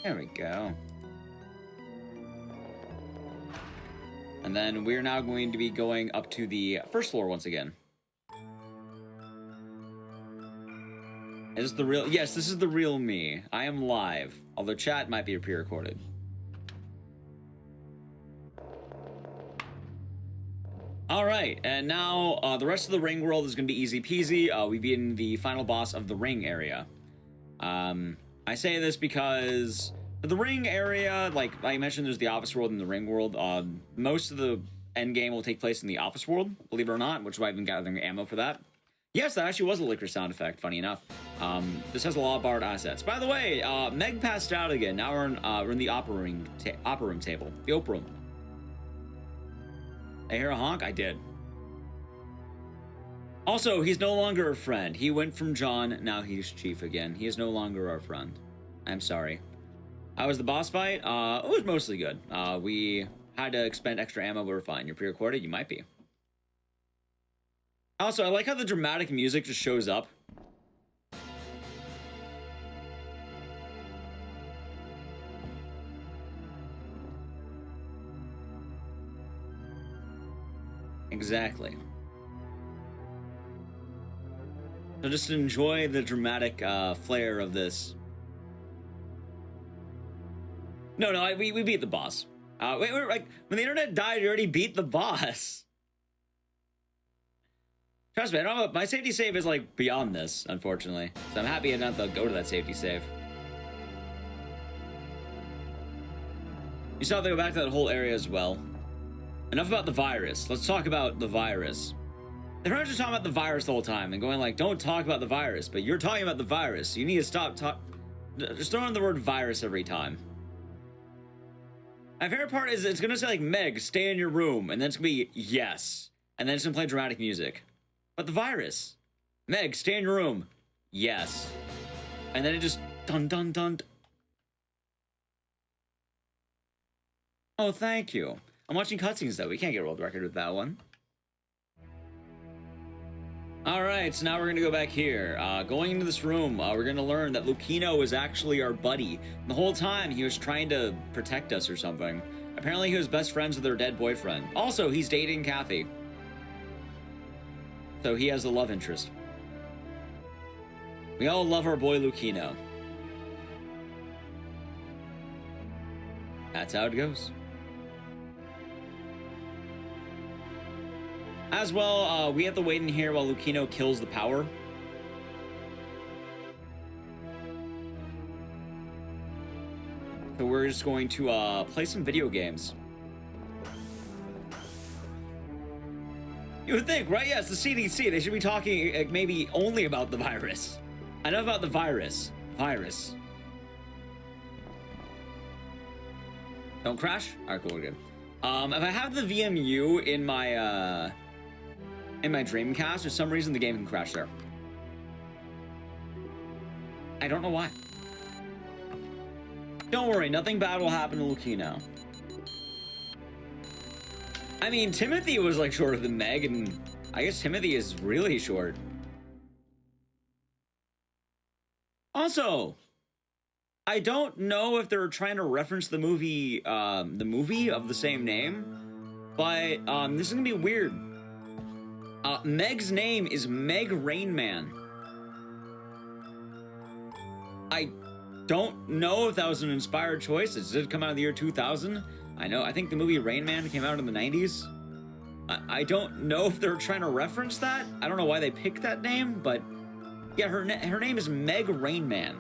There we go. And then we're now going to be going up to the first floor once again. Is this the real? Yes, this is the real me. I am live, although chat might be pre-recorded. All right, and now the rest of the ring world is going to be easy peasy. We've beaten the final boss of the ring area. I say this because for the ring area, like I mentioned, there's the office world and the ring world. Most of the end game will take place in the office world, believe it or not, which is why I've been gathering ammo for that. Yes, that actually was a liquor sound effect, funny enough. This has a lot of borrowed assets. By the way, Meg passed out again. Now we're in the opera room table. The Oprah room. I hear a honk? I did. Also, he's no longer a friend. He went from John, now he's Chief again. He is no longer our friend. I'm sorry. How was the boss fight? It was mostly good. We had to expend extra ammo, but we're fine. You're pre-recorded? You might be. Also, I like how the dramatic music just shows up. Exactly. So just enjoy the dramatic flair of this. No, we beat the boss. Wait, like when the internet died, you already beat the boss. Trust me, I don't know, my safety save is like beyond this, unfortunately. So I'm happy I don't have to go to that safety save. You still have to go back to that whole area as well. Enough about the virus. Let's talk about the virus. They're not just talking about the virus the whole time and going like, don't talk about the virus, but you're talking about the virus. You need to stop just throwing in the word virus every time. My favorite part is it's gonna say like, Meg, stay in your room, and then it's gonna be yes. And then it's gonna play dramatic music. But the virus. Meg, stay in your room. Yes. And then it just dun dun dun. Oh, thank you. I'm watching cutscenes though. We can't get a world record with that one. Alright, so now we're gonna go back here. Going into this room, we're gonna learn that Lucchino is actually our buddy. The whole time he was trying to protect us or something. Apparently he was best friends with her dead boyfriend. Also, he's dating Kathy. So he has a love interest. We all love our boy Lucchino. That's how it goes. As well, we have to wait in here while Lucchino kills the power. So we're just going to play some video games. You would think, right? Yeah, it's the CDC. They should be talking maybe only about the virus. I know about the virus. Virus. Don't crash? Alright, cool, we're good. If I have the VMU in my Dreamcast, for some reason the game can crash there. I don't know why. Don't worry, nothing bad will happen to Lucchino. I mean, Timothy was like shorter than Meg, and I guess Timothy is really short. Also, I don't know if they're trying to reference the movie of the same name, but this is gonna be weird. Meg's name is Meg Rainman. I don't know if that was an inspired choice. It did come out in the year 2000. I think the movie Rain Man came out in the 90s. I don't know if they're trying to reference that. I don't know why they picked that name, but yeah, her name is Meg Rainman.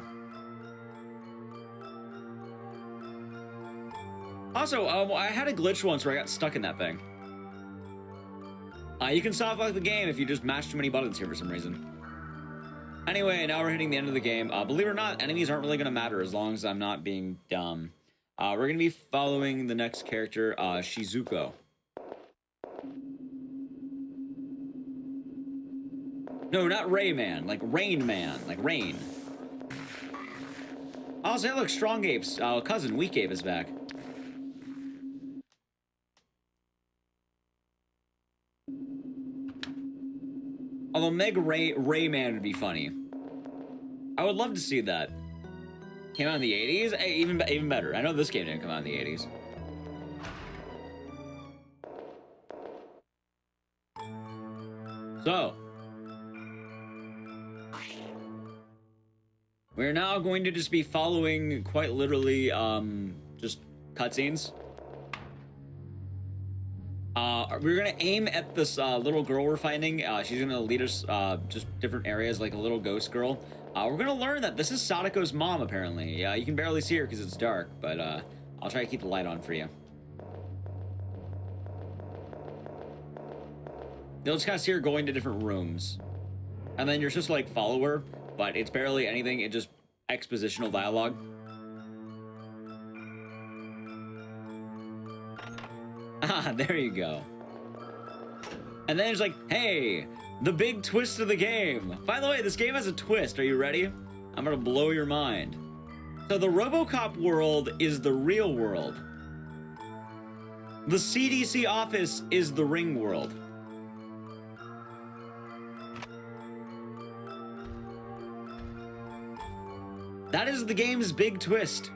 Also, I had a glitch once where I got stuck in that thing. You can soft lock the game if you just mash too many buttons here for some reason. Anyway, now we're hitting the end of the game. Believe it or not, enemies aren't really going to matter as long as I'm not being dumb. We're going to be following the next character, Shizuko. No, not Rayman, like Rain Man, like Rain. Also, look, Strong Ape's cousin, Weak Ape, is back. Although Meg Rayman would be funny. I would love to see that. Came out in the 80s? Hey, even better. I know this game didn't come out in the 80s. So. We're now going to just be following, quite literally, just cutscenes. We're gonna aim at this little girl we're finding. She's gonna lead us just different areas, like a little ghost girl. We're gonna learn that this is Sadako's mom, apparently. You can barely see her because it's dark, but I'll try to keep the light on for you. You'll just kind of see her going to different rooms. And then you're just like, follow her, but it's barely anything, it's just expositional dialogue. Ah, there you go. And then it's like, hey, the big twist of the game. By the way, this game has a twist. Are you ready? I'm gonna blow your mind. So the RoboCop world is the real world. The CDC office is the Ring world. That is the game's big twist.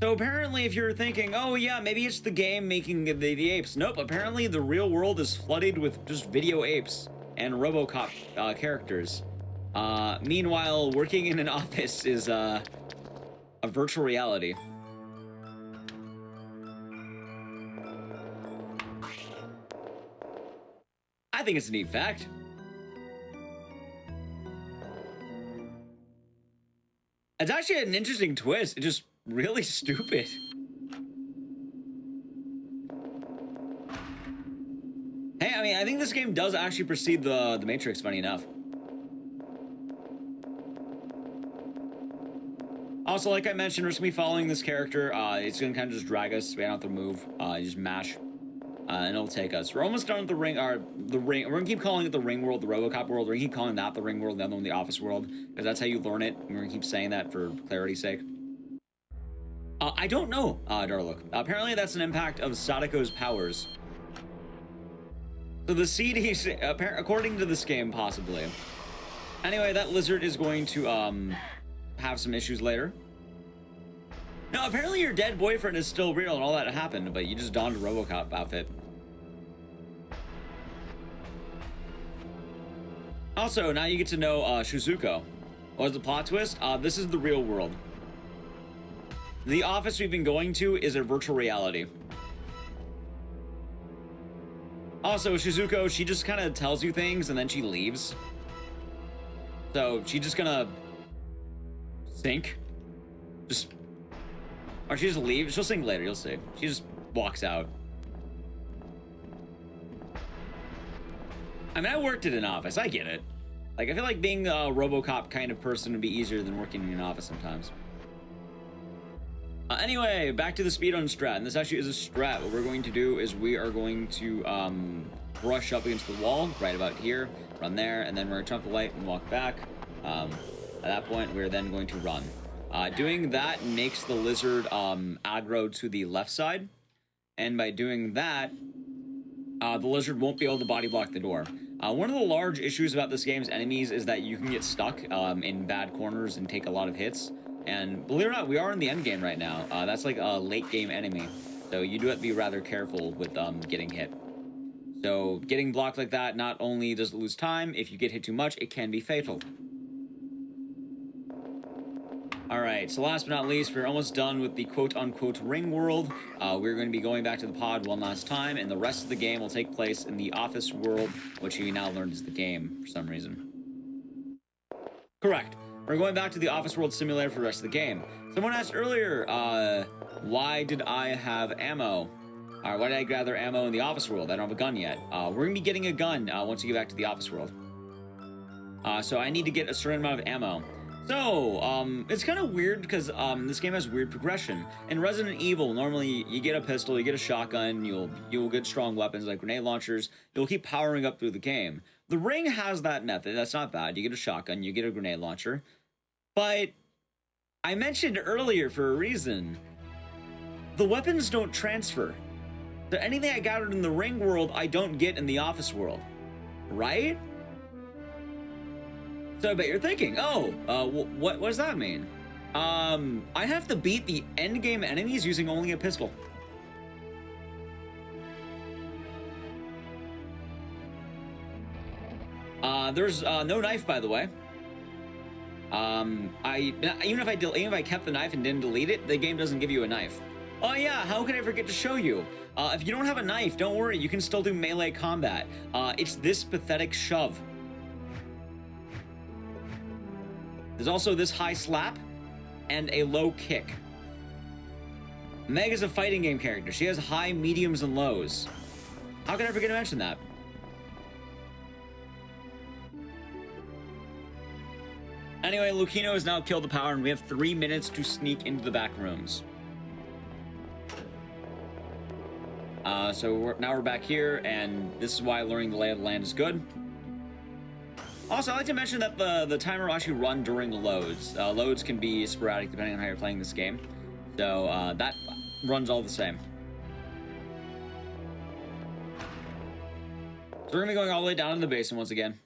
So apparently, if you're thinking, oh yeah, maybe it's the game making the apes. Nope, apparently the real world is flooded with just video apes and RoboCop characters. Meanwhile, working in an office is a virtual reality. I think it's a neat fact. It's actually an interesting twist. It's just really stupid. think this game does actually precede the Matrix, funny enough. Also, like I mentioned, we're just gonna be following this character. It's gonna kind of just drag us. We don't have to move. You just mash, and it'll take us. We're almost done with the ring. We're gonna keep calling it the ring world, the RoboCop world. We're gonna keep calling that the ring world, the other one the office world, because that's how you learn it. We're gonna keep saying that for clarity's sake. I don't know, Darlook. Apparently, that's an impact of Sadako's powers. So the CD, according to this game, possibly. Anyway, that lizard is going to have some issues later. Now, apparently your dead boyfriend is still real and all that happened, but you just donned a RoboCop outfit. Also, now you get to know Shizuko. What's the plot twist? This is the real world. The office we've been going to is a virtual reality. Also, Shizuko, she just kind of tells you things and then she leaves. So she's just gonna sink. Or she just leaves. She'll sink later, you'll see. She just walks out. I mean, I worked at an office. I get it. Like, I feel like being a RoboCop kind of person would be easier than working in an office sometimes. Anyway, back to the speedrun strat, and this actually is a strat. What we're going to do is we are going to brush up against the wall right about here, run there, and then we're going to turn off the light and walk back. At that point, we're then going to run. Doing that makes the lizard aggro to the left side, and by doing that, the lizard won't be able to body block the door. One of the large issues about this game's enemies is that you can get stuck in bad corners and take a lot of hits. And believe it or not, we are in the end game right now. That's like a late game enemy. So you do have to be rather careful with getting hit. So getting blocked like that, not only does it lose time, if you get hit too much, it can be fatal. Alright, so last but not least, we're almost done with the quote-unquote ring world. We're going to be going back to the pod one last time, and the rest of the game will take place in the office world, which you now learned is the game, for some reason. Correct. We're going back to the office world simulator for the rest of the game. Someone asked earlier, why did I have ammo? Or why did I gather ammo in the office world? I don't have a gun yet. We're going to be getting a gun once we get back to the office world. So I need to get a certain amount of ammo. So, it's kind of weird because this game has weird progression. In Resident Evil, normally you get a pistol, you get a shotgun, you'll get strong weapons like grenade launchers. You'll keep powering up through the game. The Ring has that method. That's not bad. You get a shotgun, you get a grenade launcher. But I mentioned earlier for a reason, the weapons don't transfer. So anything I gathered in the Ring world, I don't get in the office world. Right? So I bet you're thinking, what does that mean? I have to beat the endgame enemies using only a pistol. There's no knife, by the way. Even if I kept the knife and didn't delete it, the game doesn't give you a knife. Oh yeah, how could I forget to show you? If you don't have a knife, don't worry, you can still do melee combat. It's this pathetic shove. There's also this high slap and a low kick. Meg is a fighting game character. She has high, mediums, and lows. How could I forget to mention that? Anyway, Lucino has now killed the power, and we have 3 minutes to sneak into the back rooms. So now we're back here, and this is why learning the lay of the land is good. Also, I'd like to mention that the timer will actually run during loads. Loads can be sporadic depending on how you're playing this game. So that runs all the same. So we're going to be going all the way down in the basement once again.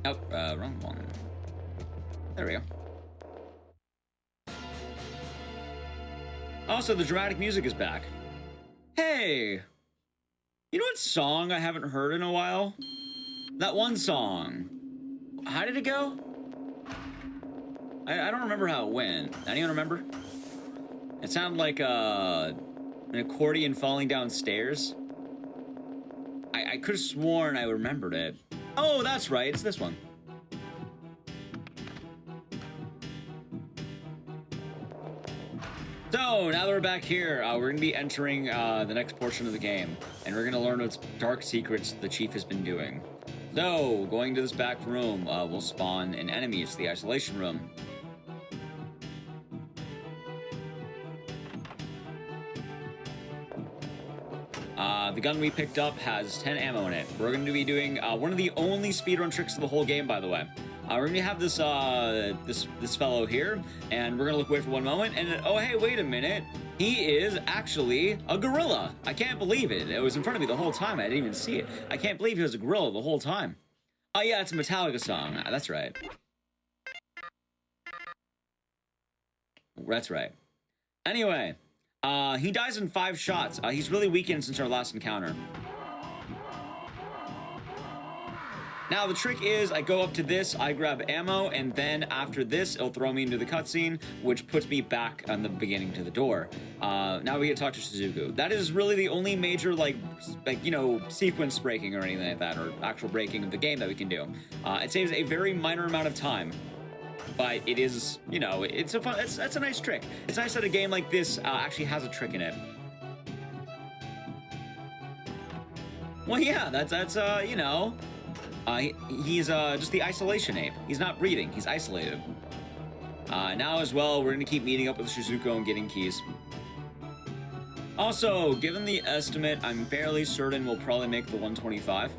Nope, wrong one. There we go. Also, the dramatic music is back. Hey! You know what song I haven't heard in a while? That one song. How did it go? I don't remember how it went. Anyone remember? It sounded like an accordion falling down stairs. I could have sworn I remembered it. Oh, that's right. It's this one. So So now that we're back here, we're gonna be entering the next portion of the game, and we're gonna learn what dark secrets the chief has been doing. So going to this back room, we'll spawn an enemy. It's the isolation room. The gun we picked up has 10 ammo in it. We're going to be doing one of the only speedrun tricks of the whole game, by the way. We're going to have this this fellow here, and we're going to look away for one moment, and oh, hey, wait a minute. He is actually a gorilla. I can't believe it. It was in front of me the whole time. I didn't even see it. I can't believe he was a gorilla the whole time. Oh, yeah, it's a Metallica song. That's right. That's right. Anyway. He dies in 5 shots. He's really weakened since our last encounter. Now, the trick is I go up to this, I grab ammo, and then after this, it'll throw me into the cutscene, which puts me back on the beginning to the door. Now we get to talk to Shizuku. That is really the only major, like you know, sequence breaking or anything like that, or actual breaking of the game that we can do. It saves a very minor amount of time. But it is, you know, it's a fun, that's a nice trick. It's nice that a game like this actually has a trick in it. Well, yeah, that's you know, he's just the isolation ape. He's not breathing, he's isolated. Now as well, we're gonna keep meeting up with Shizuko and getting keys. Also, given the estimate, I'm fairly certain we'll probably make the 125.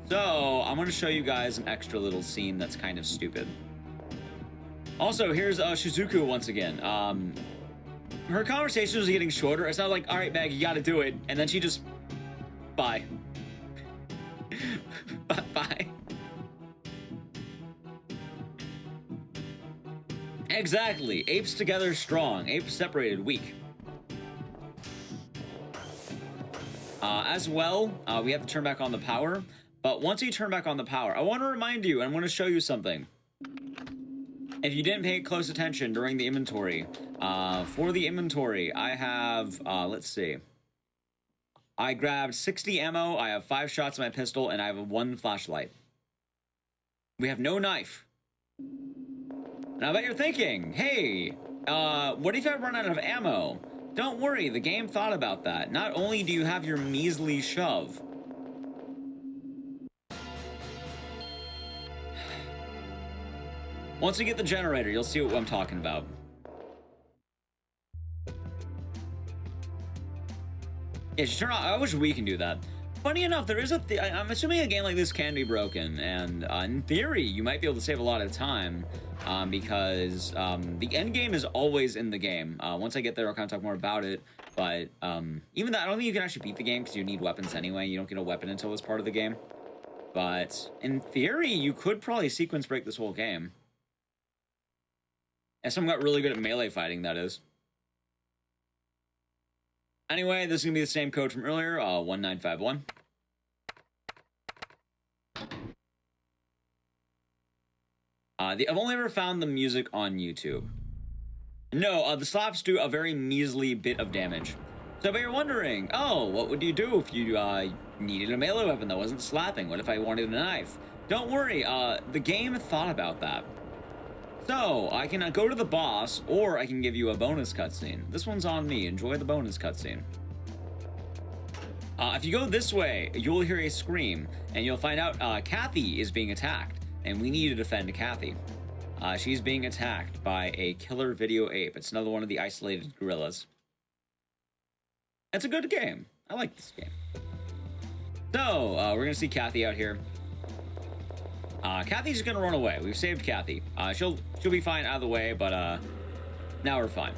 So, I'm gonna show you guys an extra little scene that's kind of stupid. Also, here's Shizuku once again. Her conversation was getting shorter. It's not like, all right, Meg, you gotta do it. And then she just, bye. Bye. Exactly. Apes together strong. Apes separated weak. As well, we have to turn back on the power. But once you turn back on the power, I want to remind you, and I want to show you something. If you didn't pay close attention during the inventory, for the inventory, I have, let's see. I grabbed 60 ammo, I have 5 shots in my pistol, and I have 1 flashlight. We have no knife. Now, I bet you're thinking, hey, what if I run out of ammo? Don't worry, the game thought about that. Not only do you have your measly shove, once you get the generator, you'll see what I'm talking about. Yeah, just turn on. I wish we can do that. Funny enough, there is I'm assuming a game like this can be broken, and in theory, you might be able to save a lot of time, because the end game is always in the game. Once I get there, I'll kind of talk more about it. But even that, I don't think you can actually beat the game because you need weapons anyway. You don't get a weapon until this part of the game. But in theory, you could probably sequence break this whole game. And someone got really good at melee fighting, that is. Anyway, this is going to be the same code from earlier, 1951. I've only ever found the music on YouTube. No, the slaps do a very measly bit of damage. So if you're wondering, oh, what would you do if you needed a melee weapon that wasn't slapping? What if I wanted a knife? Don't worry, the game thought about that. So, I can go to the boss, or I can give you a bonus cutscene. This one's on me. Enjoy the bonus cutscene. If you go this way, you'll hear a scream, and you'll find out Kathy is being attacked, and we need to defend Kathy. She's being attacked by a killer video ape. It's another one of the isolated gorillas. It's a good game. I like this game. So, we're gonna see Kathy out here. Kathy's gonna run away. We've saved Kathy. She'll be fine out of the way, but now we're fine.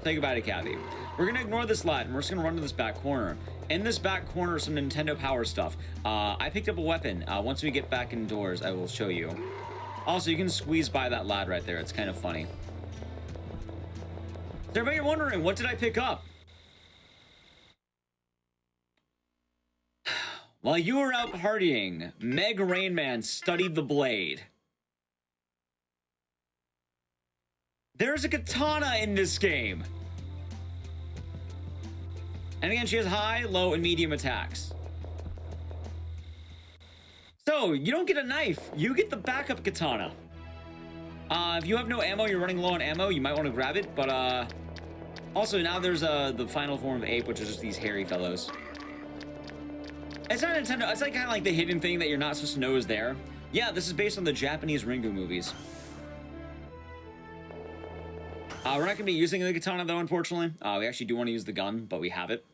Say goodbye to Kathy. We're gonna ignore this light, and we're just gonna run to this back corner. In this back corner is some Nintendo Power stuff. I picked up a weapon. Once we get back indoors, I will show you. Also, you can squeeze by that lad right there. It's kind of funny. So everybody, you're wondering, what did I pick up? While you were out partying, Meg Rainman studied the blade. There's a katana in this game. And again, she has high, low, and medium attacks. So, you don't get a knife, you get the backup katana. If you have no ammo, you're running low on ammo, you might want to grab it, but Also, now there's the final form of ape, which is just these hairy fellows. It's not Nintendo. It's like kind of like the hidden thing that you're not supposed to know is there. Yeah, this is based on the Japanese Ringu movies. We're not going to be using the katana, though, unfortunately. We actually do want to use the gun, but we have it.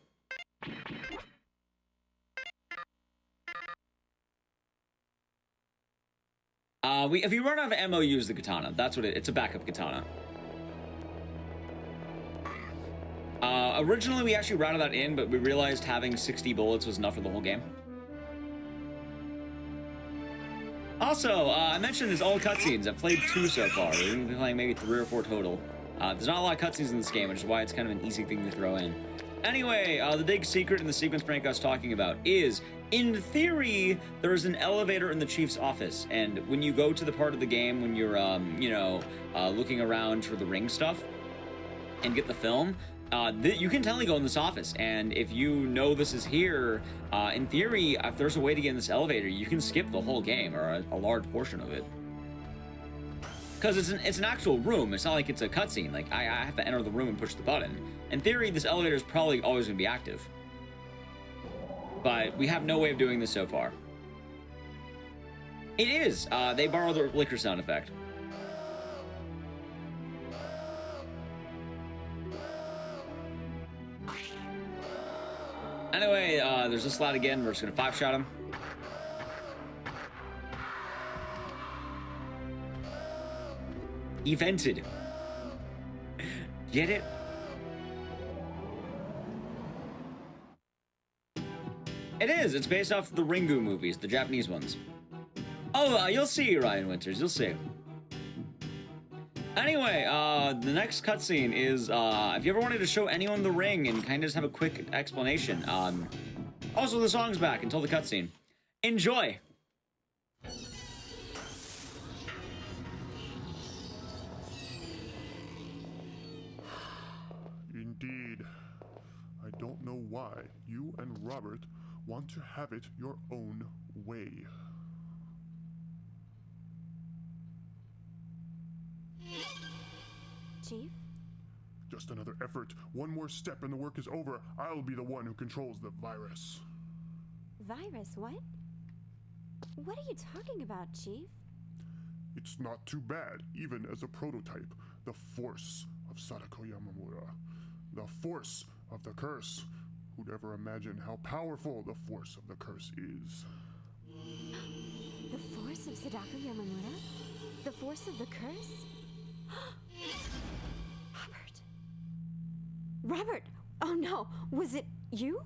If you run out of ammo, use the katana. That's what it's a backup katana. Originally, we actually routed that in, but we realized having 60 bullets was enough for the whole game. Also, I mentioned there's all cutscenes. I've played 2 so far. We're going to be playing maybe 3 or 4 total. There's not a lot of cutscenes in this game, which is why it's kind of an easy thing to throw in. Anyway, the big secret in the sequence prank I was talking about is, in theory, there is an elevator in the chief's office, and when you go to the part of the game when you're, looking around for the ring stuff and get the film, you can totally go in this office, and if you know this is here, in theory, if there's a way to get in this elevator, you can skip the whole game, or a large portion of it. Because it's an actual room. It's not like it's a cutscene. Like, I have to enter the room and push the button. In theory, this elevator is probably always going to be active. But we have no way of doing this so far. It is. They borrow the liquor sound effect. Anyway, there's this lad again. We're just going to 5-shot him. He vented. Get it? It is. It's based off the Ringu movies, the Japanese ones. Oh, you'll see, Ryan Winters. You'll see. Anyway, the next cutscene is, if you ever wanted to show anyone the ring and kind of just have a quick explanation, also the song's back until the cutscene. Enjoy! Indeed. I don't know why you and Robert want to have it your own way. Chief? Just another effort. One more step and the work is over. I'll be the one who controls the virus. Virus? What? What are you talking about, Chief? It's not too bad, even as a prototype. The force of Sadako Yamamura. The force of the curse. Who'd ever imagine how powerful the force of the curse is? The force of Sadako Yamamura? The force of the curse? Robert! Oh no, was it you?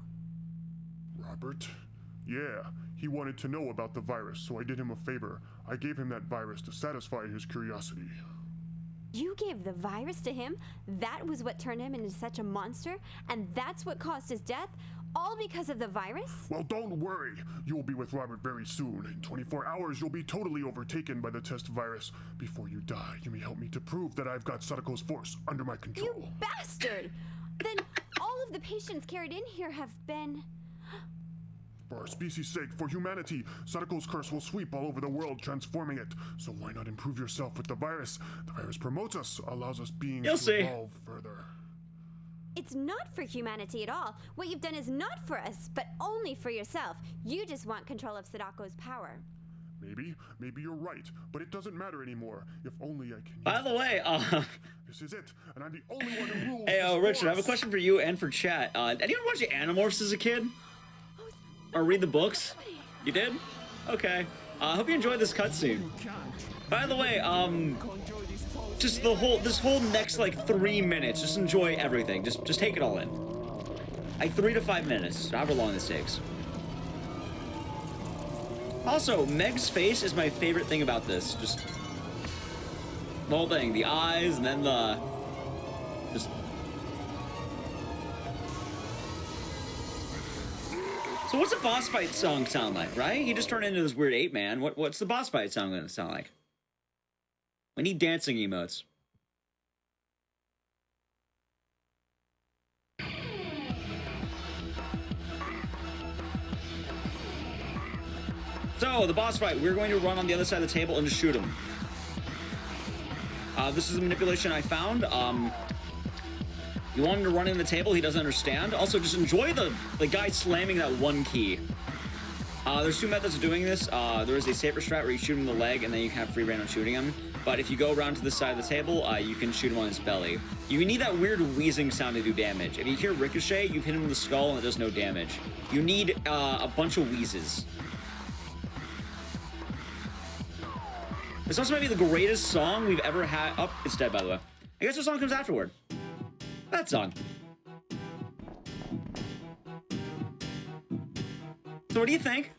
Robert? Yeah, he wanted to know about the virus, so I did him a favor. I gave him that virus to satisfy his curiosity. You gave the virus to him? That was what turned him into such a monster? And that's what caused his death? All because of the virus? Well, don't worry. You'll be with Robert very soon. In 24 hours, you'll be totally overtaken by the test virus. Before you die, you may help me to prove that I've got Sadako's force under my control. You bastard! Then all of the patients carried in here have been... For our species' sake, for humanity, Sadako's curse will sweep all over the world, transforming it. So why not improve yourself with the virus? The virus promotes us, allows us beings to evolve further. It's not for humanity at all. What you've done is not for us, but only for yourself. You just want control of Sadako's power. Maybe you're right, but it doesn't matter anymore. If only I can. By the way, this is it, and I'm the only one who rules. Hey, Richard, I have a question for you and for chat. Anyone watch the Animorphs as a kid? Or read the books? You did? Okay. I hope you enjoyed this cutscene. By the way, just this whole next like 3 minutes, just enjoy everything. Just take it all in. Like 3 to 5 minutes, however long this takes. Also, Meg's face is my favorite thing about this. Just the whole thing, the eyes, and then the just. So what's a boss fight song sound like, right? He just turned into this weird ape man. What's the boss fight song gonna sound like? We need dancing emotes. So, the boss fight, we're going to run on the other side of the table and just shoot him. This is a manipulation I found. You want him to run in the table he doesn't understand? Also, just enjoy the guy slamming that one key. There's two methods of doing this. There is a safer strat where you shoot him in the leg and then you can have free reign on shooting him. But if you go around to the side of the table, you can shoot him on his belly. You need that weird wheezing sound to do damage. If you hear ricochet, you hit him in the skull and it does no damage. You need a bunch of wheezes. This also might be the greatest song we've ever had. Oh, it's dead, by the way. I guess the song comes afterward. That song. So what do you think?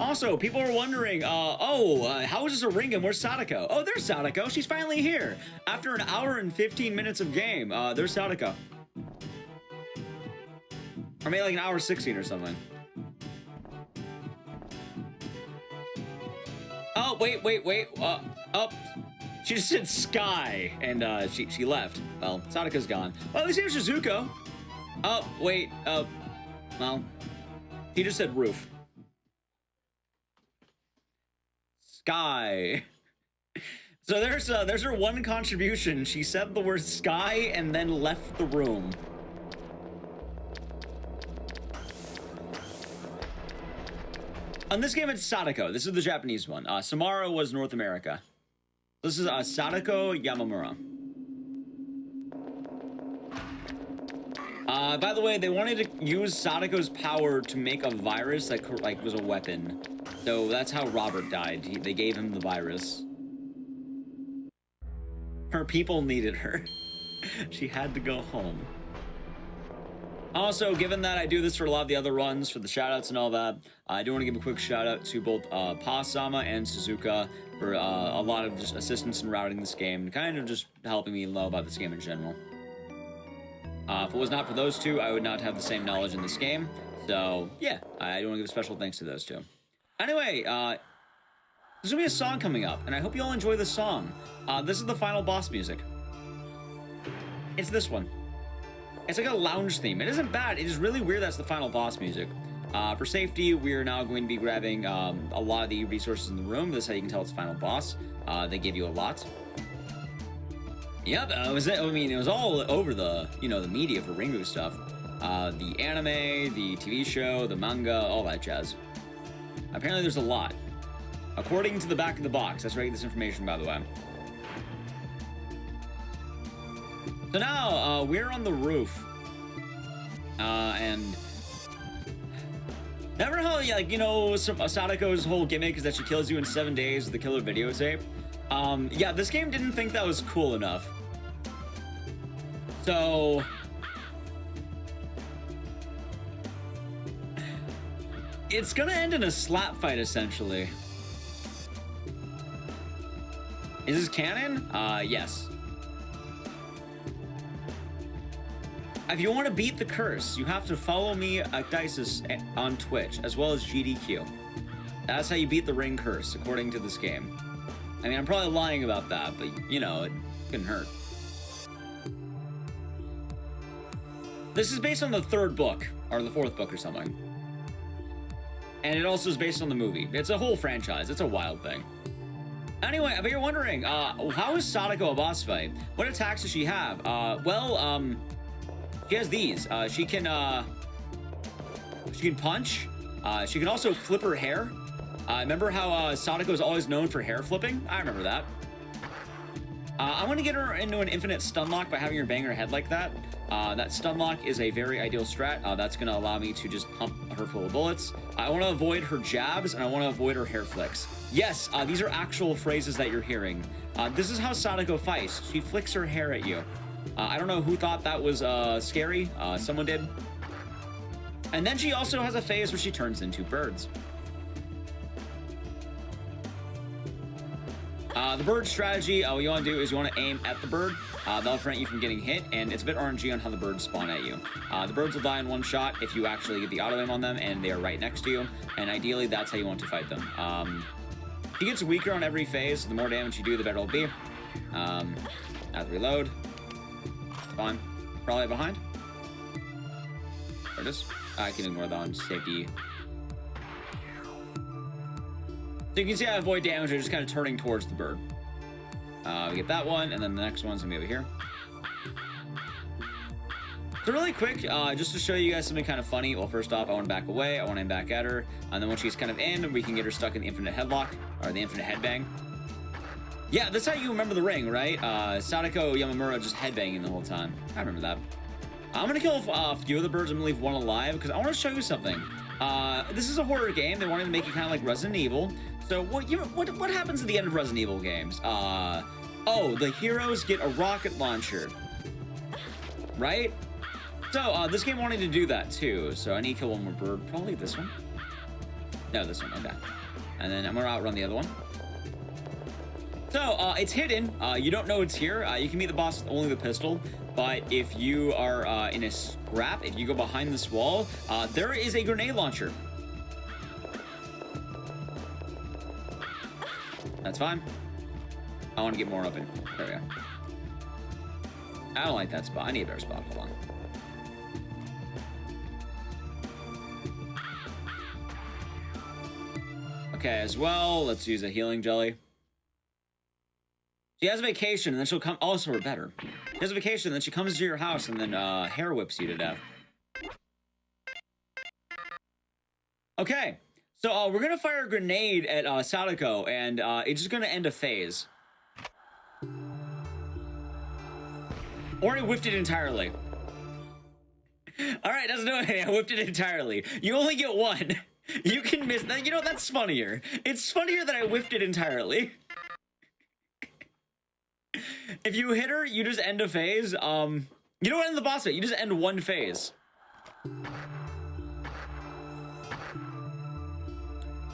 Also, people are wondering, how is this a ring and where's Sadako? Oh, there's Sadako. She's finally here. After an hour and 15 minutes of game, there's Sadako. Or maybe like an hour 16 or something. Oh, wait. Oh, she just said sky, and she left. Well, Sadako's gone. Well, at least here's Shizuko. Oh, wait. Well, he just said roof. Sky. So there's her one contribution. She said the word sky and then left the room. On this game, it's Sadako. This is the Japanese one. Samara was North America. This is Sadako Yamamura. By the way, they wanted to use Sadako's power to make a virus that was a weapon. So that's how Robert died. They gave him the virus. Her people needed her. She had to go home. Also, given that I do this for a lot of the other runs, for the shoutouts and all that, I do want to give a quick shout out to both Pa-sama and Suzuka for a lot of just assistance in routing this game, and kind of just helping me know about this game in general. If it was not for those two, I would not have the same knowledge in this game. So, yeah, I do want to give a special thanks to those two. Anyway, there's gonna be a song coming up, and I hope you all enjoy this song. This is the final boss music. It's this one. It's like a lounge theme. It isn't bad. It is really weird that's the final boss music. For safety, we're now going to be grabbing a lot of the resources in the room. This is how you can tell it's the final boss. They give you a lot. Yep, it was all over the, the media for Ringu stuff. The anime, the TV show, the manga, all that jazz. Apparently there's a lot. According to the back of the box. That's where I get this information, by the way. So now, we're on the roof. And... Remember how, Sadako's whole gimmick is that she kills you in 7 days with the killer videotape? Yeah, this game didn't think that was cool enough. So... It's gonna end in a slap fight, essentially. Is this canon? Yes. If you want to beat the curse, you have to follow me at Dices on Twitch, as well as GDQ. That's how you beat the ring curse, according to this game. I mean, I'm probably lying about that, but, it couldn't hurt. This is based on the third book, or the fourth book or something. And it also is based on the movie. It's a whole franchise. It's a wild thing. Anyway, but you're wondering, how is Sadako a boss fight? What attacks does she have? She has these. She can punch. She can also flip her hair. Remember how Sadako is always known for hair flipping? I remember that. I want to get her into an infinite stun lock by having her bang her head like that. That stun lock is a very ideal strat. That's going to allow me to just pump her full of bullets. I want to avoid her jabs, and I want to avoid her hair flicks. Yes, these are actual phrases that you're hearing. This is how Sadako fights. She flicks her hair at you. I don't know who thought that was scary. Someone did. And then she also has a phase where she turns into birds. The bird strategy, what you want to do is you want to aim at the bird. That'll prevent you from getting hit, and it's a bit RNG on how the birds spawn at you. The birds will die in one shot if you actually get the auto aim on them and they are right next to you, and ideally that's how you want to fight them. She gets weaker on every phase. The more damage you do, the better it'll be. I have to reload. Spawn. Probably behind. There it is. I can ignore that on safety. So you can see I avoid damage. I'm just kind of turning towards the bird. We get that one, and then the next one's gonna be over here. So really quick, just to show you guys something kind of funny. Well, first off, I want to back away. I want to aim back at her. And then once she's kind of in, we can get her stuck in the infinite headlock, or the infinite headbang. Yeah, that's how you remember the ring, right? Sadako Yamamura just headbanging the whole time. I remember that. I'm going to kill a few of the birds. I'm going to leave one alive, because I want to show you something. This is a horror game. They wanted to make it kind of like Resident Evil. So what happens at the end of Resident Evil games? Oh, the heroes get a rocket launcher. Right? So, this game wanted to do that too, so I need to kill one more bird. Probably this one. No, this one, okay. And then I'm gonna outrun the other one. So, it's hidden. You don't know it's here. You can meet the boss with only the pistol, but if you are in a scrap, if you go behind this wall, there is a grenade launcher. That's fine. I want to get more open. There we go. I don't like that spot. I need a better spot. Hold on. Okay, as well, let's use a healing jelly. She has a vacation, and then she'll come. Also, we're better. She has a vacation, and then she comes to your house, and then hair whips you to death. Okay, so we're gonna fire a grenade at Sadako, and it's just gonna end a phase. Already whiffed it entirely. All right, doesn't do anything. I whiffed it entirely. You only get one. You can miss that. You know, that's funnier. It's funnier that I whiffed it entirely. If you hit her, you just end a phase. You don't end the boss fight. You just end one phase.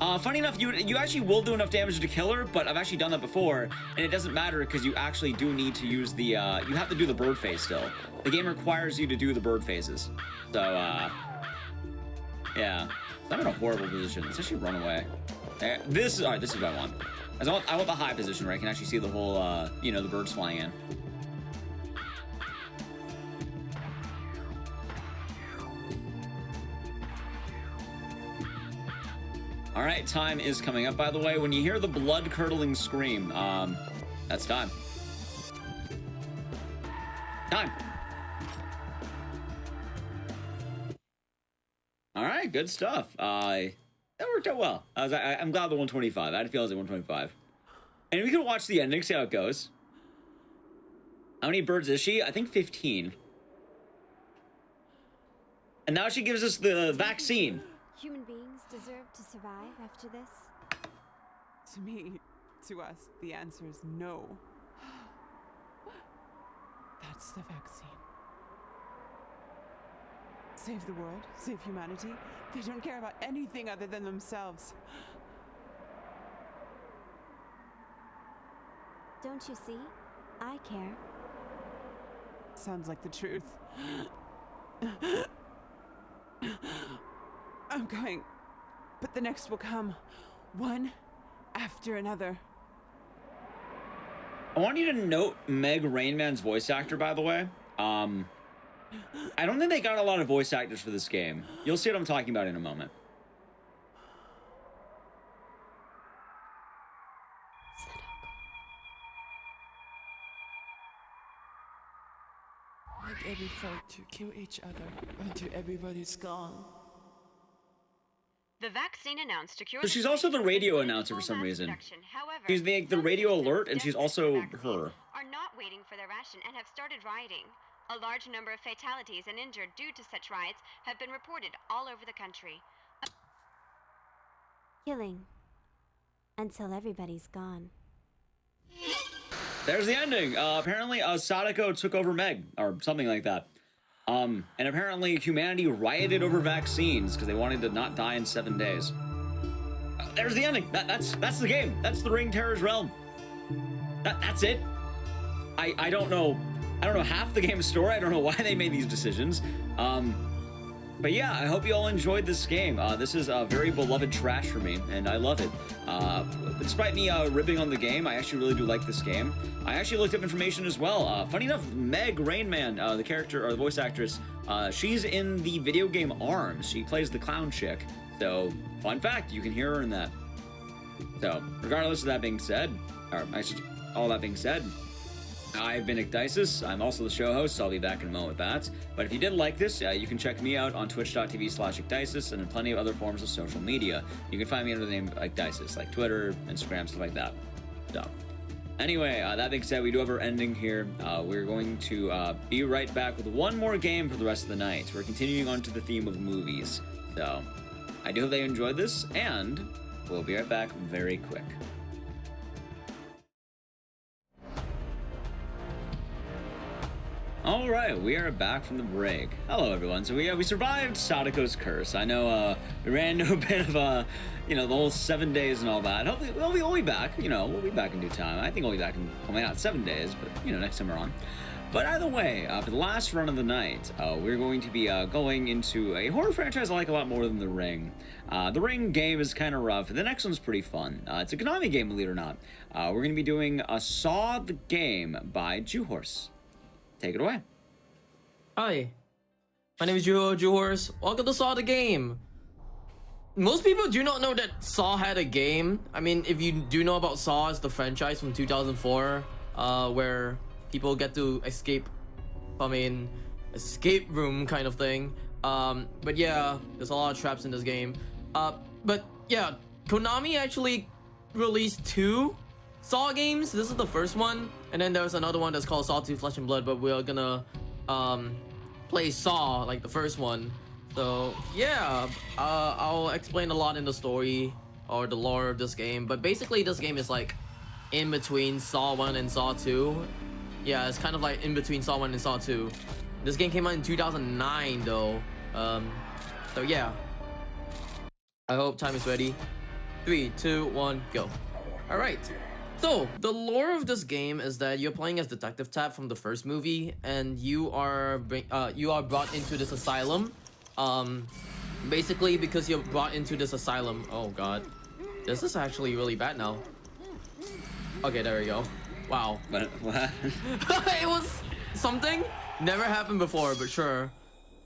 Funny enough, you actually will do enough damage to kill her, but I've actually done that before, and it doesn't matter because you actually do need to use the, you have to do the bird phase still. The game requires you to do the bird phases. So, yeah. I'm in a horrible position. Let's actually run away. This is, all right, this is what I want. I want the high position where I can actually see the whole, you know, the birds flying in. All right, time is coming up, by the way. When you hear the blood-curdling scream, that's time. Time. All right, good stuff. That worked out well. I'm glad the 125. I had a feeling it was at 125. And we can watch the ending, see how it goes. How many birds is she? I think 15. And now she gives us the vaccine. Human beings deserve to survive after this? To me, to us, the answer is no. That's the vaccine. Save the world, save humanity. They don't care about anything other than themselves. Don't you see? I care. Sounds like the truth. I'm going, but the next will come, one after another. I want you to note Meg Rainman's voice actor, by the way. I don't think they got a lot of voice actors for this game. You'll see what I'm talking about in a moment. Make every fight to kill each other until everybody's gone. The vaccine announced to cure. So she's also the radio announcer for some reason. However, She's the radio alert, and she's also her. Are not waiting for their ration and have started rioting. A large number of fatalities and injured due to such riots have been reported all over the country. Killing. Until everybody's gone. There's the ending. Apparently, Sadako took over Meg, or something like that. And apparently humanity rioted over vaccines because they wanted to not die in 7 days. There's the ending. That's the game. That's the Ring Terror's realm. That's it. I don't know. I don't know half the game's story. I don't know why they made these decisions. But yeah, I hope you all enjoyed this game. This is a very beloved trash for me, and I love it. Despite me ribbing on the game, I actually really do like this game. I actually looked up information as well. Funny enough, Meg Rainman, the character, or the voice actress, she's in the video game ARMS. She plays the clown chick. So, fun fact, you can hear her in that. So, regardless of that being said, or I should all that being said, I've been Icdisis. I'm also the show host, so I'll be back in a moment with that. But if you did like this, you can check me out on twitch.tv/Icdisis and in plenty of other forms of social media. You can find me under the name Icdisis, like Twitter, Instagram, stuff like that. So, anyway, that being said, we do have our ending here. We're going to be right back with one more game for the rest of the night. We're continuing on to the theme of movies. So, I do hope they enjoyed this, and we'll be right back very quick. All right, we are back from the break. Hello, everyone. So we survived Sadako's curse. I know we ran into a bit of the whole 7 days and all that. Hopefully, we'll be back. We'll be back in due time. I think we'll be back in, well, maybe not 7 days, but next time we're on. But either way, for the last run of the night, we're going to be going into a horror franchise I like a lot more than The Ring. The Ring game is kind of rough. The next one's pretty fun. It's a Konami game, believe it or not. We're going to be doing Saw the Game by Jewhorse. Take it away. Hi, my name is Jewhorse. Welcome to Saw the Game. Most people do not know that Saw had a game. I mean, if you do know about Saw, it's the franchise from 2004, where people get to escape from an escape room kind of thing. But yeah, there's a lot of traps in this game. But yeah, Konami actually released 2 Saw games. This is the first one, and then there's another one that's called Saw 2 Flesh and Blood, but we're gonna play Saw, like the first one. So yeah, I'll explain a lot in the story or the lore of this game, but basically this game is like in between Saw 1 and Saw 2. Yeah, it's kind of like in between Saw 1 and Saw 2. This game came out in 2009 though. So yeah, I hope time is ready. 3, 2, 1, go. All right. So, the lore of this game is that you're playing as Detective Tab from the first movie, and you are brought into this asylum. Basically because you're brought into this asylum. Oh god, this is actually really bad now. Okay, there we go. Wow. What? It was something never happened before, but sure.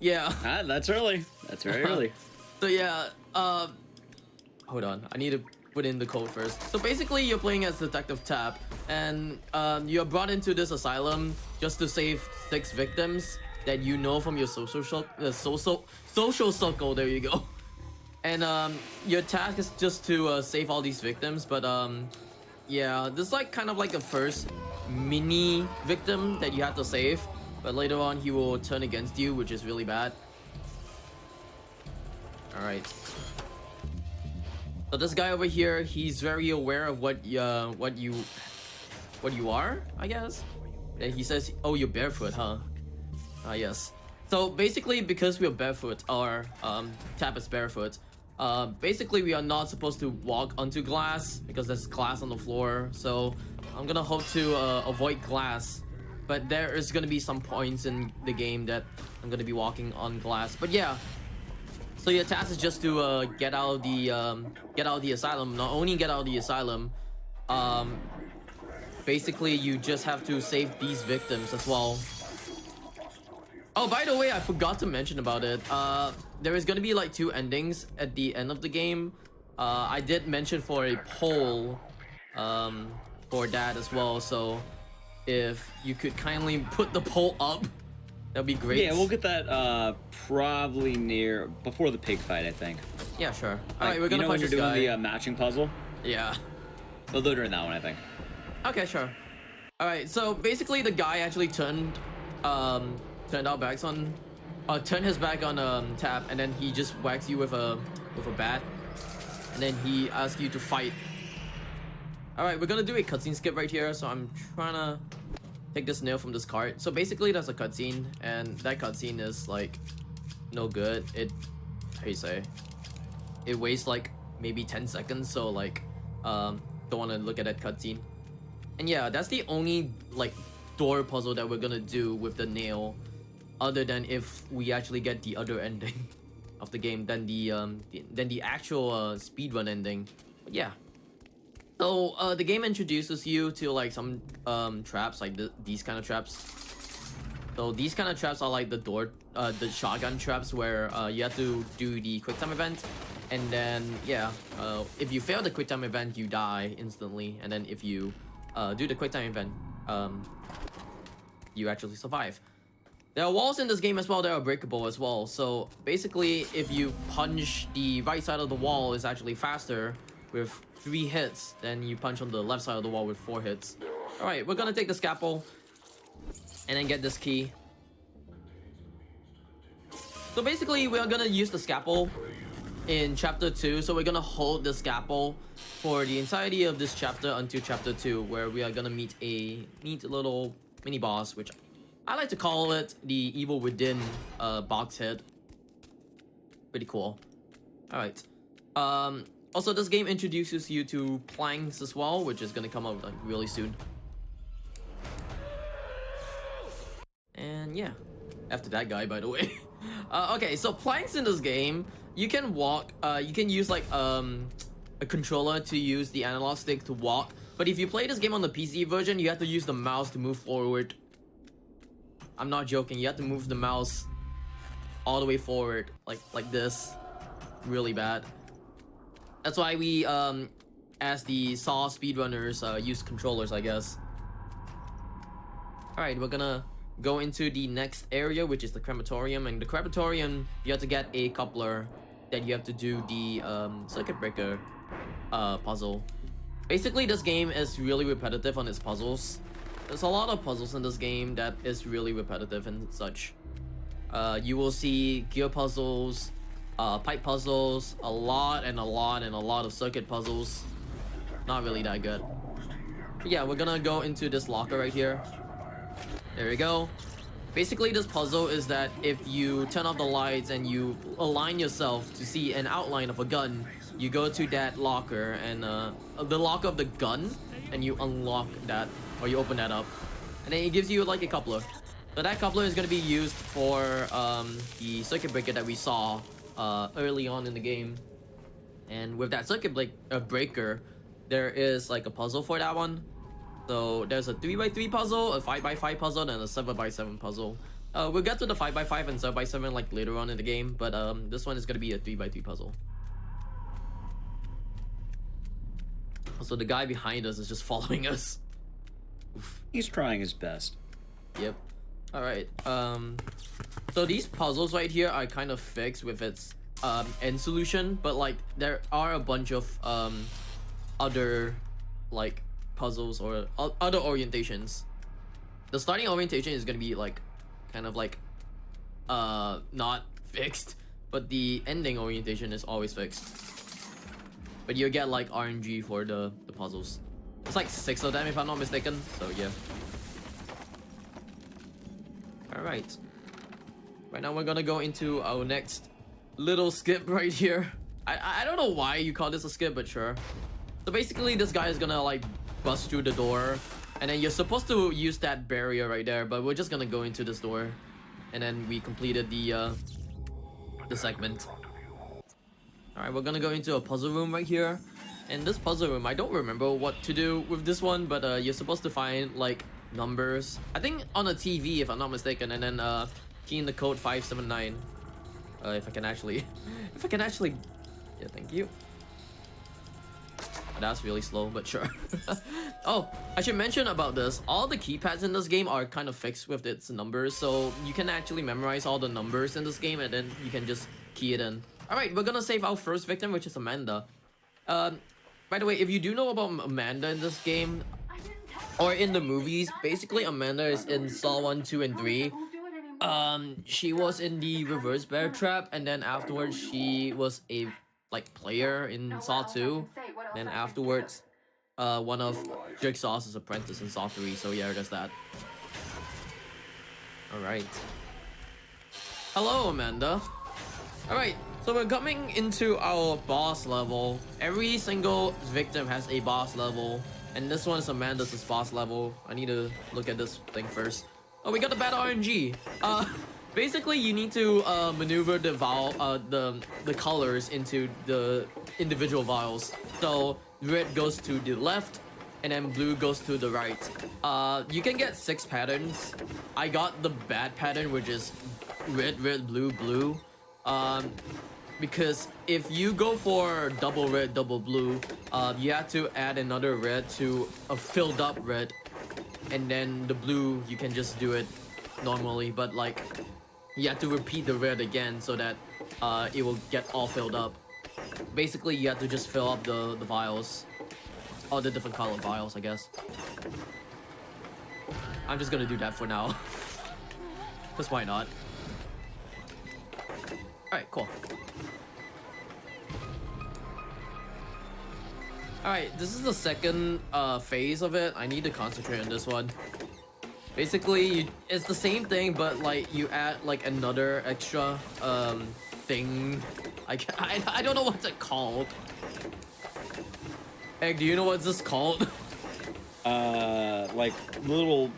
Yeah. That's early. That's very early. So yeah, hold on. I need to put in the code first. So basically, you're playing as Detective Tab, and you're brought into this asylum just to save 6 victims that you know from your social circle. There you go. And your task is just to save all these victims. But yeah, this is like kind of like the first mini victim that you have to save. But later on, he will turn against you, which is really bad. All right. So this guy over here, he's very aware of what you are, I guess. And he says, "Oh, you're barefoot, huh?" Yes. So basically, because we're barefoot, our Tab is barefoot. Basically, we are not supposed to walk onto glass because there's glass on the floor. So I'm gonna hope to avoid glass. But there is gonna be some points in the game that I'm gonna be walking on glass. But yeah. So your task is just to get out of the asylum. Not only get out of the asylum, basically you just have to save these victims as well. Oh, by the way, I forgot to mention about it. There is gonna be like 2 endings at the end of the game. I did mention for a poll for that as well. So if you could kindly put the poll up, that'd be great. Yeah, we'll get that probably before the pig fight, I think. Yeah, sure. All right, we're gonna when punch you're this doing guy. the matching puzzle. Yeah. We'll do it during that one, I think. Okay, sure. All right, so basically the guy actually turned his back on Tab, and then he just whacks you with a bat, and then he asks you to fight. All right, we're gonna do a cutscene skip right here. So I'm trying to take this nail from this cart. So basically there's a cutscene, and that cutscene is like no good. How you say? It wastes like maybe 10 seconds. So like don't want to look at that cutscene. And yeah, that's the only like door puzzle that we're gonna do with the nail, other than if we actually get the other ending of the game than the actual speedrun ending. But yeah. So the game introduces you to like some traps, like these kind of traps. So these kind of traps are like the shotgun traps, where you have to do the quick time event, and then yeah, if you fail the quick time event, you die instantly, and then if you do the quick time event, you actually survive. There are walls in this game as well that are breakable as well. So basically, if you punch the right side of the wall, is actually faster with 3 hits than you punch on the left side of the wall with 4 hits. All right, we're gonna take the scalpel and then get this key. So basically, we are gonna use the scalpel in chapter 2. So we're gonna hold the scalpel for the entirety of this chapter until chapter 2, where we are gonna meet a neat little mini boss, which I like to call it the Evil Within box head. Pretty cool. All right. Also, this game introduces you to planks as well, which is gonna come out like really soon. And yeah, after that guy, by the way. Okay, so planks in this game, you can walk. You can use like a controller to use the analog stick to walk. But if you play this game on the PC version, you have to use the mouse to move forward. I'm not joking. You have to move the mouse all the way forward, like this. Really bad. That's why we, as the Saw speedrunners, use controllers, I guess. Alright, we're gonna go into the next area, which is the crematorium. And the crematorium, you have to get a coupler that you have to do the circuit breaker puzzle. Basically, this game is really repetitive on its puzzles. There's a lot of puzzles in this game that is really repetitive and such. You will see gear puzzles, pipe puzzles, a lot of circuit puzzles. Not really that good. But yeah, we're gonna go into this locker right here. There we go. Basically, this puzzle is that if you turn off the lights and you align yourself to see an outline of a gun, you go to that locker and the locker of the gun, and you unlock that, or you open that up, and then it gives you like a coupler. So that coupler is going to be used for the circuit breaker that we saw early on in the game. And with that circuit breaker, there is like a puzzle for that one. So there's a 3x3 puzzle, a 5x5 puzzle, and a 7x7 puzzle. We'll get to the 5x5 and 7x7 like later on in the game, but this one is going to be a 3x3 puzzle. So the guy behind us is just following us. Oof. He's trying his best. Yep. Alright, so these puzzles right here are kind of fixed with its end solution, but like there are a bunch of other like puzzles or other orientations. The starting orientation is gonna be like kind of like not fixed, but the ending orientation is always fixed. But you get like RNG for the puzzles. It's like 6 of them if I'm not mistaken, so yeah. Alright. Right now we're gonna go into our next little skip right here. I don't know why you call this a skip, but sure. So basically this guy is gonna like bust through the door, and then you're supposed to use that barrier right there, but we're just gonna go into this door. And then we completed the segment. Alright, we're gonna go into a puzzle room right here. And this puzzle room, I don't remember what to do with this one, but you're supposed to find like numbers, I think on a TV if I'm not mistaken, and then key in the code 579. If I can actually yeah, thank you. That's really slow, but sure. Oh, I should mention about this, all the keypads in this game are kind of fixed with its numbers, so you can actually memorize all the numbers in this game and then you can just key it in. Alright, we're gonna save our first victim, which is Amanda. By the way, if you do know about Amanda in this game, or in the movies, basically Amanda is in Saw 1, 2, and 3. She was in the reverse bear trap, and then afterwards she was a like player in Saw 2. Then afterwards, one of Jigsaw's apprentice in Saw 3. So yeah, there's that. Alright. Hello, Amanda. Alright, so we're coming into our boss level. Every single victim has a boss level. And this one is Amanda's boss level. I need to look at this thing first. Oh, we got the bad RNG. Basically, you need to maneuver the the colors into the individual vials. So red goes to the left, and then blue goes to the right. You can get 6 patterns. I got the bad pattern, which is red, red, blue, blue. because if you go for double red, double blue, you have to add another red to a filled up red, and then the blue you can just do it normally, but like you have to repeat the red again so that it will get all filled up. Basically, you have to just fill up the vials, all the different colored vials, I guess. I'm just gonna do that for now. Because why not? Alright, cool. Alright, this is the second phase of it. I need to concentrate on this one. Basically, it's the same thing, but like you add like another extra thing. I don't know what's it called. Egg, do you know what's this called? Like little.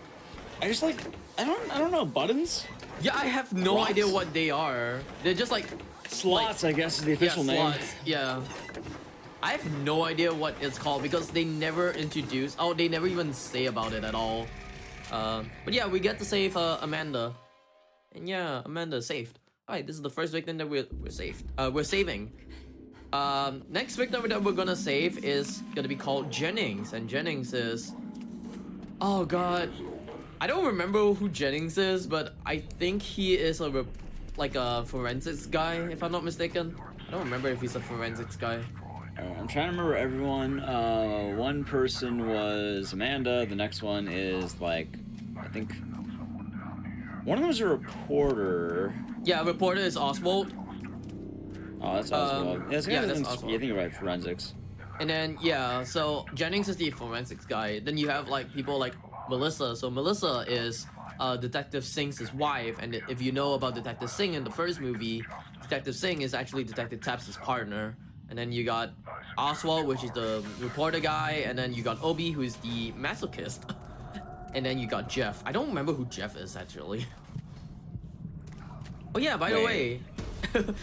I don't know, buttons. Yeah, I have no Slots. idea what they are. They're just like slots, I guess is the official name. Slots. Yeah. I have no idea what it's called because they never introduce. Oh, they never even say about it at all. But yeah, we get to save Amanda, and yeah, Amanda saved. Alright, this is the first victim that we're saving. Next victim that we're gonna save is gonna be called Jennings, and Jennings is. Oh god. I don't remember who Jennings is, but I think he is like a forensics guy, if I'm not mistaken. I don't remember if he's a forensics guy. I'm trying to remember everyone. One person was Amanda. The next one is like, I think one of them is a reporter. Yeah, a reporter is Oswald. Oh, that's Oswald. Yeah, that's Oswald. You think you're right, forensics. And then yeah, so Jennings is the forensics guy. Then you have like people like Melissa. So Melissa is Detective Singh's wife, and if you know about Detective Singh in the first movie, Detective Singh is actually Detective Taps' partner. And then you got Oswald, which is the reporter guy, and then you got Obi, who is the masochist. And then you got Jeff. I don't remember who Jeff is actually. Oh yeah, by the way,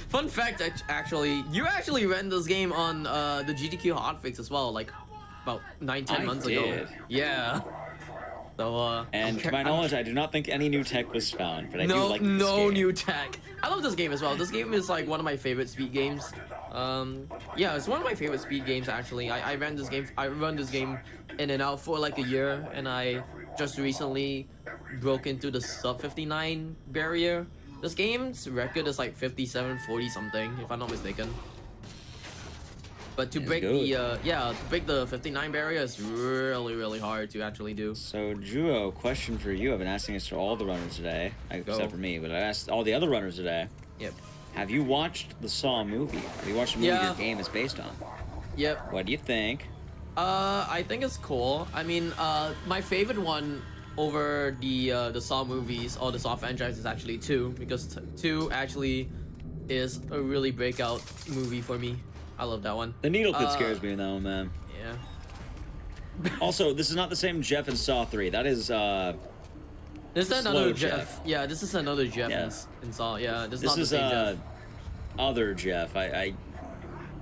fun fact, actually, you actually ran this game on the GDQ hotfix as well, like about 9-10 months ago. Yeah. So and to my knowledge, I do not think any new tech was found, but I do like this game. New tech. I love this game as well. This game is like one of my favorite speed games. Yeah, it's one of my favorite speed games actually. I ran this game in and out for like a year, and I just recently broke into the sub 59 barrier. This game's record is like 57-40 something, if I'm not mistaken. But to break the 59 barrier is really hard to actually do. So Juo, question for you. I've been asking this to all the runners today, except for me, but I asked all the other runners today. Yep. Have you watched the Saw movie? Have you watched the movie your game is based on? Yep. What do you think? I think it's cool. I mean, my favorite one over the Saw movies or the Saw franchise is actually 2, because 2 actually is a really breakout movie for me. I love that one. The needle pit scares me in that one, man. Yeah. Also, this is not the same Jeff in Saw 3. That is this is another Jeff. Yeah, this is another Jeff in Saw. Yeah, this is not the same Jeff. Other Jeff. I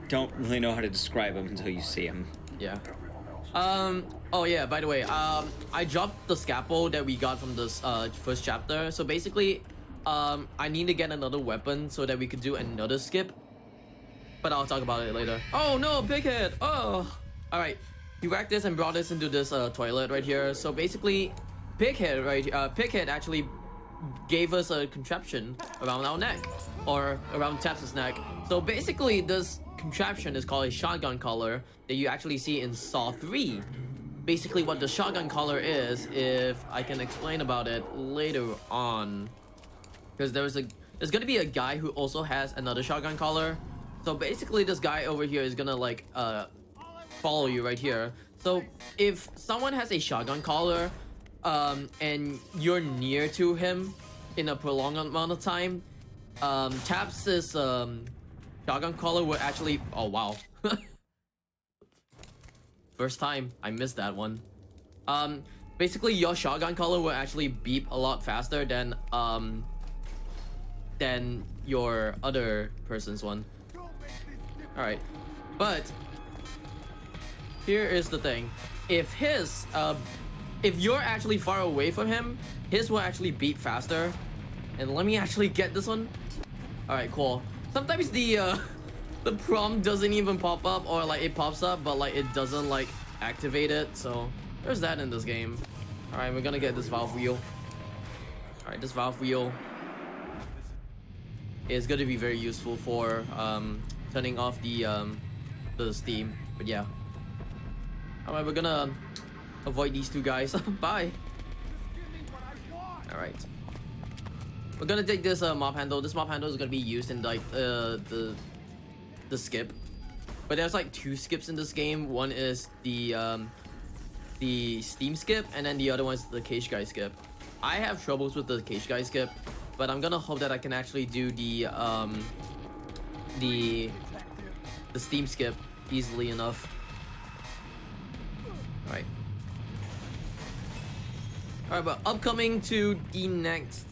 don't really know how to describe him until you see him. Yeah. Oh yeah, by the way, I dropped the scalpel that we got from this first chapter. So basically, I need to get another weapon so that we could do another skip. But I'll talk about it later. Oh no, Pighead! Oh! Alright, he whacked this and brought this into this toilet right here. So basically, Pighead actually gave us a contraption around our neck, or around Taps' neck. So basically, this contraption is called a shotgun collar that you actually see in Saw 3. Basically, what the shotgun collar is, if I can explain about it later on, because there's gonna be a guy who also has another shotgun collar. So basically, this guy over here is gonna like follow you right here. So if someone has a shotgun collar, and you're near to him in a prolonged amount of time, Taps' shotgun collar will actually. Oh wow! First time I missed that one. Basically, your shotgun collar will actually beep a lot faster than your other person's one. Alright, but here is the thing. If you're actually far away from him, his will actually beat faster. And let me actually get this one. Alright, cool. sometimes the prompt doesn't even pop up, or like it pops up but like it doesn't like activate it. So there's that in this game. All right, we're gonna get this valve wheel. All right, this valve wheel is going to be very useful for turning off the steam. But yeah, all right, we're gonna avoid these two guys. Bye. All right, we're gonna take this mop handle. This mop handle is gonna be used in like the skip, but there's like two skips in this game. One is the steam skip, and then the other one's the cage guy skip. I have troubles with the cage guy skip, but I'm gonna hope that I can actually do the steam skip easily enough. All right, but upcoming to the next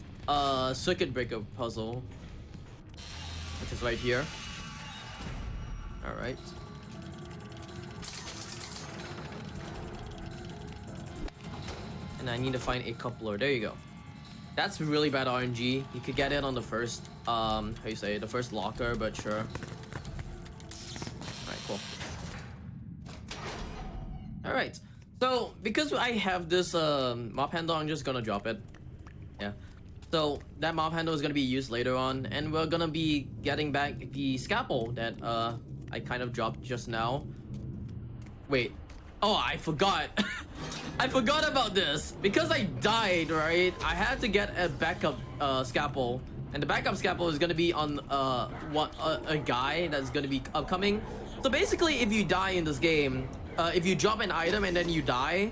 circuit breaker puzzle, which is right here. All right. And I need to find a coupler. There you go. That's really bad RNG. You could get it on the first, how you say, the first locker, but sure. Alright, cool. Alright, so because I have this mop handle, I'm just gonna drop it. Yeah. So that mop handle is gonna be used later on, and we're gonna be getting back the scalpel that I kind of dropped just now. Wait. Oh, I forgot. I forgot about this. Because I died, right? I had to get a backup scalpel. And the backup scalpel is going to be on a guy that's going to be upcoming. So basically, if you die in this game, if you drop an item and then you die,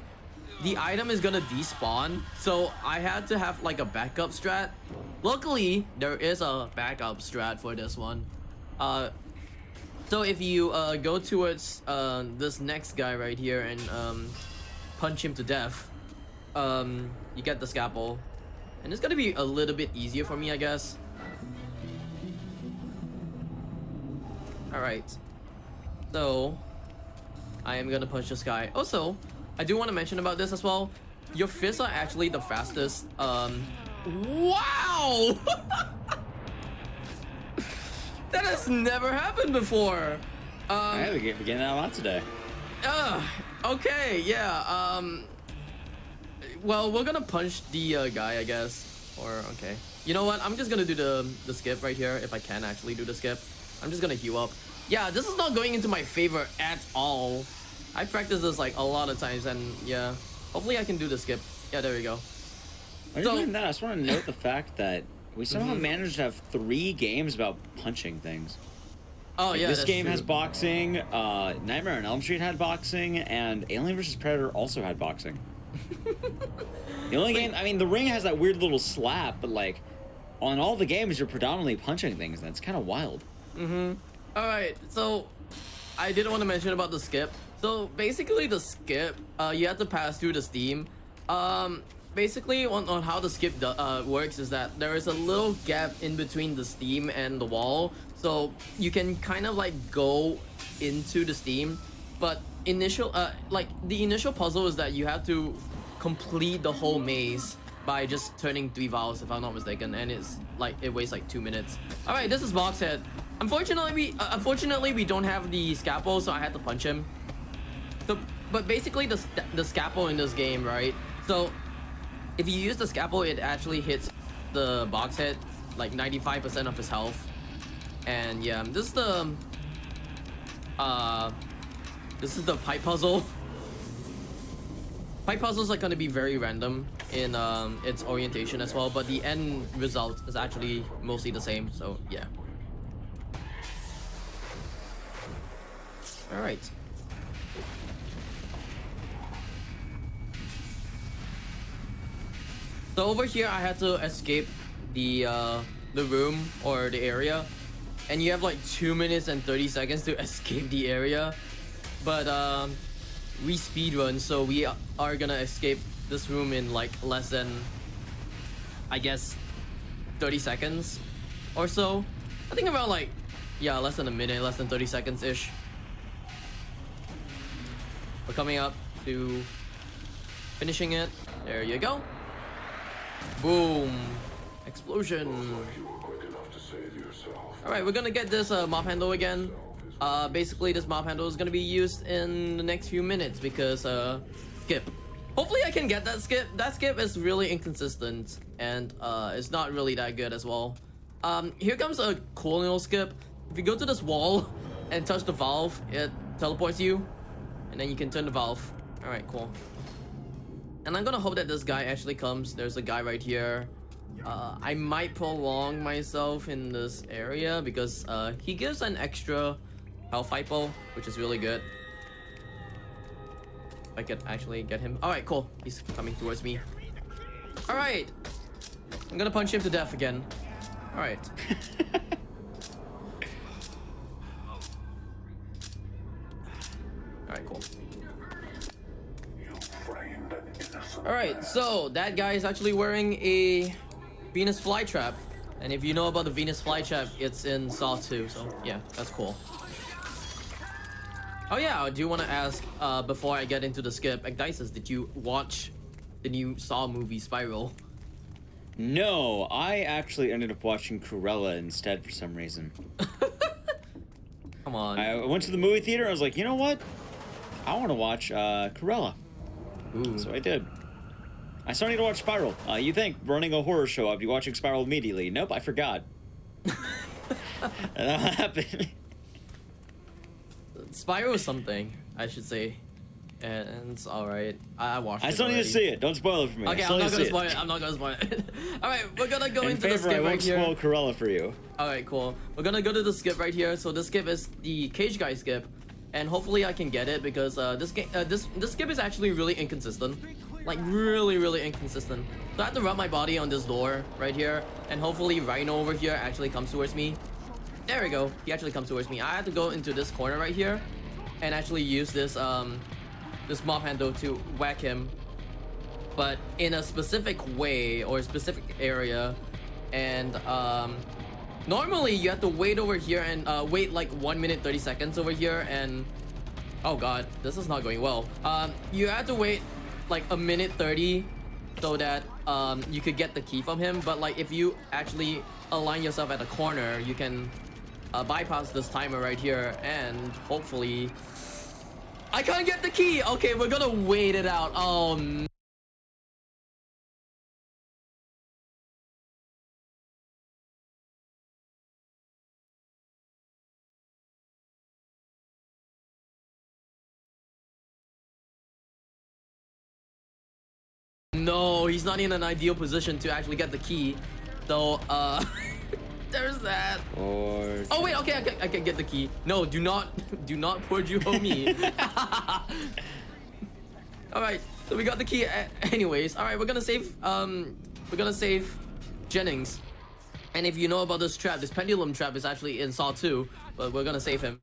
the item is going to despawn. So I had to have like a backup strat. Luckily, there is a backup strat for this one. So if you go towards this next guy right here and punch him to death, you get the scalpel. And it's gonna be a little bit easier for me, I guess. Alright. So, I am gonna punch this guy. Also, I do want to mention about this as well. Your fists are actually the fastest. Wow! That has never happened before. Yeah, we're getting that a lot today. Okay, yeah. Well, we're gonna punch the guy, I guess. Or okay. You know what? I'm just gonna do the skip right here if I can actually do the skip. I'm just gonna heal up. Yeah, this is not going into my favor at all. I practiced this like a lot of times, and yeah, hopefully I can do the skip. Yeah, there we go. While you're doing that, I just want to note the fact that we somehow managed to have 3 games about punching things. Oh like, yeah, this game true. has boxing. Nightmare on Elm Street had boxing, and Alien vs Predator also had boxing. The only game, I mean, The Ring has that weird little slap, but like, on all the games, you're predominantly punching things. That's kind of wild. All right, so I did want to mention about the skip. So basically, the skip, you have to pass through the steam. Basically, on how the skip works is that there is a little gap in between the steam and the wall, so you can kind of like go into the steam. But the initial puzzle is that you have to complete the whole maze by just turning 3 valves, if I'm not mistaken, and it's like it wastes like 2 minutes. All right, this is Boxhead. Unfortunately, we don't have the scalpel, so I had to punch him. But basically, the scalpel in this game, right? So if you use the scalpel, it actually hits the box head like 95% of his health. And yeah, this is the pipe puzzle. Pipe puzzles are going to be very random in its orientation as well, but the end result is actually mostly the same. So yeah. All right. So over here, I had to escape the room or the area, and you have like 2 minutes and 30 seconds to escape the area. But we speedrun, so we are gonna escape this room in like less than, I guess, 30 seconds or so. I think around like, yeah, less than a minute, less than 30 seconds ish. We're coming up to finishing it. There you go. Boom! Explosion! All right, we're gonna get this mob handle again. Basically, this mob handle is gonna be used in the next few minutes because skip. Hopefully, I can get that skip. That skip is really inconsistent and it's not really that good as well. Here comes a cool little skip. If you go to this wall and touch the valve, it teleports you, and then you can turn the valve. All right, cool. And I'm gonna hope that this guy actually comes. There's a guy right here. I might prolong myself in this area because he gives an extra health hypo, which is really good. If I could actually get him. All right, cool. He's coming towards me. All right. I'm gonna punch him to death again. All right. All right, cool. All right, so that guy is actually wearing a Venus flytrap, and if you know about the Venus flytrap, it's in Saw 2. So yeah, that's cool. Oh yeah, I do want to ask before I get into the skip, Agdices, did you watch the new Saw movie Spiral? No, I actually ended up watching Cruella instead for some reason. Come on. I went to the movie theater. I was like, you know what? I want to watch Cruella. Ooh. So I did. I still need to watch Spiral. You think running a horror show, I'd be watching Spiral immediately? Nope, I forgot. That happened. Spiral is something, I should say. And it's alright. I watched it. I still need to see it. Don't spoil it for me. Okay, I'm not gonna spoil it. I'm not gonna spoil it. Alright, we're gonna go into the skip right here. I won't spoil Cruella for you. Alright, cool. We're gonna go to the skip right here. So this skip is the cage guy skip. And hopefully I can get it because this skip is actually really inconsistent. Like really inconsistent. So I have to rub my body on this door right here. And hopefully Rhino over here actually comes towards me. There we go. He actually comes towards me. I have to go into this corner right here and actually use this this mob handle to whack him, but in a specific way or a specific area. And normally you have to wait over here and wait like 1 minute 30 seconds over here, and oh god, this is not going well. You have to wait like a minute 30 so that you could get the key from him, but like if you actually align yourself at a corner, you can bypass this timer right here, and hopefully I can't get the key. Okay, we're gonna wait it out. Oh no, he's not in an ideal position to actually get the key. So there's that. Oh wait, okay, I can get the key. No, do not poor Juho me. All right, so we got the key. Anyways, all right, we're gonna save Jennings. And if you know about this trap, this pendulum trap is actually in Saw 2, but we're gonna save him.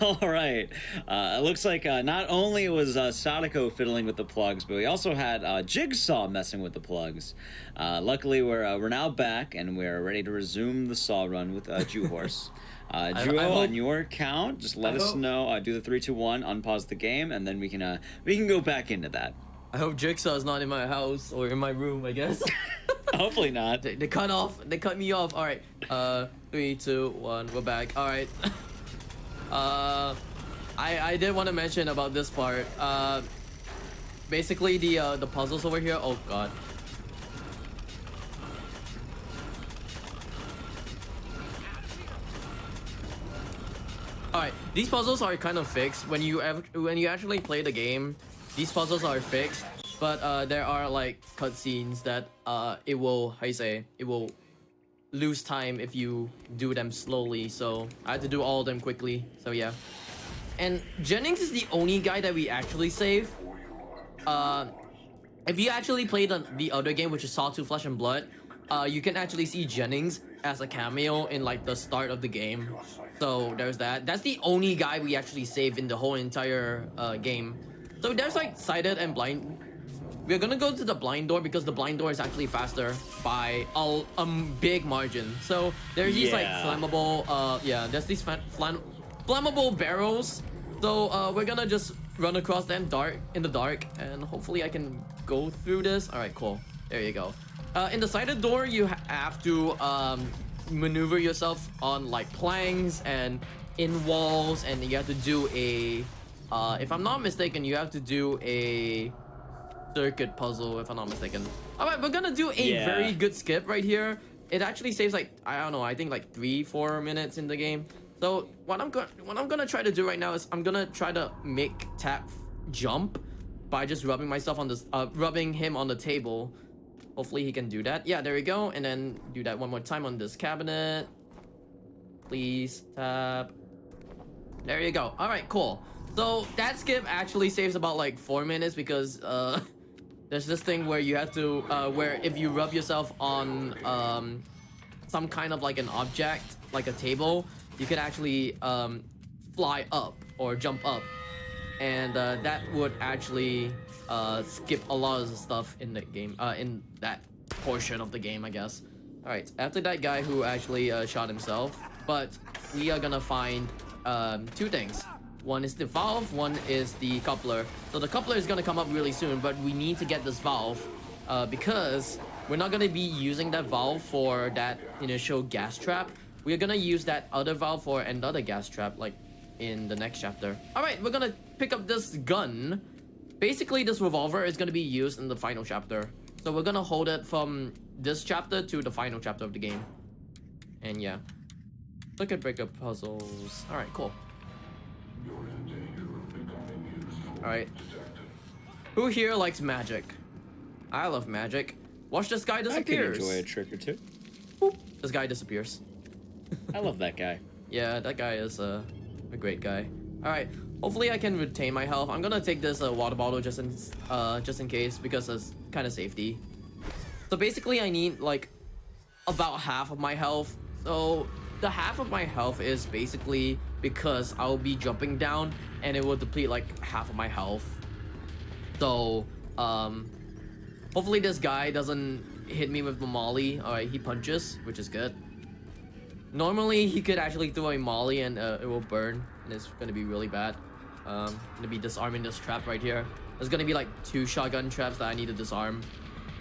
All right. It looks like not only was Sadako fiddling with the plugs, but we also had Jigsaw messing with the plugs. Luckily, we're now back and we're ready to resume the Saw run with Juhorse. Juho, on your count, just let us know. Do the 3, 2, 1, unpause the game, and then we can go back into that. I hope Jigsaw is not in my house or in my room, I guess. Hopefully not. They cut me off. All right. 3, 2, 1, we're back. All right. I did want to mention about this part. Basically the puzzles over here. Oh god. Alright, these puzzles are kind of fixed. When you actually play the game, these puzzles are fixed. But there are like cutscenes that it will lose time if you do them slowly, so I had to do all of them quickly. So yeah. And Jennings is the only guy that we actually save. If you actually played the other game, which is Saw 2 Flesh and Blood, you can actually see Jennings as a cameo in like the start of the game. So there's that. That's the only guy we actually save in the whole entire game. So there's like sighted and blind. We're gonna go to the blind door because the blind door is actually faster by a big margin. So there's these like flammable, there's these flammable barrels. So we're gonna just run across them in the dark, and hopefully I can go through this. All right, cool. There you go. In the sided door, you have to maneuver yourself on like planks and in walls, and you have to do a if I'm not mistaken, you have to do a circuit puzzle, if I'm not mistaken. All right, we're gonna do a very good skip right here. It actually saves like, I don't know, I think like 3-4 minutes in the game. So what I'm gonna try to do right now is I'm gonna try to make Tap jump by just rubbing myself on this rubbing him on the table. Hopefully he can do that. Yeah, there we go. And then do that one more time on this cabinet. Please, Tap. There you go. All right, cool. So that skip actually saves about like 4 minutes because there's this thing where you have to where if you rub yourself on some kind of like an object, like a table, you can actually fly up or jump up, and that would actually skip a lot of the stuff in the game, in that portion of the game, I guess. All right, after that guy who actually shot himself, but we are gonna find 2 things. One is the valve, one is the coupler. So the coupler is gonna come up really soon, but we need to get this valve because we're not gonna be using that valve for that initial gas trap. We're gonna use that other valve for another gas trap, like in the next chapter. All right, we're gonna pick up this gun. Basically, this revolver is gonna be used in the final chapter. So we're gonna hold it from this chapter to the final chapter of the game. And yeah, circuit breaker puzzles. All right, cool. Alright. Who here likes magic? I love magic. Watch, this guy disappears. I can enjoy a trick or two. Boop. This guy disappears. I love that guy. Yeah, that guy is a great guy. Alright. Hopefully I can retain my health. I'm gonna take this water bottle just in case, because it's kind of safety. So basically I need like about half of my health. So the half of my health is basically because I'll be jumping down and it will deplete like half of my health. So hopefully this guy doesn't hit me with the molly. Alright, he punches, which is good. Normally he could actually throw a molly and it will burn, and it's gonna be really bad. Gonna be disarming this trap right here. There's gonna be like 2 shotgun traps that I need to disarm.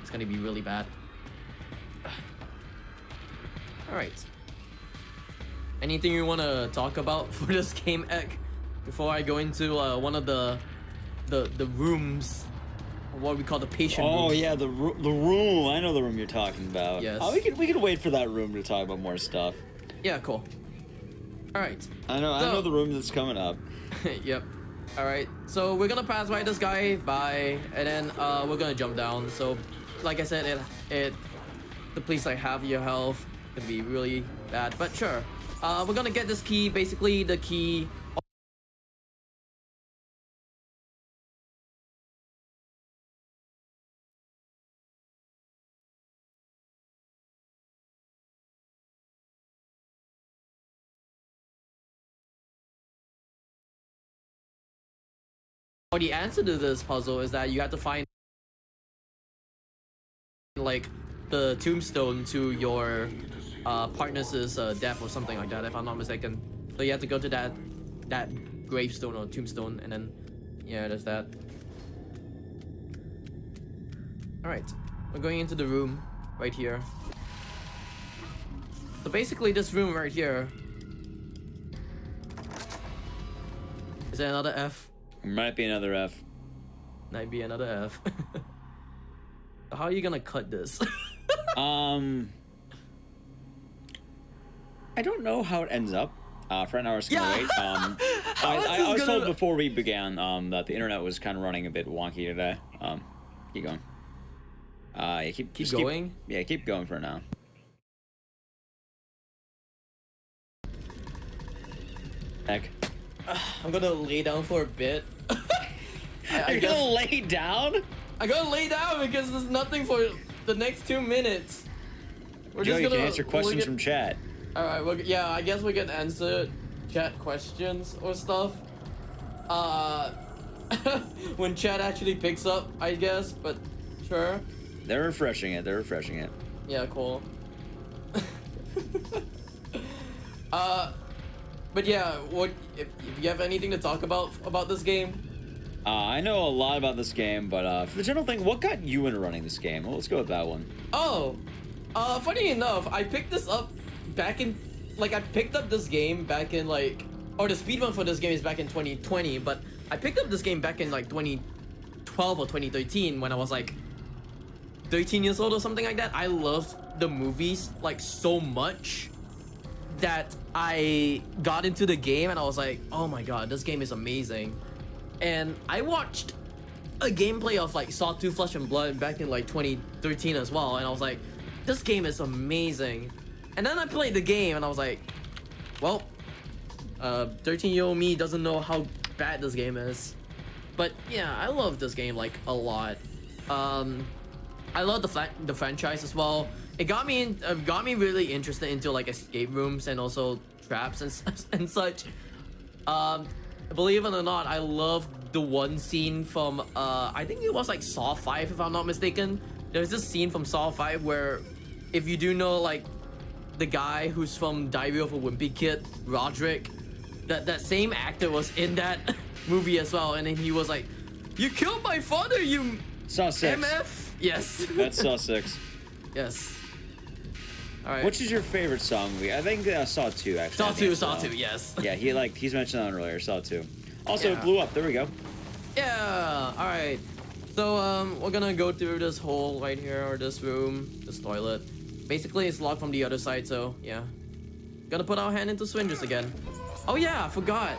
It's gonna be really bad. Alright. Anything you want to talk about for this game, Ek? Before I go into one of the rooms, what we call the patient room. Oh yeah, the room. I know the room you're talking about. Yes. Oh, we could wait for that room to talk about more stuff. Yeah, cool. All right. I know the room that's coming up. Yep. All right. So we're gonna pass by this guy and then we're gonna jump down. So, like I said, it depletes like half your health. Could be really bad, but sure. We're gonna get this key, basically the key. The answer to this puzzle is that you have to find like the tombstone to your partner's death or something like that, if I'm not mistaken. So you have to go to that gravestone or tombstone, and then yeah, there's that. All right, we're going into the room right here. So basically, this room right here. Is there another F? Might be another F. Might be another F. How are you gonna cut this? I don't know how it ends up. For an hour, it's gonna wait. I was told before we began that the internet was kind of running a bit wonky today. Keep going. Yeah, keep going. Keep going for now. Heck. I'm gonna lay down for a bit. You're gonna lay down? I gotta lay down because there's nothing for the next 2 minutes. We're Joe, just you gonna can answer questions from chat. Alright, well, yeah, I guess we can answer chat questions or stuff. When chat actually picks up, I guess, but sure. They're refreshing it. Yeah, cool. But yeah, what if you have anything to talk about this game? I know a lot about this game, but for the general thing, what got you into running this game? Well, let's go with that one. Oh, funny enough, I picked this up back in, like, I picked up this game back in, like, or the speedrun for this game is back in 2020, but I picked up this game back in, like, 2012 or 2013 when I was, like, 13 years old or something like that. I loved the movies, like, so much that I got into the game and I was like, oh my god, this game is amazing. And I watched a gameplay of, like, Saw 2 Flesh and Blood back in, like, 2013 as well, and I was like, this game is amazing. And then I played the game and I was like, well, 13-year-old me doesn't know how bad this game is. But yeah, I love this game, like, a lot. I love the franchise as well. It got me really interested into, like, escape rooms and also traps and such. Believe it or not, I love the one scene from I think it was, like, Saw 5 if I'm not mistaken. There's this scene from Saw 5 where, if you do know, like, the guy who's from Diary of a Wimpy Kid, Roderick, that same actor was in that movie as well, and then he was like, "You killed my father, you Saw 6. MF." Yes. That's Saw 6. Yes. All right. Which is your favorite Saw movie? I think Saw 2 actually. Saw 2, yes. Yeah, he's mentioned that earlier. Saw 2. Also, Yeah. it blew up. There we go. Yeah. All right. So we're gonna go through this hole right here, or this room, this toilet. Basically, it's locked from the other side, so yeah. Gonna put our hand into syringes again. Oh yeah, I forgot.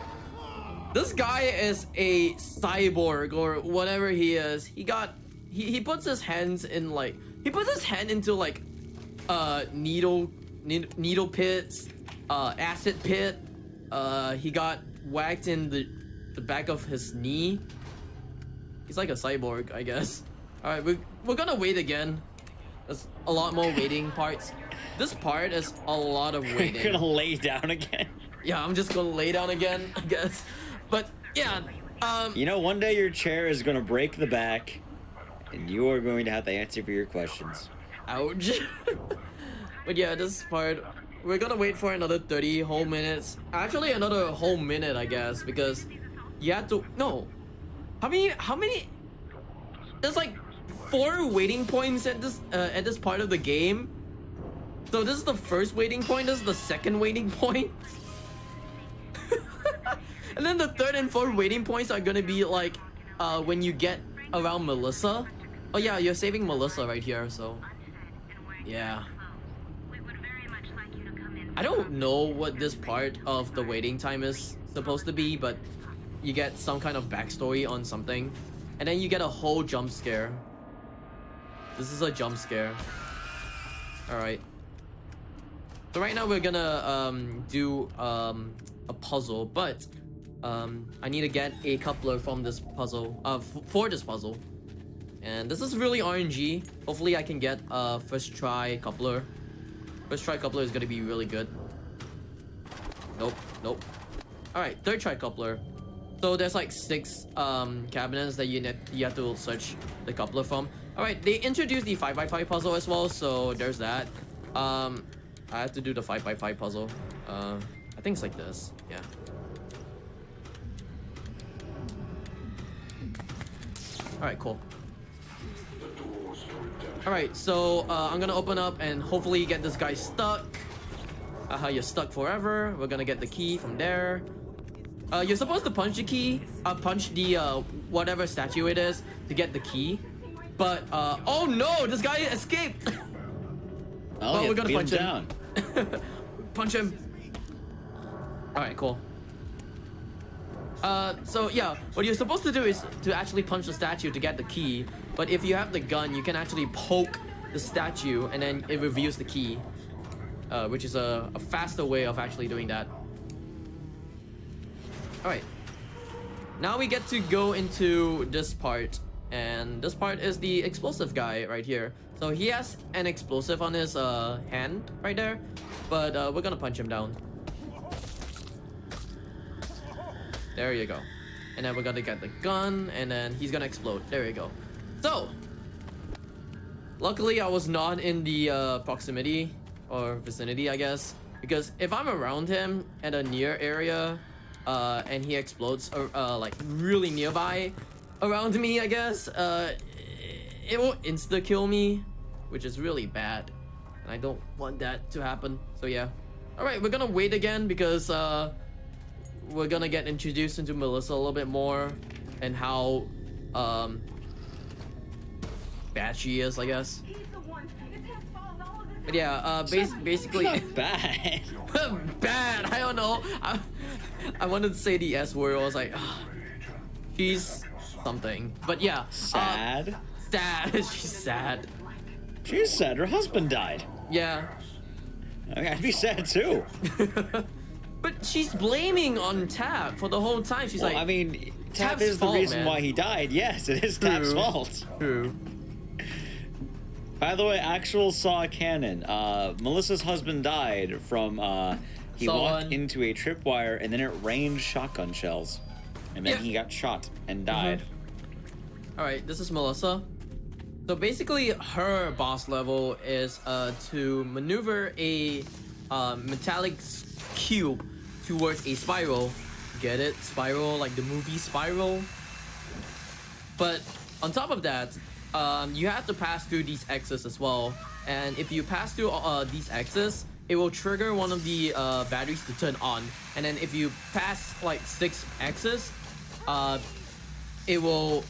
This guy is a cyborg or whatever he is. He puts his hands in, like, he puts his hand into, like, needle pits, acid pit. He got whacked in the back of his knee. He's like a cyborg, I guess. All right, we're gonna wait again. There's a lot more waiting parts. This part is a lot of waiting. You're gonna lay down again? Yeah, I'm just gonna lay down again, I guess. But yeah, you know, one day your chair is gonna break the back, and you are going to have to answer for your questions. Ouch. But yeah, this part, we're gonna wait for another 30 whole minutes. Actually, another whole minute, I guess, because you have to. No, how many? There's like 4 waiting points at this part of the game. So this is the first waiting point. This is the second waiting point. And then the third and fourth waiting points are gonna be like when you get around Melissa. Oh yeah, you're saving Melissa right here, so yeah. I don't know what this part of the waiting time is supposed to be, but you get some kind of backstory on something, and then you get a whole jump scare. This is a jump scare. Alright. So right now we're gonna do a puzzle, but I need to get a coupler from this puzzle, for this puzzle. And this is really RNG. Hopefully I can get a first try coupler. First try coupler is gonna be really good. Nope. Alright, third try coupler. So there's like 6 cabinets that you have to search the coupler from. Alright, they introduced the 5x5 puzzle as well, so there's that. I have to do the 5x5 puzzle. I think it's like this. Yeah. Alright, cool. Alright, so I'm gonna open up and hopefully get this guy stuck. You're stuck forever. We're gonna get the key from there. You're supposed to punch the key, punch the whatever statue it is to get the key. But oh no, this guy escaped. Oh, well, we're gonna punch him down. Punch him. Alright, cool. So yeah, what you're supposed to do is to actually punch the statue to get the key. But if you have the gun, you can actually poke the statue and then it reveals the key. Which is a faster way of actually doing that. Alright. Now we get to go into this part. And this part is the explosive guy right here. So he has an explosive on his hand right there. But we're gonna punch him down. There you go. And then we're gonna get the gun, and then he's gonna explode. There you go. So, luckily I was not in the proximity or vicinity, I guess, because if I'm around him at a near area, and he explodes like really nearby around me, I guess, it will insta kill me, which is really bad, and I don't want that to happen. So yeah. All right, we're gonna wait again because we're gonna get introduced into Melissa a little bit more and how bad she is, I guess. But yeah, basically bad. bad. I don't know. I wanted to say the S word. I was like, she's something. But yeah, sad. Sad. She's sad. She's sad. Her husband died. Yeah. I'd be sad too. But she's blaming on Tab for the whole time. She's like, I mean, Tab Tab's is the fault, reason man. why he died. Yes, it is Tab's fault. True. By the way, actual Saw canon. Melissa's husband died from he walked into a tripwire and then it rained shotgun shells, and then he got shot and died. All right, this is Melissa. So basically, her boss level is to maneuver a metallic cube towards a spiral. Get it? Spiral, like the movie Spiral. But on top of that, you have to pass through these X's as well. And if you pass through these X's, it will trigger one of the batteries to turn on. And then if you pass like 6 X's, it will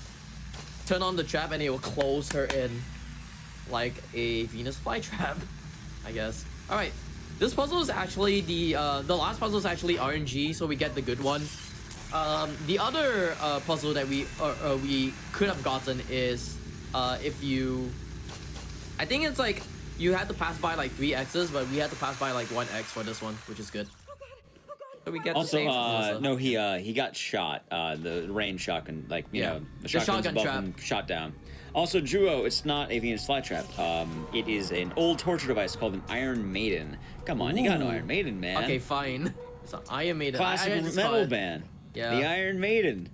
turn on the trap and it will close her in like a Venus flytrap, I guess. All right, this puzzle is actually the last puzzle is actually RNG, so we get the good one. The other puzzle that we could have gotten is if you, I think it's like you had to pass by like 3 X's, but we had to pass by like 1 X for this one, which is good. So we get Also, the same no, he got shot. The rain shotgun, like you know, the shotgun's shotgun above trap. him, shot down. Also, Juo, it's not a Venus flytrap. It is an old torture device called an Iron Maiden. Come on, you got no Iron Maiden, man. Okay, fine. It's an Iron Maiden. Classic metal band. Yeah. The Iron Maiden.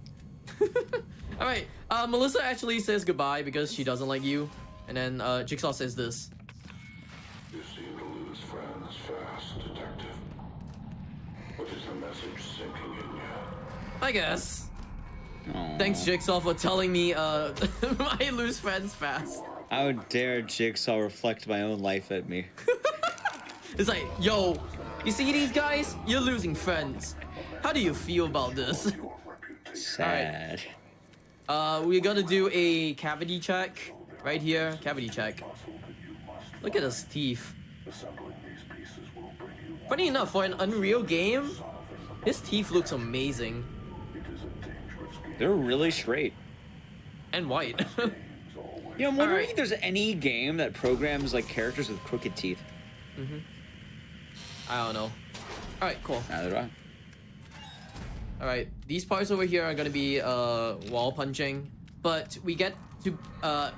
All right. Melissa actually says goodbye because she doesn't like you, and then Jigsaw says this. You seem to lose friends fast, Detective. What is the message sinking in you? I guess. Aww. Thanks, Jigsaw, for telling me I lose friends fast. How dare Jigsaw reflect my own life at me? It's like, yo, you see these guys? You're losing friends. How do you feel about this? Sad. Right. We gotta do a cavity check right here. Cavity check. Look at his teeth. Funny enough, for an Unreal game, his teeth looks amazing. They're really straight. And white. You know, I'm wondering if there's any game that programs like characters with crooked teeth. I don't know. Alright, cool. Neither do I. Alright, these parts over here are gonna be wall punching, but we get to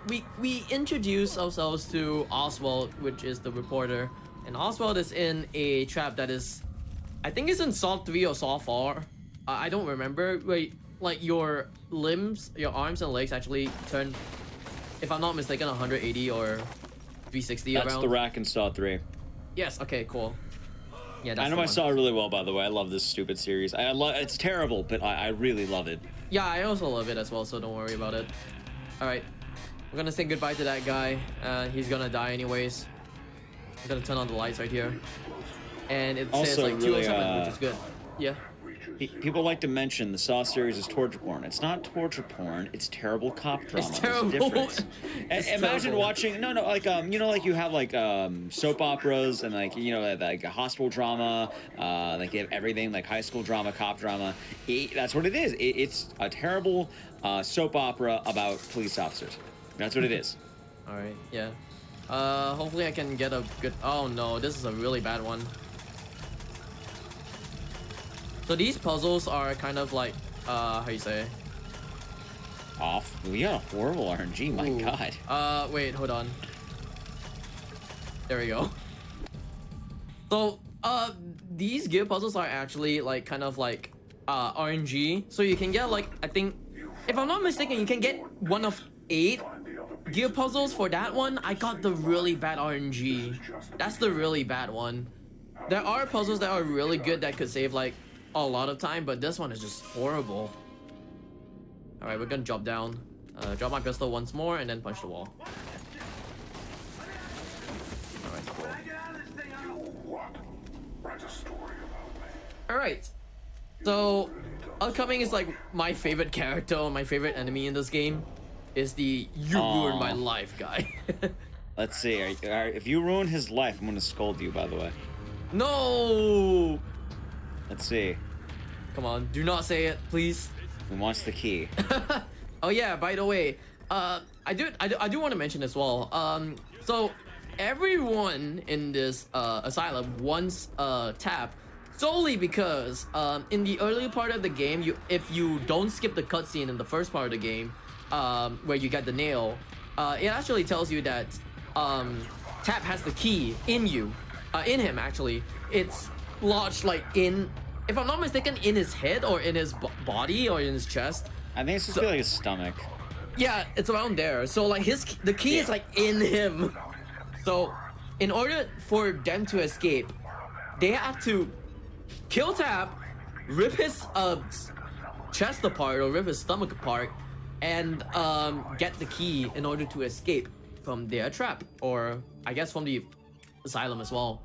we introduce ourselves to Oswald, which is the reporter, and Oswald is in a trap that is, I think it's in Saw 3 or Saw 4. I don't remember. Wait, like your limbs, your arms and legs actually turn, if I'm not mistaken, 180 or 360 That's around. the rack in Saw 3. Yes. Okay. Cool. Yeah, that's I know the I one. saw it really well, by the way. I love this stupid series. I love. It's terrible, but I really love it. Yeah, I also love it as well, so don't worry about it. Alright, we're gonna say goodbye to that guy. He's gonna die anyways. I'm gonna turn on the lights right here. And it says Also, like really, 207, which is good. Yeah. People like to mention the Saw series is torture porn. It's not torture porn. It's terrible cop drama. It's terrible. There's a difference. It's Imagine terrible. watching like you know, like you have like soap operas and like you know like a hospital drama, like you have everything like high school drama, cop drama. That's what it is. It's a terrible soap opera about police officers. That's what it is. All right. Yeah. Hopefully I can get a good. Oh no, this is a really bad one. So these puzzles are kind of like, how you say? Off. We got a horrible RNG. My God. Wait, hold on. There we go. So, these gear puzzles are actually like kind of like RNG. So you can get like, I think, if I'm not mistaken, you can get one of 8 gear puzzles for that one. I got the really bad RNG. That's the really bad one. There are puzzles that are really good that could save like a lot of time, but this one is just horrible. All right, we're gonna drop down, drop my pistol once more, and then punch the wall. All right, cool. All right, so upcoming is like my favorite character, or my favorite enemy in this game, is the "you ruined my life" guy. Let's see. If you ruin his life, I'm gonna scold you. By the way. No. Let's see. Come on, do not say it, please. Who wants the key? Oh yeah, by the way, I do want to mention as well. So everyone in this asylum wants tap solely because in the early part of the game, if you don't skip the cutscene in the first part of the game, where you get the nail, it actually tells you that Tap has the key in you, in him actually. It's lodged like in, if I'm not mistaken, in his head or in his body or in his chest. I think it's just like his stomach. Yeah, it's around there. So like the key is like in him. So in order for them to escape, they have to kill Tap, rip his chest apart or rip his stomach apart, and get the key in order to escape from their trap, or I guess from the asylum as well.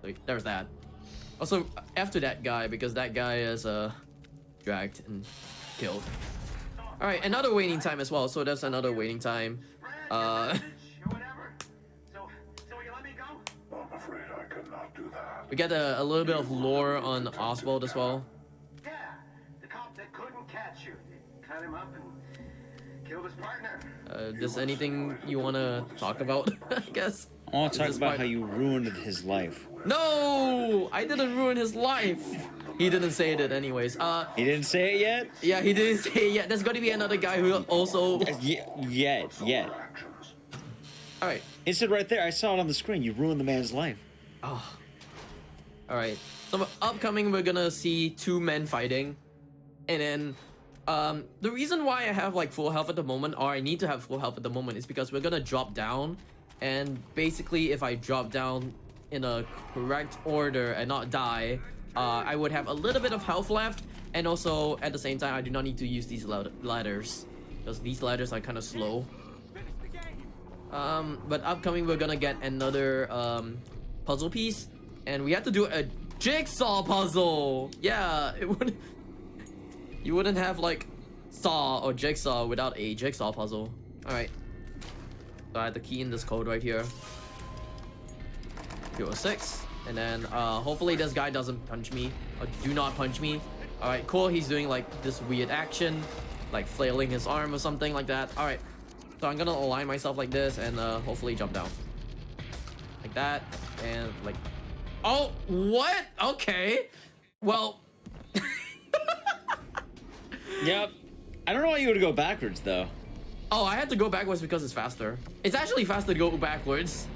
So there's that. Also, after that guy, because that guy is dragged and killed. All right, another waiting time as well. So there's another waiting time. We get a little bit of lore on Oswald as well. Yeah, the cop that couldn't catch you. They cut him up and killed his partner. Does anything you want to talk about? I guess. I want to talk about how you ruined his life. No, I didn't ruin his life. He didn't say it anyways. He didn't say it yet? Yeah, he didn't say it yet. There's gonna be another guy who also... Yet. Alright. It said right there, I saw it on the screen, you ruined the man's life. Oh. Alright. So upcoming, we're gonna see two men fighting. And then, the reason why I have like full health at the moment, or I need to have full health at the moment, is because we're gonna drop down. And basically, if I drop down in a correct order and not die, I would have a little bit of health left, and also at the same time I do not need to use these ladders because these ladders are kind of slow. But upcoming we're gonna get another puzzle piece, and we have to do a jigsaw puzzle. Yeah, you wouldn't have like saw or jigsaw without a jigsaw puzzle. All right, so I have to key in this code right here. 206. And then hopefully this guy doesn't punch me, or do not punch me. All right, cool. He's doing like this weird action, like flailing his arm or something like that. All right, so I'm gonna align myself like this and hopefully jump down like that, and like, oh, what? Okay, well. Yep. I don't know why you would go backwards though. Oh, I had to go backwards because it's faster. It's actually faster to go backwards.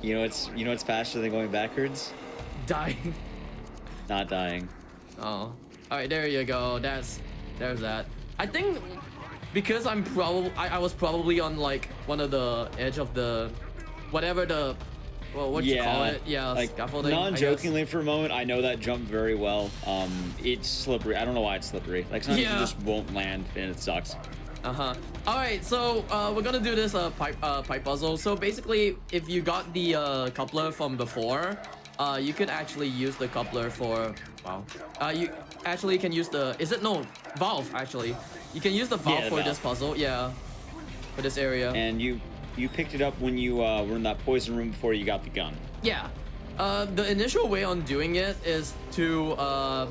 You know it's faster than going backwards? Dying. Not dying. Oh. All right, there you go. There's that. I think because I was probably on like one of the edge of the whatever the what you call it? Yeah, like scaffolding. Non-jokingly for a moment, I know that jump very well. It's slippery. I don't know why it's slippery. Like sometimes you just won't land and it sucks. All right, so we're gonna do this pipe puzzle. So basically, if you got the coupler from before, you could actually use the coupler for you actually can use the valve actually. You can use the valve for this puzzle, for this area. And you picked it up when you were in that poison room before you got the gun. Yeah. The initial way on doing it is to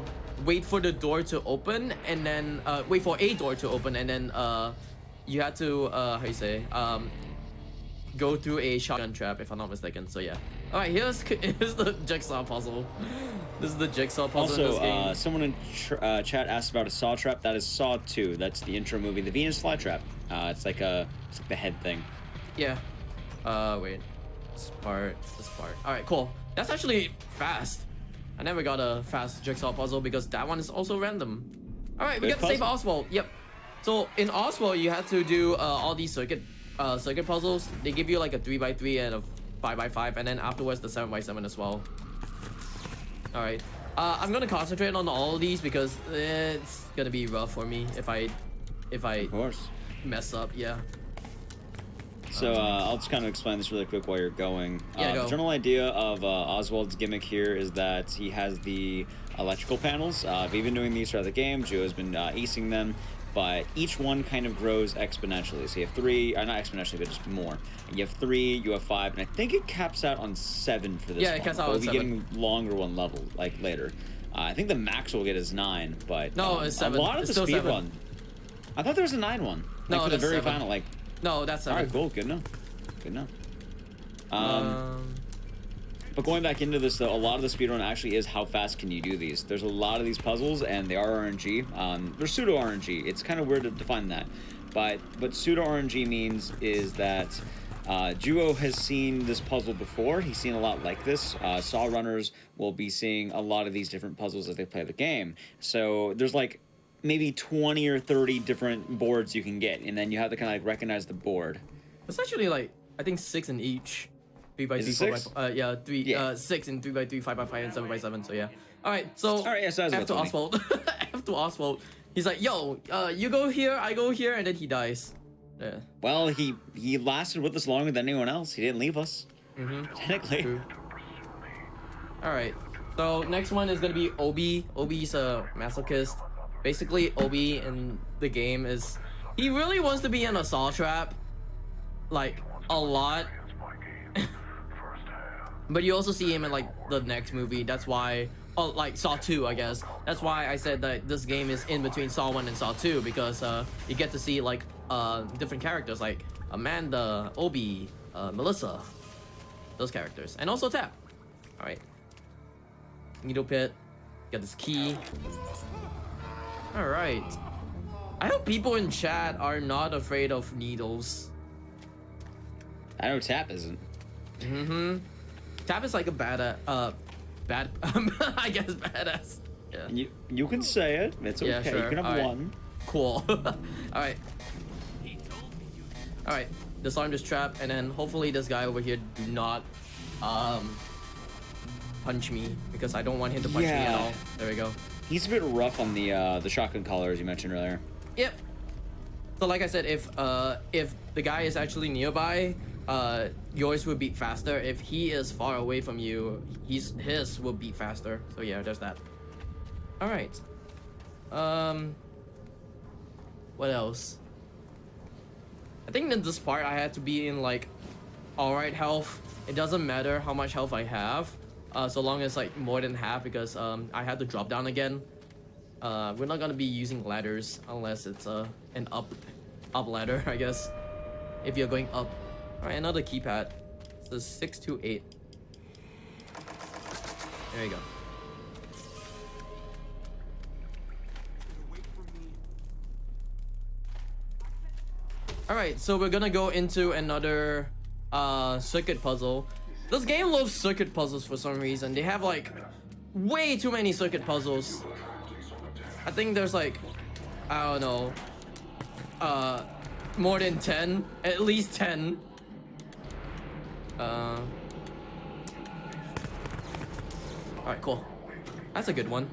wait for the door to open, and then wait for a door to open, and then you had to go through a shotgun trap, if I'm not mistaken. So yeah. All right, here's the jigsaw puzzle. This is the jigsaw puzzle in this game. Someone in chat asked about a Saw trap. That is Saw 2. That's the intro movie, the Venus flytrap. It's like the head thing. Yeah. Wait. This part. All right, cool. That's actually fast. I never got a fast jigsaw puzzle because that one is also random. All right, we got to save Oswald. Yep. So in Oswald, you have to do all these circuit puzzles. They give you like a 3x3 and a 5x5, and then afterwards the 7x7 as well. All right. I'm gonna concentrate on all of these because it's gonna be rough for me if I Of course. mess up. Yeah. So I'll just kind of explain this really quick while you're going. Yeah, go. The general idea of Oswald's gimmick here is that he has the electrical panels. We've been doing these throughout the game. Joe's been acing them, but each one kind of grows exponentially. So you have 3, not exponentially, but just more. And you have 3, you have 5, and I think it caps out on 7 for this one. Yeah, it caps out But on we'll be 7. getting longer one level, like later. I think the max we'll get is 9, but No, it's 7. a lot of It's the still speed 7. run. I thought there was a 9 one. Like No, for the that's very 7. final, like. No, that's 7. All right, cool, good enough. Good enough. But going back into this, though, a lot of the speedrun actually is how fast can you do these. There's a lot of these puzzles, and they are RNG. They're pseudo RNG. It's kind of weird to define that. But what pseudo RNG means is that Juo has seen this puzzle before. He's seen a lot like this. Saw runners will be seeing a lot of these different puzzles as they play the game. So there's like maybe 20 or 30 different boards you can get, and then you have to kind of like recognize the board. It's actually like I think 6 in each. 3x3, Is it 4x4. 6? Yeah, 3. Yeah. 6 in 3x3, 5x5, and 7x7. So yeah. All right. So All right, yeah, so that's after about 20. Oswald, after Oswald, he's like, "Yo, you go here, I go here," and then he dies. Yeah. Well, he lasted with us longer than anyone else. He didn't leave us. Technically. True. All right. So next one is gonna be Obi. Obi's a masochist. Basically, Obi in the game is he really wants to be in a saw trap, like a lot. But you also see him in like the next movie. That's why, like Saw 2, I guess. That's why I said that this game is in between Saw 1 and Saw 2 because you get to see like different characters like Amanda, Obi, Melissa, those characters, and also Tap. All right. Needle pit. Got this key. All right. I hope people in chat are not afraid of needles. I know Tap isn't. Tap is like a bad, I guess badass. Yeah. You can say it. It's okay. Yeah, sure. You can have All right. one. Cool. All right. All right. Disarm this trap, and then hopefully this guy over here do not punch me because I don't want him to punch me at all. There we go. He's a bit rough on the shotgun collar, as you mentioned earlier. Yep. So like I said, if the guy is actually nearby, yours will beat faster. If he is far away from you, his will beat faster. So yeah, there's that. All right. What else? I think in this part I had to be in like alright health. It doesn't matter how much health I have, so long as like more than half, because I had to drop down again. We're not gonna be using ladders unless it's an up ladder, I guess. If you're going up. Alright, another keypad. So 628. There you go. Alright, so we're gonna go into another circuit puzzle. This game loves circuit puzzles for some reason. They have like way too many circuit puzzles. I think there's like, I don't know, more than 10, at least 10. Alright, cool. That's a good one.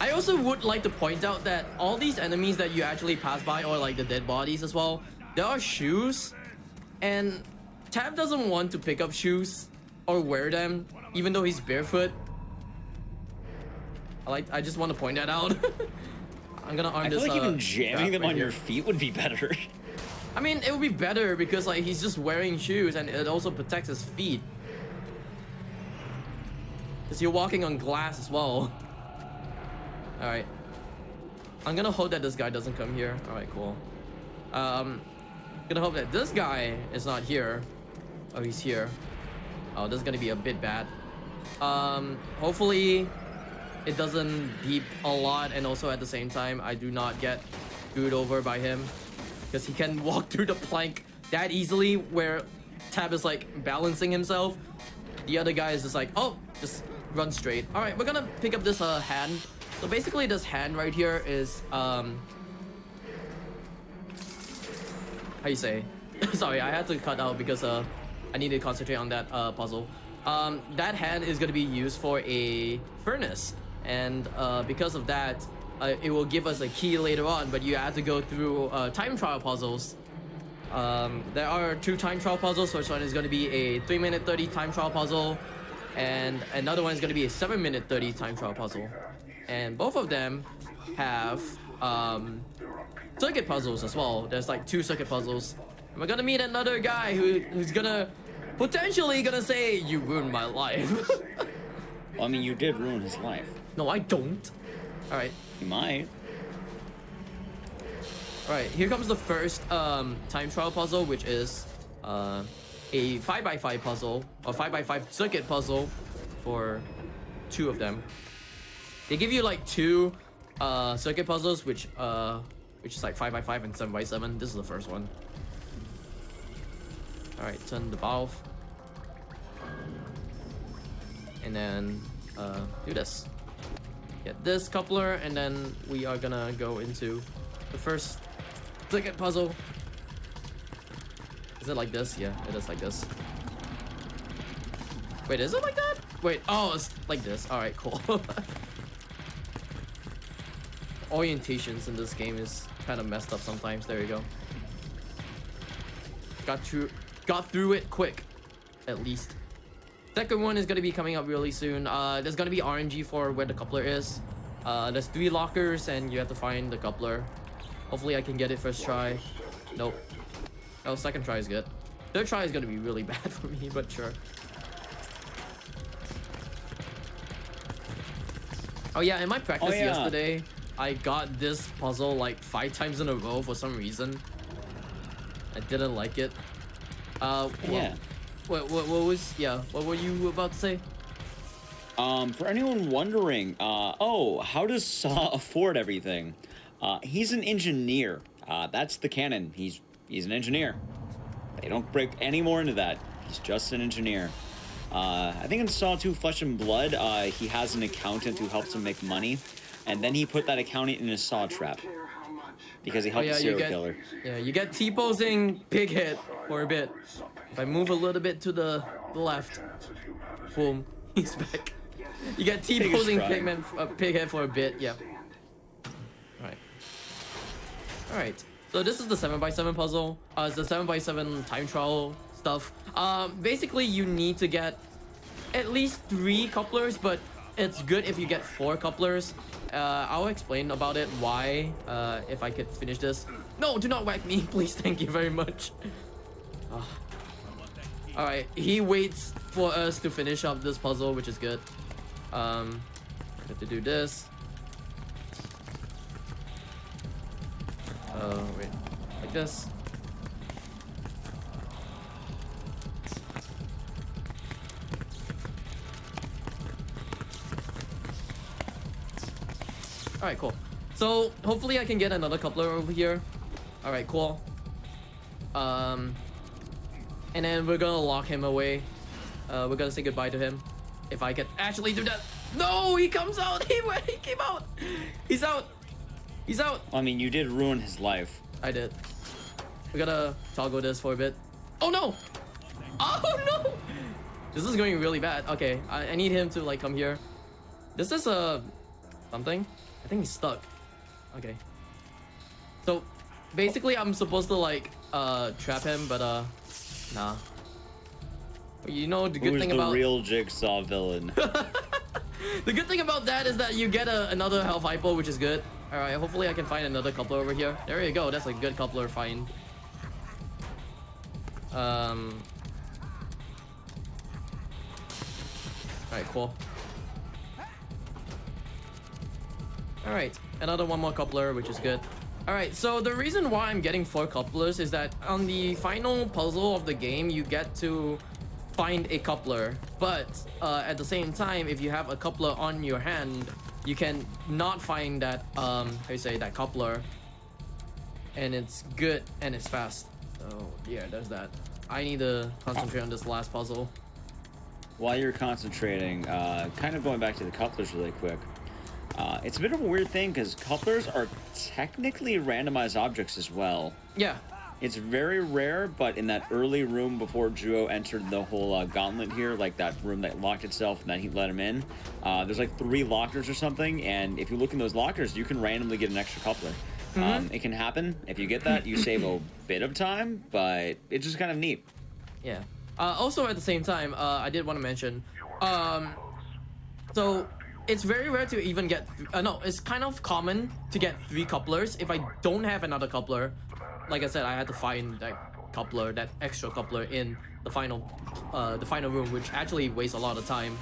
I also would like to point out that all these enemies that you actually pass by, or like the dead bodies as well, there are shoes, and Tab doesn't want to pick up shoes or wear them, even though he's barefoot. I just want to point that out. I'm gonna arm this. I feel like even jamming them right on here. your feet would be better. I mean, it would be better because like he's just wearing shoes, and it also protects his feet. Because you're walking on glass as well. Alright. I'm gonna hope that this guy doesn't come here. Alright, cool. Gonna hope that this guy is not here. Oh, he's here. Oh, this is gonna be a bit bad. Hopefully it doesn't beep a lot, and also at the same time I do not get screwed over by him, because he can walk through the plank that easily where Tab is like balancing himself. The other guy is just like, oh, just run straight. All right, we're gonna pick up this hand. So basically this hand right here is how you say? Sorry, I had to cut out because I need to concentrate on that puzzle. that hand is going to be used for a furnace, and because of that, it will give us a key later on, but you have to go through time trial puzzles. There are 2 time trial puzzles. First one is going to be a 3-minute 30 time trial puzzle, and another one is going to be a 7-minute 30 time trial puzzle. And both of them have circuit puzzles as well. There's like 2 circuit puzzles. And we're gonna meet another guy who's potentially gonna say, "You ruined my life." Well, I mean, you did ruin his life. No, I don't. All right. You might. All right, here comes the first time trial puzzle, which is a 5x5 puzzle, or 5x5 circuit puzzle for 2 of them. They give you like 2 circuit puzzles, which is like 5x5 and 7x7. This is the first one. All right, turn the valve, and then do this. Get this coupler, and then we are gonna go into the first circuit puzzle. Is it like this? Yeah, it is like this. Wait, is it like that? Wait, oh, it's like this. All right, cool. Orientations in this game is kind of messed up sometimes. There you go. Got through it quick, at least. Second one is gonna be coming up really soon. There's gonna be RNG for where the coupler is. There's 3 lockers, and you have to find the coupler. Hopefully, I can get it first try. Nope. Oh, second try is good. Third try is gonna be really bad for me, but sure. Oh yeah, in my practice yesterday, I got this puzzle like 5 times in a row for some reason. I didn't like it. Yeah. What were you about to say? For anyone wondering, how does Saw afford everything? He's an engineer. That's the canon. He's an engineer. They don't break any more into that. He's just an engineer. I think in Saw 2 Flesh and Blood, he has an accountant who helps him make money, and then he put that accountant in a saw trap because he helped a serial killer. Yeah, you get T-posing Pighead for a bit. If I move a little bit to the left, boom, he's back. You get T-posing Pighead for a bit, yeah. Alright, so this is the 7x7 puzzle. It's the 7x7 time trial stuff. Basically, you need to get at least 3 couplers, but it's good if you get 4 couplers. I'll explain about it, why, if I could finish this. No, do not whack me, please, thank you very much. Alright, he waits for us to finish up this puzzle, which is good. Have to do this. Wait, like this. Alright, cool. So, hopefully I can get another coupler over here. Alright, cool. And then we're gonna lock him away. We're gonna say goodbye to him. If I can actually do that. No, he comes out! He came out! He's out! He's out! I mean, you did ruin his life. I did. We gotta toggle this for a bit. Oh no! Oh no! This is going really bad. Okay, I need him to like come here. This is something. I think he's stuck. Okay. So basically I'm supposed to like trap him, but nah. You know the good thing about the real Jigsaw villain. The good thing about that is that you get another health hypo, which is good. Alright, hopefully I can find another coupler over here. There you go, that's a good coupler find. Alright, cool. Alright, another one more coupler, which is good. Alright, so the reason why I'm getting 4 couplers is that on the final puzzle of the game, you get to find a coupler, but at the same time, if you have a coupler on your hand, you can not find that that coupler, and it's good and it's fast. So yeah, there's that. I need to concentrate on this last puzzle. While you're concentrating, kind of going back to the couplers really quick, it's a bit of a weird thing because couplers are technically randomized objects as well. Yeah. It's very rare, but in that early room before Juo entered the whole gauntlet here, like that room that locked itself and that he let him in, there's like 3 lockers or something, and if you look in those lockers, you can randomly get an extra coupler. It can happen. If you get that, you save a bit of time, but it's just kind of neat. Yeah. Also, at the same time, I did want to mention, so it's very rare to even get, no, it's kind of common to get 3 couplers. If I don't have another coupler, like I said, I had to find that coupler, that extra coupler in the final room, which actually wastes a lot of time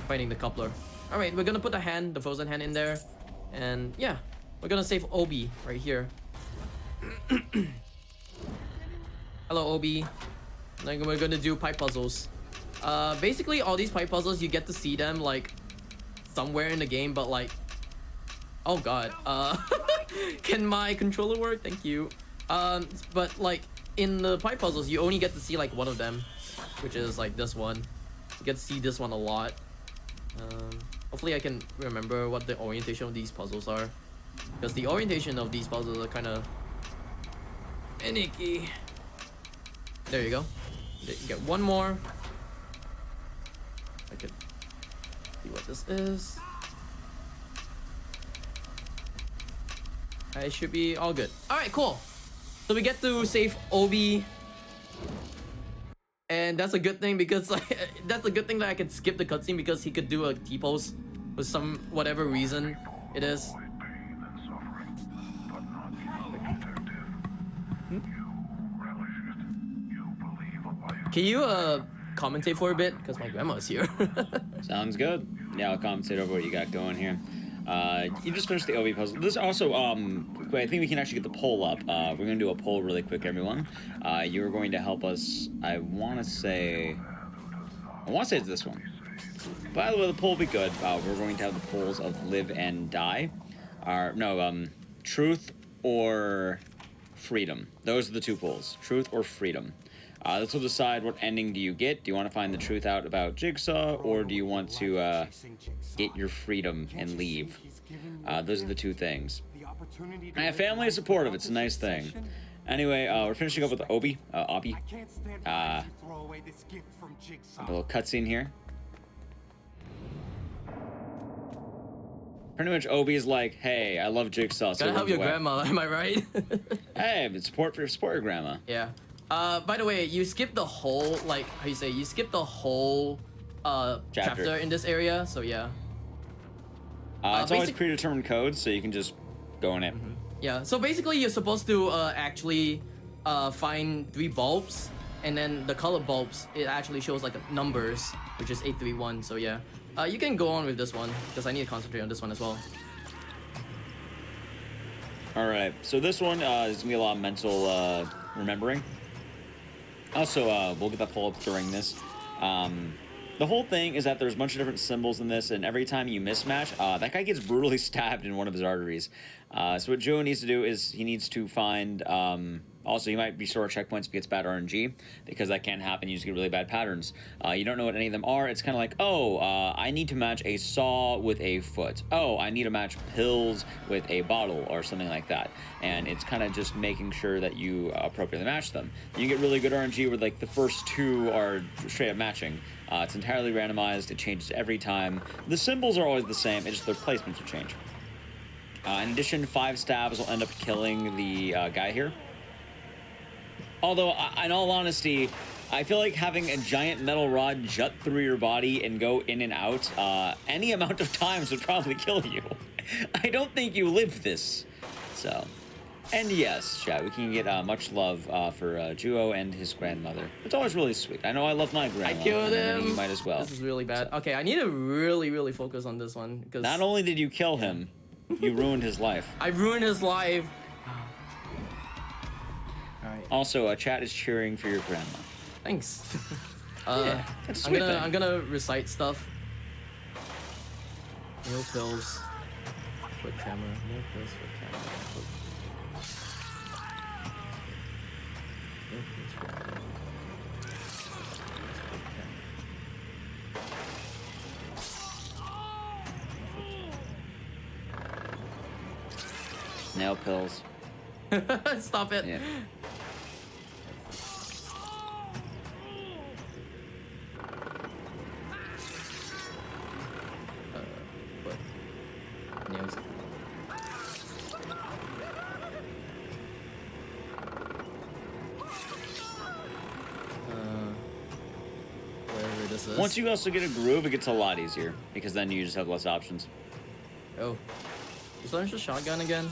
finding the coupler. All right, we're gonna put the frozen hand in there, and yeah, we're gonna save Obi right here. Hello, Obi. Like, we're gonna do pipe puzzles. Basically, all these pipe puzzles, you get to see them like somewhere in the game, but like, oh god, can my controller work? Thank you. But like in the pipe puzzles, you only get to see like one of them, which is like this one. You get to see this one a lot. Hopefully I can remember what the orientation of these puzzles are, because the orientation of these puzzles are kind of finicky. There you go. You get one more. I could see what this is. I should be all good. All right, cool. So we get to save Obi, and that's a good thing because like that's a good thing that I can skip the cutscene because he could do a T-pose for some whatever reason it is. Can you commentate for a bit? Because my grandma's here. Sounds good. Yeah, I'll commentate over what you got going here. You just finished the OB puzzle. This also, I think we can actually get the poll up. We're going to do a poll really quick, everyone. You're going to help us, I want to say it's this one. By the way, the poll will be good. We're going to have the polls of live and die. Truth or freedom. Those are the 2 polls. Truth or freedom. This will decide what ending do you get. Do you want to find the truth out about Jigsaw, or do you want to get your freedom and leave? Those are the 2 things. I have family supportive. It's a nice thing. Anyway, we're finishing up with Obi. A little cutscene here. Pretty much Obi's like, hey, I love Jigsaw. So gotta help your grandma, am I right? Hey, support your grandma. Yeah. By the way, you skip the whole, like, how you say, you skip the whole chapter in this area, so yeah. It's always predetermined codes, so you can just go in it. Yeah, so basically you're supposed to actually find 3 bulbs, and then the color bulbs, it actually shows like numbers, which is 831, so yeah. You can go on with this one, because I need to concentrate on this one as well. Alright, so this one is going to be a lot of mental remembering. Also, we'll get that pull up during this. The whole thing is that there's a bunch of different symbols in this, and every time you mismatch, that guy gets brutally stabbed in one of his arteries. So what Joe needs to do is he needs to find... also, you might restore checkpoints if he gets bad RNG, because that can happen. You just get really bad patterns. You don't know what any of them are. It's kind of like, oh, I need to match a saw with a foot. Oh, I need to match pills with a bottle or something like that. And it's kind of just making sure that you appropriately match them. You get really good RNG where like the first 2 are straight up matching. It's entirely randomized. It changes every time. The symbols are always the same. It's just their placements will change. In addition, 5 stabs will end up killing the guy here. Although, in all honesty, I feel like having a giant metal rod jut through your body and go in and out any amount of times would probably kill you. I don't think you live this. So, and yes, chat, we can get much love for Juo and his grandmother. It's always really sweet. I know I love my grandmother. I killed him. You might as well. This is really bad. Okay, I need to really focus on this one, because... Not only did you kill him, you ruined his life. I ruined his life. Also, chat is cheering for your grandma. Thanks. Yeah, that's a sweet thing. I'm gonna recite stuff. No pills. Foot camera. No pills. Foot camera. No pills. Foot camera. Nail pills. Stop it. Yeah. this? Once you also get a groove, it gets a lot easier because then you just have less options. Oh. Is that just shotgun again?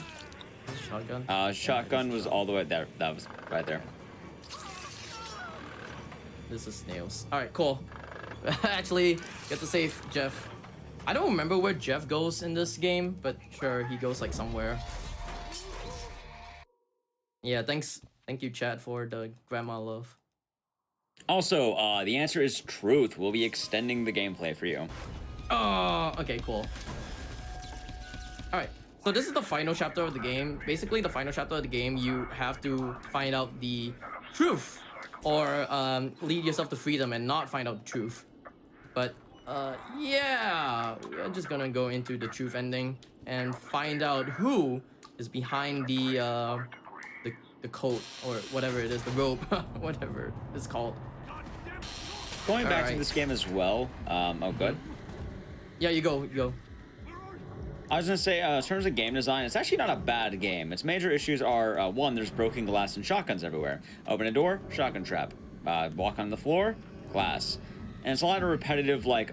Shotgun? Shotgun was all the way there. That was right there. This is snails. Alright, cool. Actually, get to save Jeff. I don't remember where Jeff goes in this game, but sure, he goes like somewhere. Yeah, thanks. Thank you, chat, for the grandma love. Also, the answer is truth. We'll be extending the gameplay for you. Oh, okay, cool. Alright, so this is the final chapter of the game. Basically, the final chapter of the game, you have to find out the truth, or lead yourself to freedom and not find out the truth. But yeah, we're just gonna go into the truth ending and find out who is behind the coat, or whatever it is, the rope, whatever it's called. Going back to this game as well. Oh, good. Yeah, you go. I was gonna say, in terms of game design, it's actually not a bad game. Its major issues are, one, there's broken glass and shotguns everywhere. Open a door, shotgun trap. Walk on the floor, glass. And it's a lot of repetitive, like,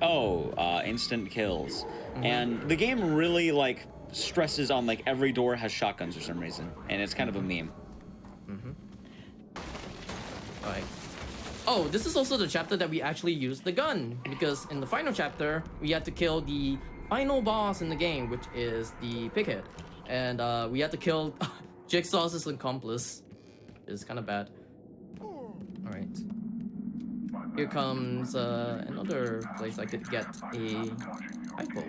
instant kills. And the game really, like, stresses on, like, every door has shotguns for some reason. And it's kind of a meme. Alright. Oh, this is also the chapter that we actually used the gun, because in the final chapter, we had to kill the final boss in the game, which is the pighead. And we had to kill Jigsaw's accomplice. It's kind of bad. Alright. Here comes another place I could get a hypo.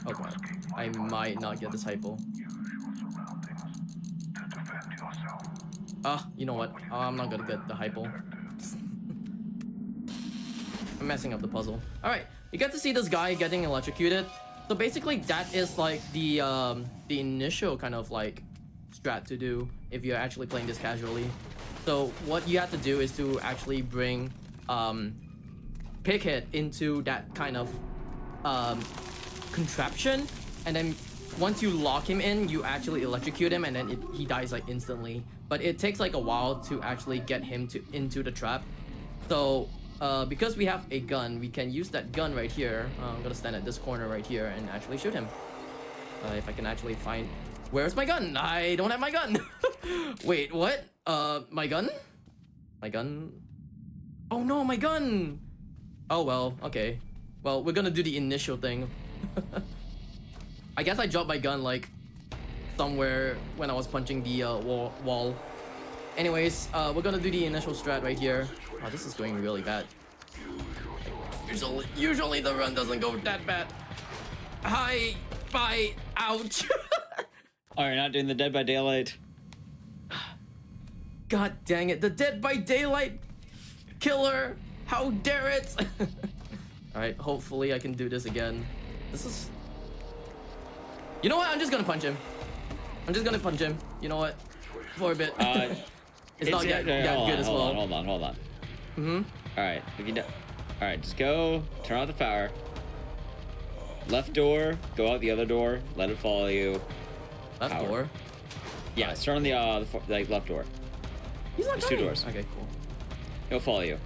Oh god. I might not get this hypo. You know what? I'm not gonna get the hypo. I'm messing up the puzzle. Alright, you get to see this guy getting electrocuted. So basically that is like the initial kind of like strat to do if you're actually playing this casually. So what you have to do is to actually bring Pighead into that kind of contraption, and then once you lock him in, you actually electrocute him, and then he dies like instantly. But it takes like a while to actually get him into the trap. So because we have a gun, we can use that gun right here. I'm gonna stand at this corner right here and actually shoot him. If I can actually find... Where's my gun? I don't have my gun. Wait, what? My gun? My gun? Oh no, my gun! Oh well, okay. Well, we're gonna do the initial thing. I guess I dropped my gun like somewhere when I was punching the wall. Anyways, we're gonna do the initial strat right here. Oh, this is going really bad. Usually the run doesn't go that bad. Hi, bye, ouch. Oh, you're not doing the Dead by Daylight? God dang it, the Dead by Daylight killer! How dare it! Alright, hopefully I can do this again. This is... You know what? I'm just gonna punch him. You know what? For a bit. It's not that good as well. Hold on. Alright, if you alright, just go, turn off the power. Left door, go out the other door, let it follow you. Left door? Yeah, start on the like left door. He's not There's coming. two doors. Okay, cool. He'll follow you.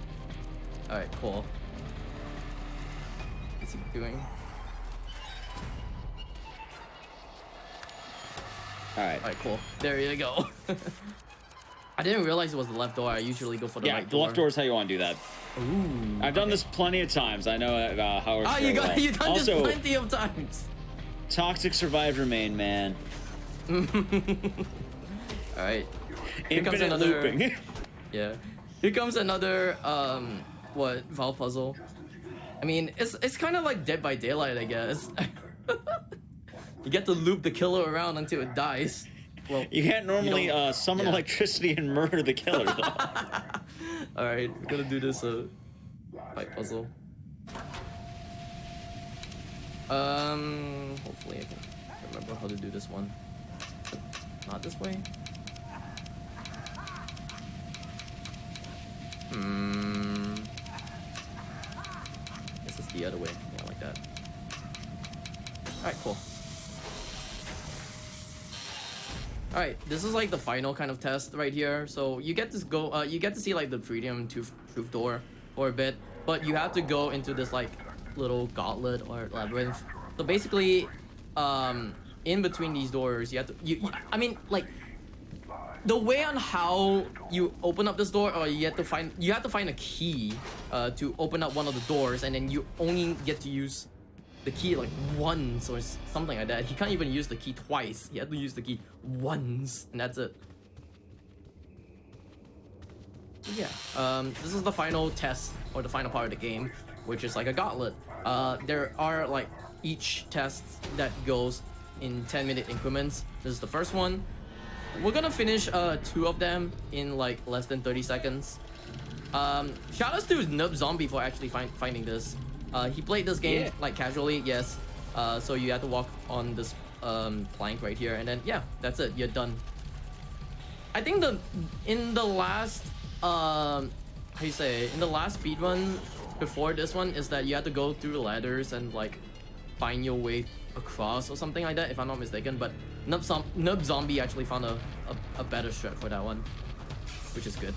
Alright, cool. What's he doing? Alright. Alright, cool. There you go. I didn't realize it was the left door. I usually go for the right door. Yeah, the left door is how you want to do that. Ooh. I've done this plenty of times. I know how it's you've done also, this plenty of times. Toxic survivor main, man. Alright. Here Infinite comes another looping. Yeah. Here comes another valve puzzle. I mean, it's kind of like Dead by Daylight, I guess. You get to loop the killer around until it dies. Well, you can't normally summon electricity and murder the killer, though. Alright, we're gonna do this pipe puzzle. Hopefully I can remember how to do this one. Not this way. This is the other way. Yeah, like that. Alright, cool. Alright, this is like the final kind of test right here. So you get to go, you get to see like the freedom truth door. for a bit, but you have to go into this like little gauntlet or labyrinth. So basically, in between these doors, you have to I mean, like, the way on how you open up this door, or you have to find a key to open up one of the doors, and then you only get to use the key like once or something like that. He can't even use the key twice. He had to use the key once, and that's it. Yeah, this is the final test, or the final part of the game, which is like a gauntlet. There are like each test that goes in 10-minute increments. This is the first one. We're gonna finish 2 of them in like less than 30 seconds. Shoutouts to Nub Zombie for actually finding this. He played this game like casually, yes. So you have to walk on this plank right here, and then yeah, that's it. You're done. I think in the last in the last speedrun before this one is that you have to go through the ladders and like find your way across or something like that, if I'm not mistaken. But Nub Zombie actually found a better strat for that one, which is good.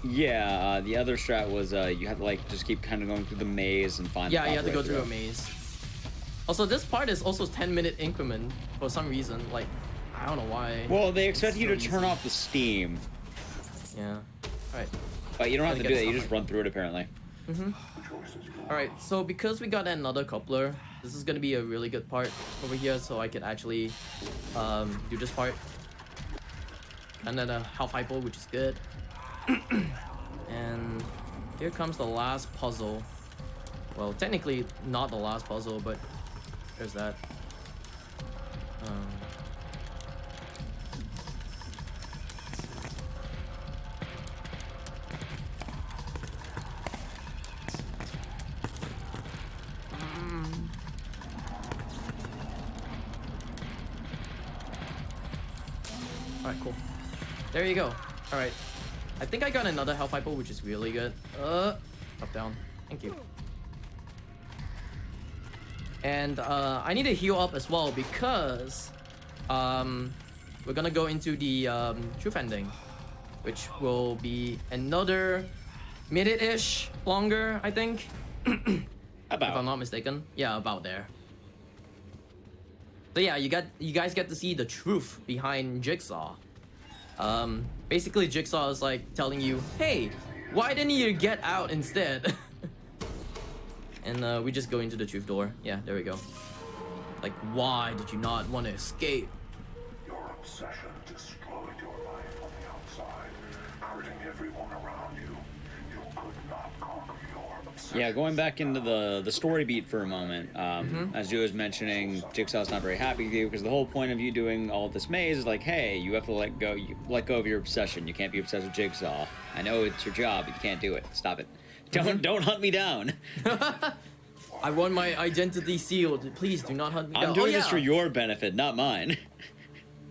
Yeah, the other strat was you have to like just keep kind of going through the maze and find. Yeah, you have to go through a maze. Also, this part is also 10-minute increment for some reason. Like, I don't know why. Well, they expect you to turn off the steam. Yeah. All right. But you don't have to do that. You just run through it apparently. All right. So because we got another coupler, this is gonna be a really good part over here, so I can actually do this part. And then a half hypo, which is good. And here comes the last puzzle. Well, technically not the last puzzle, but there's that. Alright, cool. There you go. Alright. I think I got another health hypo, which is really good. Up, down. Thank you. And I need to heal up as well because we're gonna go into the truth ending, which will be another minute-ish longer, I think. About. If I'm not mistaken. Yeah, about there. So yeah, you guys get to see the truth behind Jigsaw. Basically Jigsaw is like telling you, hey, why didn't you get out instead? And we just go into the truth door. Yeah, there we go. Like, why did you not want to escape? Your obsession destroyed your life on the outside, hurting everyone around you. You could not conquer your obsession. Yeah, going back into the story beat for a moment. As Joe was mentioning, Jigsaw's not very happy with you because the whole point of you doing all of this maze is like, hey, you have to let go of your obsession. You can't be obsessed with Jigsaw. I know it's your job, but you can't do it. Stop it. Don't hunt me down. I want my identity sealed. Please do not hunt me down. I'm doing this for your benefit, not mine.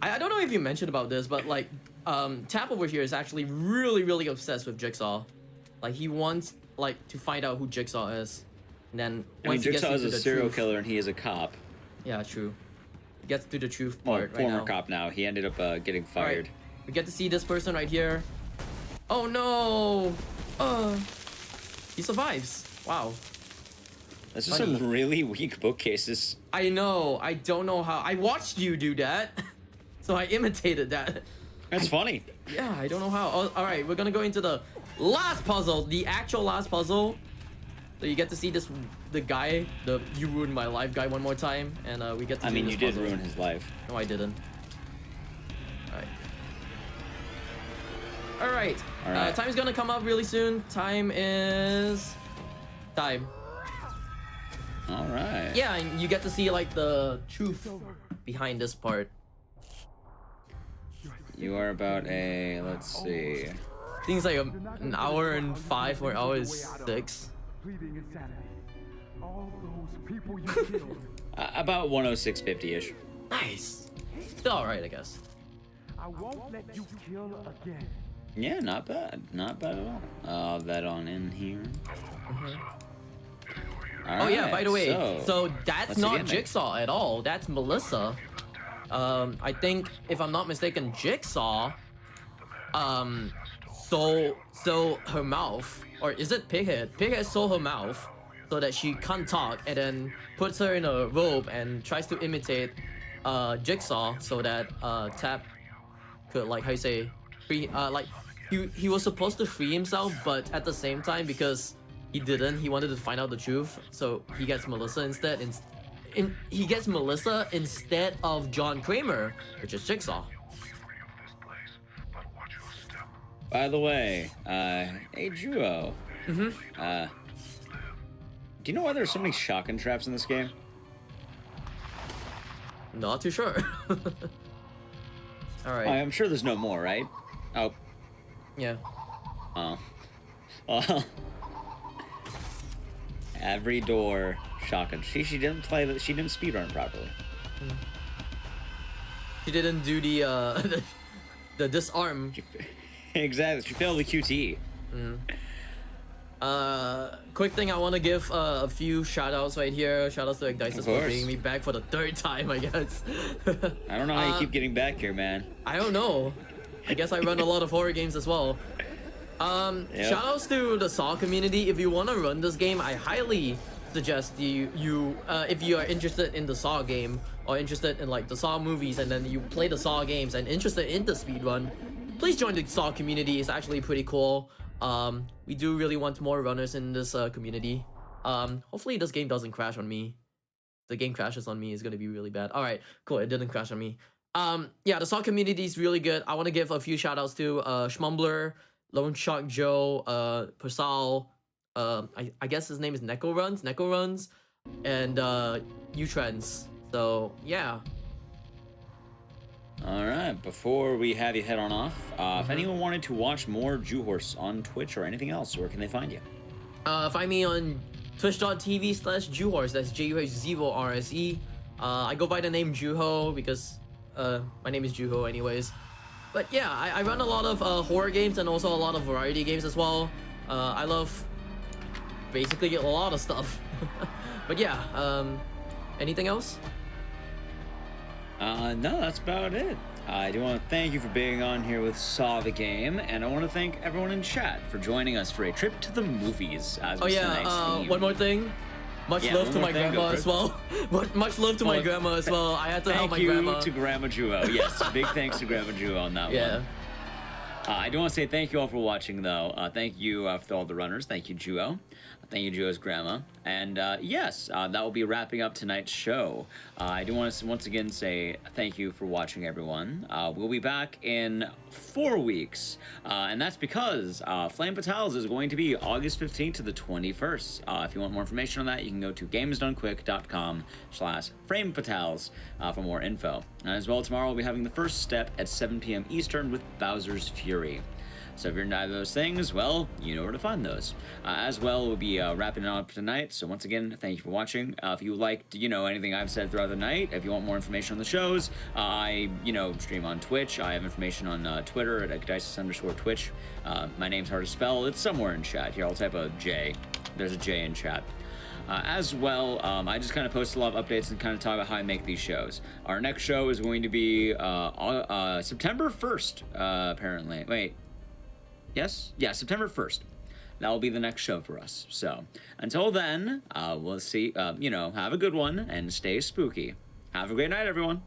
I don't know if you mentioned about this, but like, Tap over here is actually really obsessed with Jigsaw. Like, he wants like to find out who Jigsaw is. And then once he gets Jigsaw is a serial truth, killer and he is a cop. Yeah, true. He gets to the truth part right now. Former cop now. He ended up getting fired. Right. We get to see this person right here. Oh no! He survives. Wow. This is some really weak bookcases. I know. I don't know how. I watched you do that, so I imitated that. That's funny. Yeah, I don't know how. Oh, all right, we're gonna go into the last puzzle, the actual last puzzle. So you get to see the guy, the "you ruined my life" guy one more time, and we get to. I mean, this you did puzzle. ruin his life. No, I didn't. All right. All right. Time's gonna come up really soon. Time. All right. Yeah, and you get to see like the truth behind this part. You are about a, let's see. I think it's like an hour and 5 or hours 6. About 106.50-ish. Nice. Still alright, I guess. I won't let you kill again. Yeah, not bad. Not bad at all. I'll that on in here. Oh yeah, by the way, so that's not Jigsaw at all. That's Melissa. I think, if I'm not mistaken, Jigsaw sew her mouth, or is it Pighead? Pighead sew her mouth so that she can't talk, and then puts her in a robe and tries to imitate Jigsaw so that Tap could, like, how you say, free, like he was supposed to free himself, but at the same time, because he didn't, he wanted to find out the truth, so he gets Melissa instead. He gets Melissa instead of John Kramer, which is Jigsaw. By the way, hey Juo. Do you know why there's so many shotgun traps in this game? Not too sure. All right. I'm sure there's no more, right? Oh. Yeah. Oh. Well. Every door shotgun. She didn't play that. She didn't speedrun properly. She didn't do the the disarm. Exactly. She failed the QTE. Quick thing, I want to give a few shout outs right here. Shout outs to Igdices for bringing me back for the 3rd time, I guess. I don't know how you keep getting back here, man. I don't know. I guess I run a lot of horror games as well. Shout outs to the Saw community. If you want to run this game, I highly suggest you if you are interested in the Saw game, or interested in like the Saw movies, and then you play the Saw games and interested in the speedrun, please join the Saw community. It's actually pretty cool. We do really want more runners in this community. Hopefully this game doesn't crash on me. If the game crashes on me, it's gonna be really bad. All right, cool. It didn't crash on me. Yeah, the Saw community is really good. I want to give a few shout outs to Schmumbler, Lone Shark Joe, Persal, I guess his name is Neko Runs, and Utrends. So yeah. Alright, before we have you head on off, if anyone wanted to watch more Juhorse on Twitch or anything else, where can they find you? Find me on twitch.tv/Juhorse, that's JUH0RSE. I go by the name Juho because my name is Juho anyways. But yeah, I run a lot of horror games and also a lot of variety games as well. I love basically a lot of stuff. But yeah, anything else? No, that's about it. I do want to thank you for being on here with Saw the Game, and I want to thank everyone in chat for joining us for a trip to the movies. As One more thing. Much love to my grandma as well. Much love to my grandma as well. I had to help my grandma. Thank you to Grandma Juo. Yes, big thanks to Grandma Juo on that one. I do want to say thank you all for watching, though. Thank you for all the runners. Thank you, Juo. Thank you, Juo's grandma. And yes, that will be wrapping up tonight's show. I do want to once again say thank you for watching, everyone. We'll be back in 4 weeks, and that's because Flame Fatales is going to be August 15th to the 21st. If you want more information on that, you can go to gamesdonequick.com/framefatales for more info. And as well, tomorrow we'll be having the first step at 7 p.m. Eastern with Bowser's Fury. So if you're into either of those things, well, you know where to find those. As well, we'll be wrapping it up tonight. So once again, thank you for watching. If you liked, anything I've said throughout the night, if you want more information on the shows, I, stream on Twitch. I have information on Twitter at @Gdices_Twitch. My name's hard to spell. It's somewhere in chat. Here, I'll type a J. There's a J in chat. As well, I just kind of post a lot of updates and kind of talk about how I make these shows. Our next show is going to be September 1st, apparently. Wait. Yes? Yeah, September 1st. That will be the next show for us. So, until then, we'll see, have a good one and stay spooky. Have a great night, everyone.